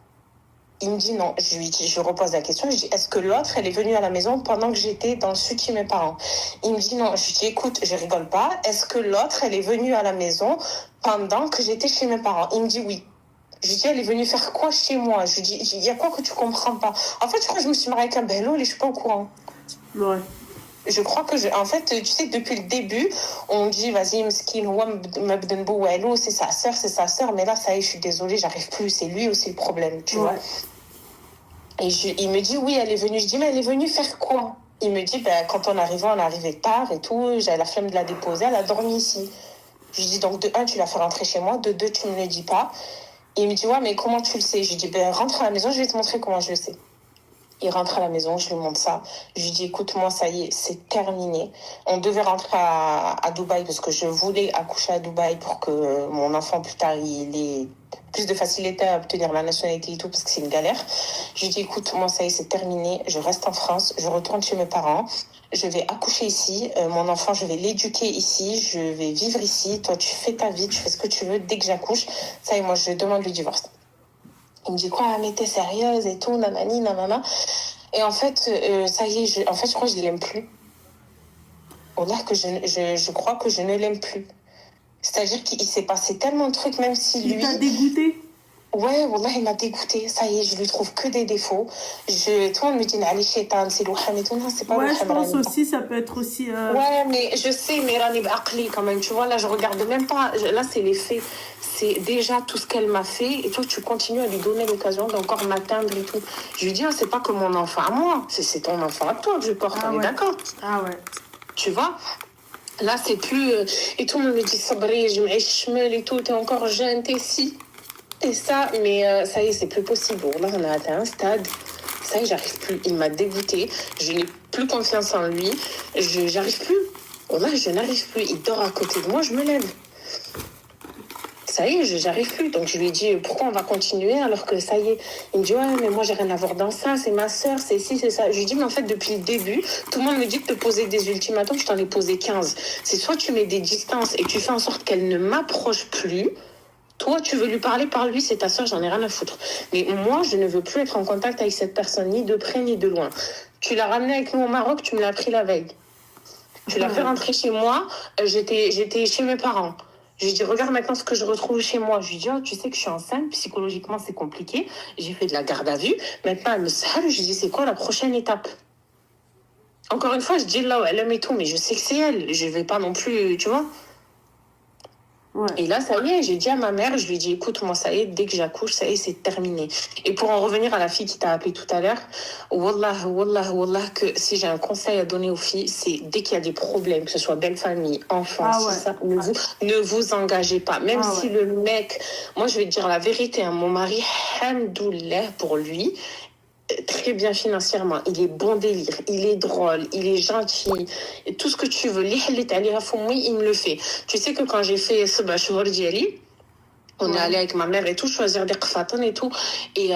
Il me dit non. Je repose la question, je dis, est-ce que l'autre, elle est venue à la maison pendant que j'étais dans le sud chez mes parents? Il me dit non. Je dis, écoute, je rigole pas, est-ce que l'autre, elle est venue à la maison pendant que j'étais chez mes parents? Il me dit oui. Je lui dis, elle est venue faire quoi chez moi? Je lui dis, il y a quoi que tu comprends pas? En fait, je crois que je me suis mariée avec un bello et je suis pas au courant. Ouais. Je crois que, en fait, tu sais, depuis le début, on dit, vas-y, Mskin, c'est sa sœur, mais là, ça y est, je suis désolée, j'arrive plus, c'est lui aussi le problème, tu vois. Et il me dit, oui, elle est venue. Je dis, mais elle est venue faire quoi? Il me dit, ben, quand on arrivait tard et tout, j'avais la flemme de la déposer, elle a dormi ici. Je lui dis, donc, de un, tu l'as fait rentrer chez moi, de deux, tu me le dis pas. Il me dit, ouais, mais comment tu le sais? Je lui dis, ben, rentre à la maison, je vais te montrer comment je le sais. Il rentre à la maison, je lui montre ça. Je lui dis, écoute, moi, ça y est, c'est terminé. On devait rentrer à Dubaï parce que je voulais accoucher à Dubaï pour que mon enfant, plus tard, il ait plus de facilité à obtenir la nationalité et tout parce que c'est une galère. Je lui dis, écoute, moi, ça y est, c'est terminé. Je reste en France, je retourne chez mes parents. Je vais accoucher ici. Mon enfant, je vais l'éduquer ici. Je vais vivre ici. Toi, tu fais ta vie, tu fais ce que tu veux. Dès que j'accouche, ça y est, moi, je demande le divorce. Il me dit quoi, mais t'es sérieuse et tout, nanani, nanana. Et en fait, ça y est, je crois que je l'aime plus. On dirait que je crois que je ne l'aime plus. C'est-à-dire qu'il s'est passé tellement de trucs, même si lui... Il t'a dégoûté? Ouais, wallah, il m'a dégoûté. Ça y est, je lui trouve que des défauts. Tout le monde me dit, allez, chétan, c'est l'ouham et tout. Non, c'est pas Ouais, l'ouham, je pense Rani. aussi, ça peut être aussi. Ouais, mais je sais, mais Rani Baqli quand même. Tu vois, là, je regarde même pas. Là, c'est les faits. C'est déjà tout ce qu'elle m'a fait. Et toi, tu continues à lui donner l'occasion d'encore m'atteindre et tout. Je lui dis, ah, c'est pas que mon enfant à moi. C'est ton enfant à toi que je porte. Ah On est ouais. d'accord. Ah ouais. Tu vois? Là, c'est plus. Et tout le monde me dit, Sabri, je m'échemel et tout. T'es encore jeune, t'es si. Et ça, mais ça y est, c'est plus possible. Là, on a atteint un stade. Ça y est, j'arrive plus. Il m'a dégoûté. Je n'ai plus confiance en lui. J'arrive plus. Là, je n'arrive plus. Il dort à côté de moi, je me lève. Ça y est, j'arrive plus. Donc, je lui ai dit, pourquoi on va continuer alors que ça y est. Il me dit, ouais, mais moi, j'ai rien à voir dans ça. C'est ma soeur, c'est ci, c'est ça. Je lui ai dit, mais en fait, depuis le début, tout le monde me dit de te poser des ultimatums. Je t'en ai posé 15. C'est soit tu mets des distances et tu fais en sorte qu'elle ne m'approche plus. Toi, tu veux lui parler par lui, c'est ta soeur, j'en ai rien à foutre. Mais moi, je ne veux plus être en contact avec cette personne, ni de près, ni de loin. Tu l'as ramené avec nous au Maroc, tu me l'as pris la veille. Tu l'as fait rentrer chez moi, j'étais chez mes parents. Je lui ai dit, regarde maintenant ce que je retrouve chez moi. Je lui ai dit, oh, tu sais que je suis enceinte, psychologiquement, c'est compliqué. J'ai fait de la garde à vue. Maintenant, elle me sale. Je lui ai dit, c'est quoi la prochaine étape? Encore une fois, je dis là, elle aime et tout, mais je sais que c'est elle. Je vais pas non plus, tu vois. Ouais. Et là, ça y est, j'ai dit à ma mère, je lui ai dit, écoute, moi, ça y est, dès que j'accouche, ça y est, c'est terminé. Et pour en revenir à la fille qui t'a appelé tout à l'heure, wallah, que si j'ai un conseil à donner aux filles, c'est dès qu'il y a des problèmes, que ce soit belle famille, enfant, ça, ne vous engagez pas. Même si le mec, moi, je vais te dire la vérité, hein, mon mari, hamdoulilah pour lui, très bien financièrement, il est bon délire, il est drôle, il est gentil, et tout ce que tu veux, il me le fait. Tu sais que quand j'ai fait ce bachor d'Yali, on est allé avec ma mère et tout, choisir des kfatans et tout, et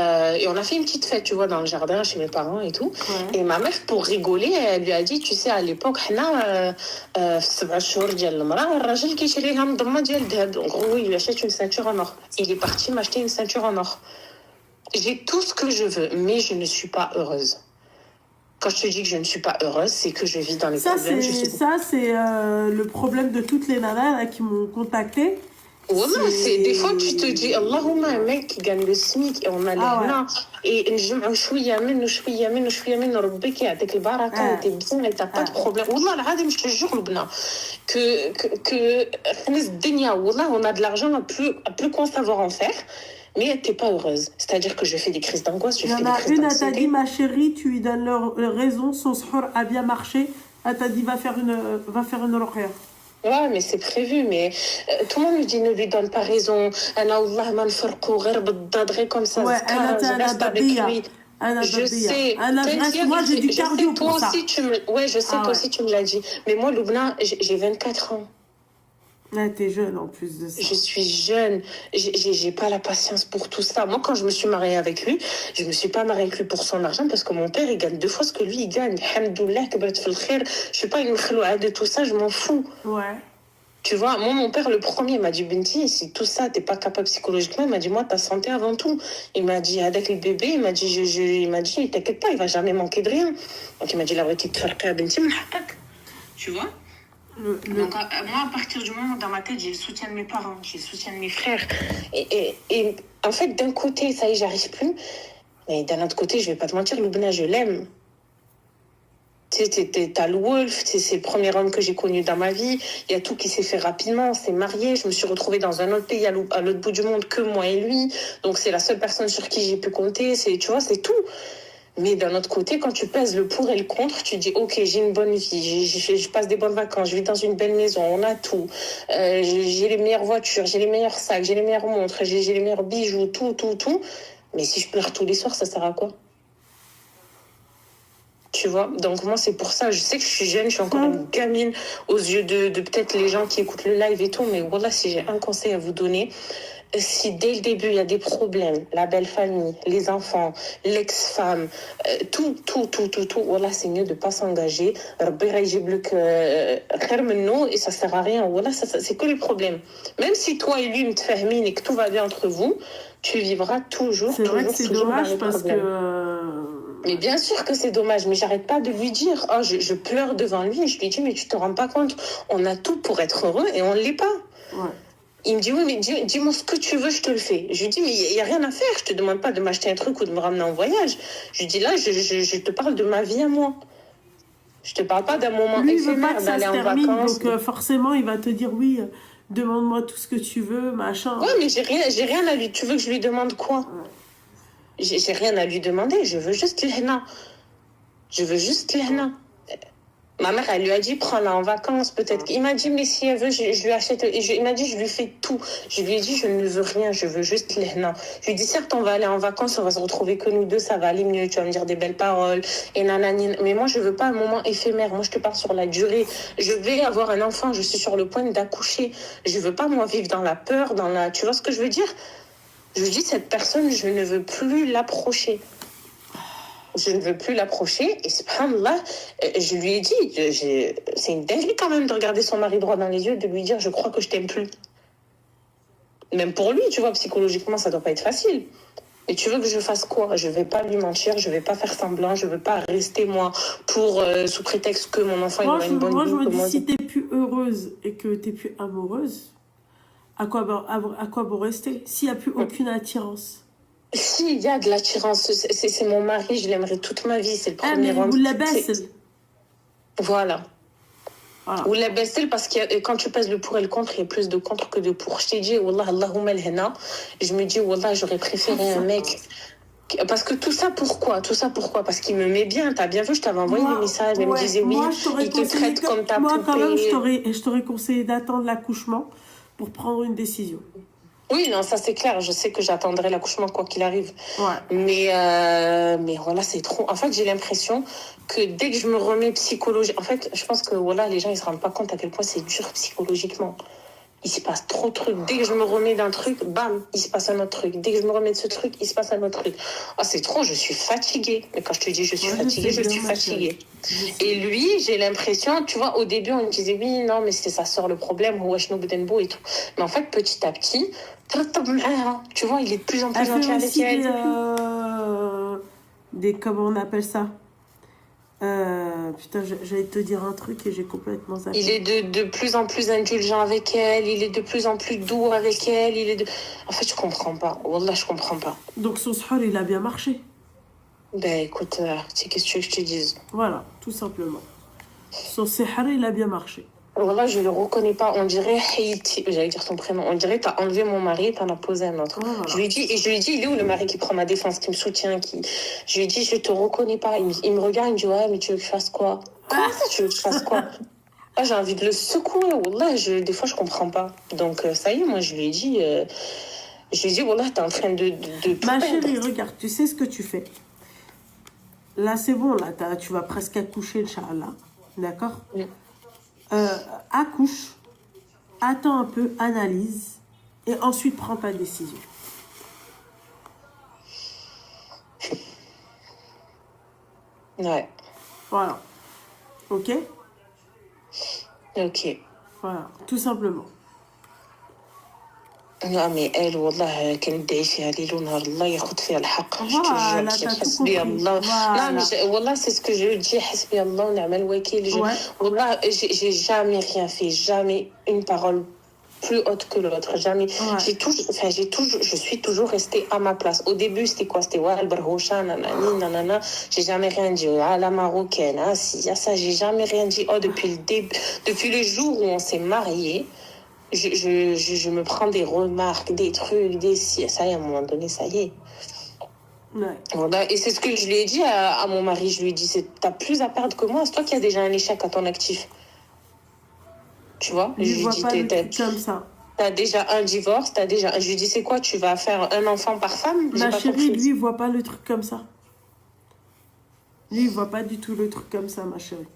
on a fait une petite fête, tu vois, dans le jardin chez mes parents et tout. Et ma mère, pour rigoler, elle lui a dit, tu sais, à l'époque, ce bachor d'Yali, en gros, il lui achète une ceinture en or. Il est parti m'acheter une ceinture en or. J'ai tout ce que je veux, mais je ne suis pas heureuse. Quand je te dis que je ne suis pas heureuse, c'est que je vis dans les problèmes. Ça, c'est le problème de toutes les nanas là, qui m'ont contacté. Voilà, c'est des fois tu te dis, Allahumma, un mec qui gagne le SMIC et on a l'air et نجمعوا شوية منه شوية منه ربك يعطيك البركة وتي بزين et t'as pas de problème. والله العظيم je te jure لبنى que خنز الدنيا والله on a de l'argent à plus quoi savoir en faire. Mais t'es pas heureuse. C'est-à-dire que je fais des crises d'angoisse, Il y en a une, elle t'a dit, ma chérie, tu lui donnes leur raison, son sahur a bien marché. Elle t'a dit, va faire une ruqya. Ouais, mais c'est prévu. Mais tout le monde me dit, ne lui donne pas raison. Comme ça. Ouais, elle reste avec lui. Je sais. Moi, j'ai du cardio pour ça. Ouais, je sais, toi aussi, tu me l'as dit. Mais moi, Loubna, j'ai 24 ans. Ouais, t'es jeune en plus de ça. Je suis jeune, j'ai pas la patience pour tout ça. Moi, quand je me suis mariée avec lui, je me suis pas mariée avec lui pour son argent parce que mon père, il gagne 2 fois ce que lui, il gagne. Alhamdoulilah, je suis pas une khaloua de tout ça, je m'en fous. Ouais. Tu vois, moi, mon père, le premier, m'a dit, Binti, si tout ça, t'es pas capable psychologiquement, il m'a dit, moi, ta santé avant tout. Il m'a dit, avec le bébé, il m'a dit, t'inquiète pas, il va jamais manquer de rien. Donc, il m'a dit, la vérité, tu vois? Donc, moi, à partir du moment où dans ma tête, j'ai le soutien de mes parents, j'ai le soutien de mes frères. Et en fait, d'un côté, ça y est, j'arrive plus. Mais d'un autre côté, je vais pas te mentir, Loubna, je l'aime. Tu sais, t'as le Wolf, c'est le premier homme que j'ai connu dans ma vie. Il y a tout qui s'est fait rapidement. On s'est mariés. Je me suis retrouvée dans un autre pays à l'autre bout du monde que moi et lui. Donc, c'est la seule personne sur qui j'ai pu compter. Tu vois, c'est tout. Mais d'un autre côté, quand tu pèses le pour et le contre, tu dis, ok, j'ai une bonne vie, je passe des bonnes vacances, je vis dans une belle maison, on a tout. J'ai les meilleures voitures, j'ai les meilleurs sacs, j'ai les meilleures montres, j'ai les meilleurs bijoux, tout. Mais si je pleure tous les soirs, ça sert à quoi? Tu vois? Donc moi, c'est pour ça, je sais que je suis jeune, je suis encore une gamine aux yeux de peut-être les gens qui écoutent le live et tout, mais voilà, si j'ai un conseil à vous donner, si dès le début il y a des problèmes, la belle famille, les enfants, l'ex-femme, tout, voilà, c'est mieux de pas s'engager. Et ça sert à rien. Voilà, c'est que les problèmes. Même si toi et lui me tfahmin et que tout va bien entre vous, tu vivras toujours. C'est vrai que c'est dommage parce que. Mais bien sûr que c'est dommage, mais j'arrête pas de lui dire. Oh, je pleure devant lui et je lui dis, mais tu te rends pas compte, on a tout pour être heureux et on l'est pas. Ouais. Il me dit, oui, mais dis-moi ce que tu veux, je te le fais. Je lui dis, mais il n'y a rien à faire. Je te demande pas de m'acheter un truc ou de me ramener en voyage. Je lui dis, là, je te parle de ma vie à moi. Je te parle pas d'un moment Lui, il veut pas éphémère que ça d'aller se en termine, vacances. donc forcément, il va te dire oui, demande-moi tout ce que tu veux, machin. Ouais, mais j'ai rien à lui. Tu veux que je lui demande quoi? J'ai rien à lui demander. Je veux juste l'hna. Je veux juste l'hna. Ma mère, elle lui a dit, prends-la en vacances, peut-être. Il m'a dit, mais si elle veut, je lui achète. Il m'a dit, je lui fais tout. Je lui ai dit, je ne veux rien, je veux juste l'hna. Je lui ai dit, certes, on va aller en vacances, on va se retrouver que nous deux, ça va aller mieux, tu vas me dire des belles paroles, et nanani. Mais moi, je veux pas un moment éphémère. Moi, je te parle sur la durée. Je vais avoir un enfant, je suis sur le point d'accoucher. Je veux pas, moi, vivre dans la peur, Tu vois ce que je veux dire? Je lui dis, cette personne, je ne veux plus l'approcher. Je ne veux plus l'approcher. Et subhanallah, je lui ai dit, c'est une dinguerie quand même de regarder son mari droit dans les yeux et de lui dire, je crois que je t'aime plus. Même pour lui, tu vois, psychologiquement, ça doit pas être facile. Et tu veux que je fasse quoi? Je vais pas lui mentir, je vais pas faire semblant, je veux pas rester, moi, sous prétexte que mon enfant il aura une bonne vie. Moi, je me dis, si t'es plus heureuse et que t'es plus amoureuse, à quoi bon rester? S'il n'y a plus aucune attirance. S'il y a de l'attirance, c'est mon mari, je l'aimerais toute ma vie, c'est le premier mais homme. vous la baisse. Voilà. Ou la baisse, parce que quand tu pèses le pour et le contre, il y a plus de contre que de pour. Je t'ai dit, Wallah, Allahumma al-hana. Je me dis, Wallah, j'aurais préféré un mec. Parce que tout ça, pourquoi? Parce qu'il me met bien. T'as bien vu, je t'avais envoyé des messages. Elle me disait, oui, il te traite comme ta poupée. Moi, quand même, je t'aurais conseillé d'attendre l'accouchement pour prendre une décision. Oui, non, ça c'est clair. Je sais que j'attendrai l'accouchement quoi qu'il arrive. Ouais. Mais voilà, c'est trop. En fait, j'ai l'impression que dès que je me remets psychologiquement... En fait, je pense que voilà, les gens, ils se rendent pas compte à quel point c'est dur psychologiquement. Il se passe trop de trucs. Dès que je me remets d'un truc, bam, il se passe un autre truc. Dès que je me remets de ce truc, il se passe un autre truc. Ah, c'est trop, je suis fatiguée. Mais quand je te dis je suis fatiguée, je suis fatiguée. Et lui, j'ai l'impression, tu vois, au début, on me disait, oui, non, mais c'est sa sœur le problème, ou Washno Bedenbo et tout. Mais en fait, petit à petit, tu vois, il est de plus en plus gentil avec elle. Comment on appelle ça? Putain, j'allais te dire un truc et j'ai complètement zappé. Il est de plus en plus indulgent avec elle, il est de plus en plus doux avec elle, En fait, je comprends pas. Wallah, je comprends pas. Donc son sahur, il a bien marché. Ben écoute, c'est qu'est-ce que tu veux que je te dise? Voilà, tout simplement. Son sahur, il a bien marché. Voilà, je le reconnais pas. On dirait Haïti. J'allais dire ton prénom. On dirait t'as enlevé mon mari, t'en as posé un autre. Voilà. Je lui dis, il est où le mari qui prend ma défense, qui me soutient, Je lui dis, je te reconnais pas. Il me regarde, il me dit, ouais, mais tu veux que je fasse quoi? Comment ça, tu veux que je fasse quoi? Là, j'ai envie de le secouer. Wallah, des fois, je comprends pas. Donc, ça y est, moi, je lui ai dit, wallah, t'es en train de Ma chérie, regarde, tu sais ce que tu fais. Là, c'est bon, là, tu vas presque accoucher, Inch'Allah. D'accord? Oui. Accouche, attends un peu, analyse, et ensuite prends ta décision. Ouais. Voilà. Ok? Ok. Voilà, tout simplement. Non, mais elle, والله كندعي فيها ليل ونهار الله ياخذ فيها الحق. Voilà, t'as tout compris. الله. Voilà. Non, mais والله c'est ce que je dis, حسبي الله ونعم الوكيل. Ouais. والله, j'ai jamais rien fait, jamais une parole plus haute que l'autre, jamais. Ouais. Je suis toujours restée à ma place. Au début, c'était quoi? C'était ouais, Barhoucha, nanani, nanana. J'ai jamais rien dit. Ah, la marocaine, ah, si, ça, j'ai jamais rien dit. Oh, depuis le début, depuis le jour où on s'est mariés, je me prends des remarques, des trucs, ça y est, à un moment donné, ça y est. Ouais. Voilà. Et c'est ce que je lui ai dit à mon mari. Je lui ai dit, t'as plus à perdre que moi. C'est toi qui as déjà un échec à ton actif. Tu vois? Je ne vois pas le truc comme ça. T'as déjà un divorce, Je lui dis, c'est quoi? Tu vas faire un enfant par femme? Ma chérie, lui, il voit pas le truc comme ça. Lui, il voit pas du tout le truc comme ça, ma chérie.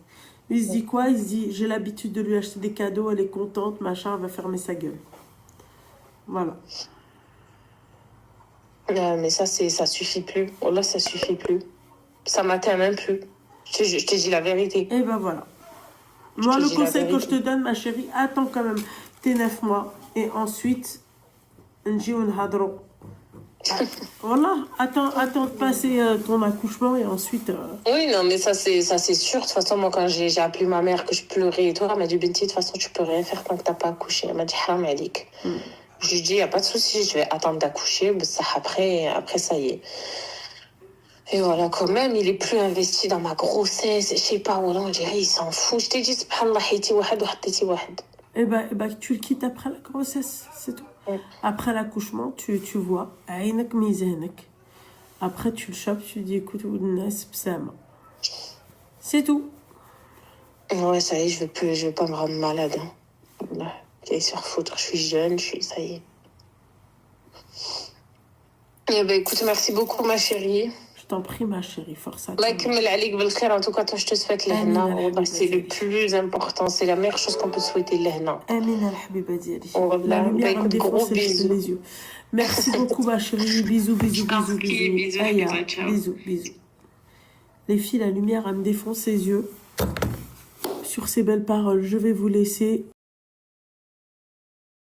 Il se dit quoi? Il se dit, j'ai l'habitude de lui acheter des cadeaux, elle est contente, machin, elle va fermer sa gueule. Voilà. Mais ça suffit plus. Oh là, ça suffit plus. Ça m'atteint même plus. Je te dis la vérité. Et ben voilà. Moi, le conseil que je te donne, ma chérie, attends quand même tes 9 mois. Et ensuite, نجيو نهضروا Voilà, attends de passer ton accouchement et ensuite... Oui, non, mais ça c'est sûr. De toute façon, moi, quand j'ai appelé ma mère, que je pleurais et tout, elle m'a dit, Binti, de toute façon, tu peux rien faire tant que t'as pas accouché. Elle m'a dit, haram alik. Je lui ai dit, y a pas de souci, je vais attendre d'accoucher. Mais ça, après, ça y est. Et voilà, quand même, il est plus investi dans ma grossesse. Je sais pas, voilà, on dirait, il s'en fout. Je t'ai dit, subhanallah, hayti wahad, wahdati wahad. Eh ben, tu le quittes après la grossesse, c'est tout. Après l'accouchement, tu vois, عينك ميزانك. Après, tu le chopes, tu dis, écoute, Ounas, Psama. C'est tout. Ouais, ça y est, je veux pas me rendre malade. Hein. Là, j'allais se faire foutre, je suis jeune, ça y est. Eh ben, écoute, merci beaucoup, ma chérie. Je t'en prie, ma chérie, force à toi. Allah يكمل عليك بالخير. En tout cas, toi, je te souhaite l'hna. C'est le plus important, c'est la meilleure chose qu'on peut souhaiter l'hna. Amina al-habiba diali. La lumière me défonce les yeux. Merci beaucoup, ma chérie. Bisous. Aya, bisous. Les filles, la lumière, elle me défonce les yeux. Sur ces belles paroles, je vais vous laisser.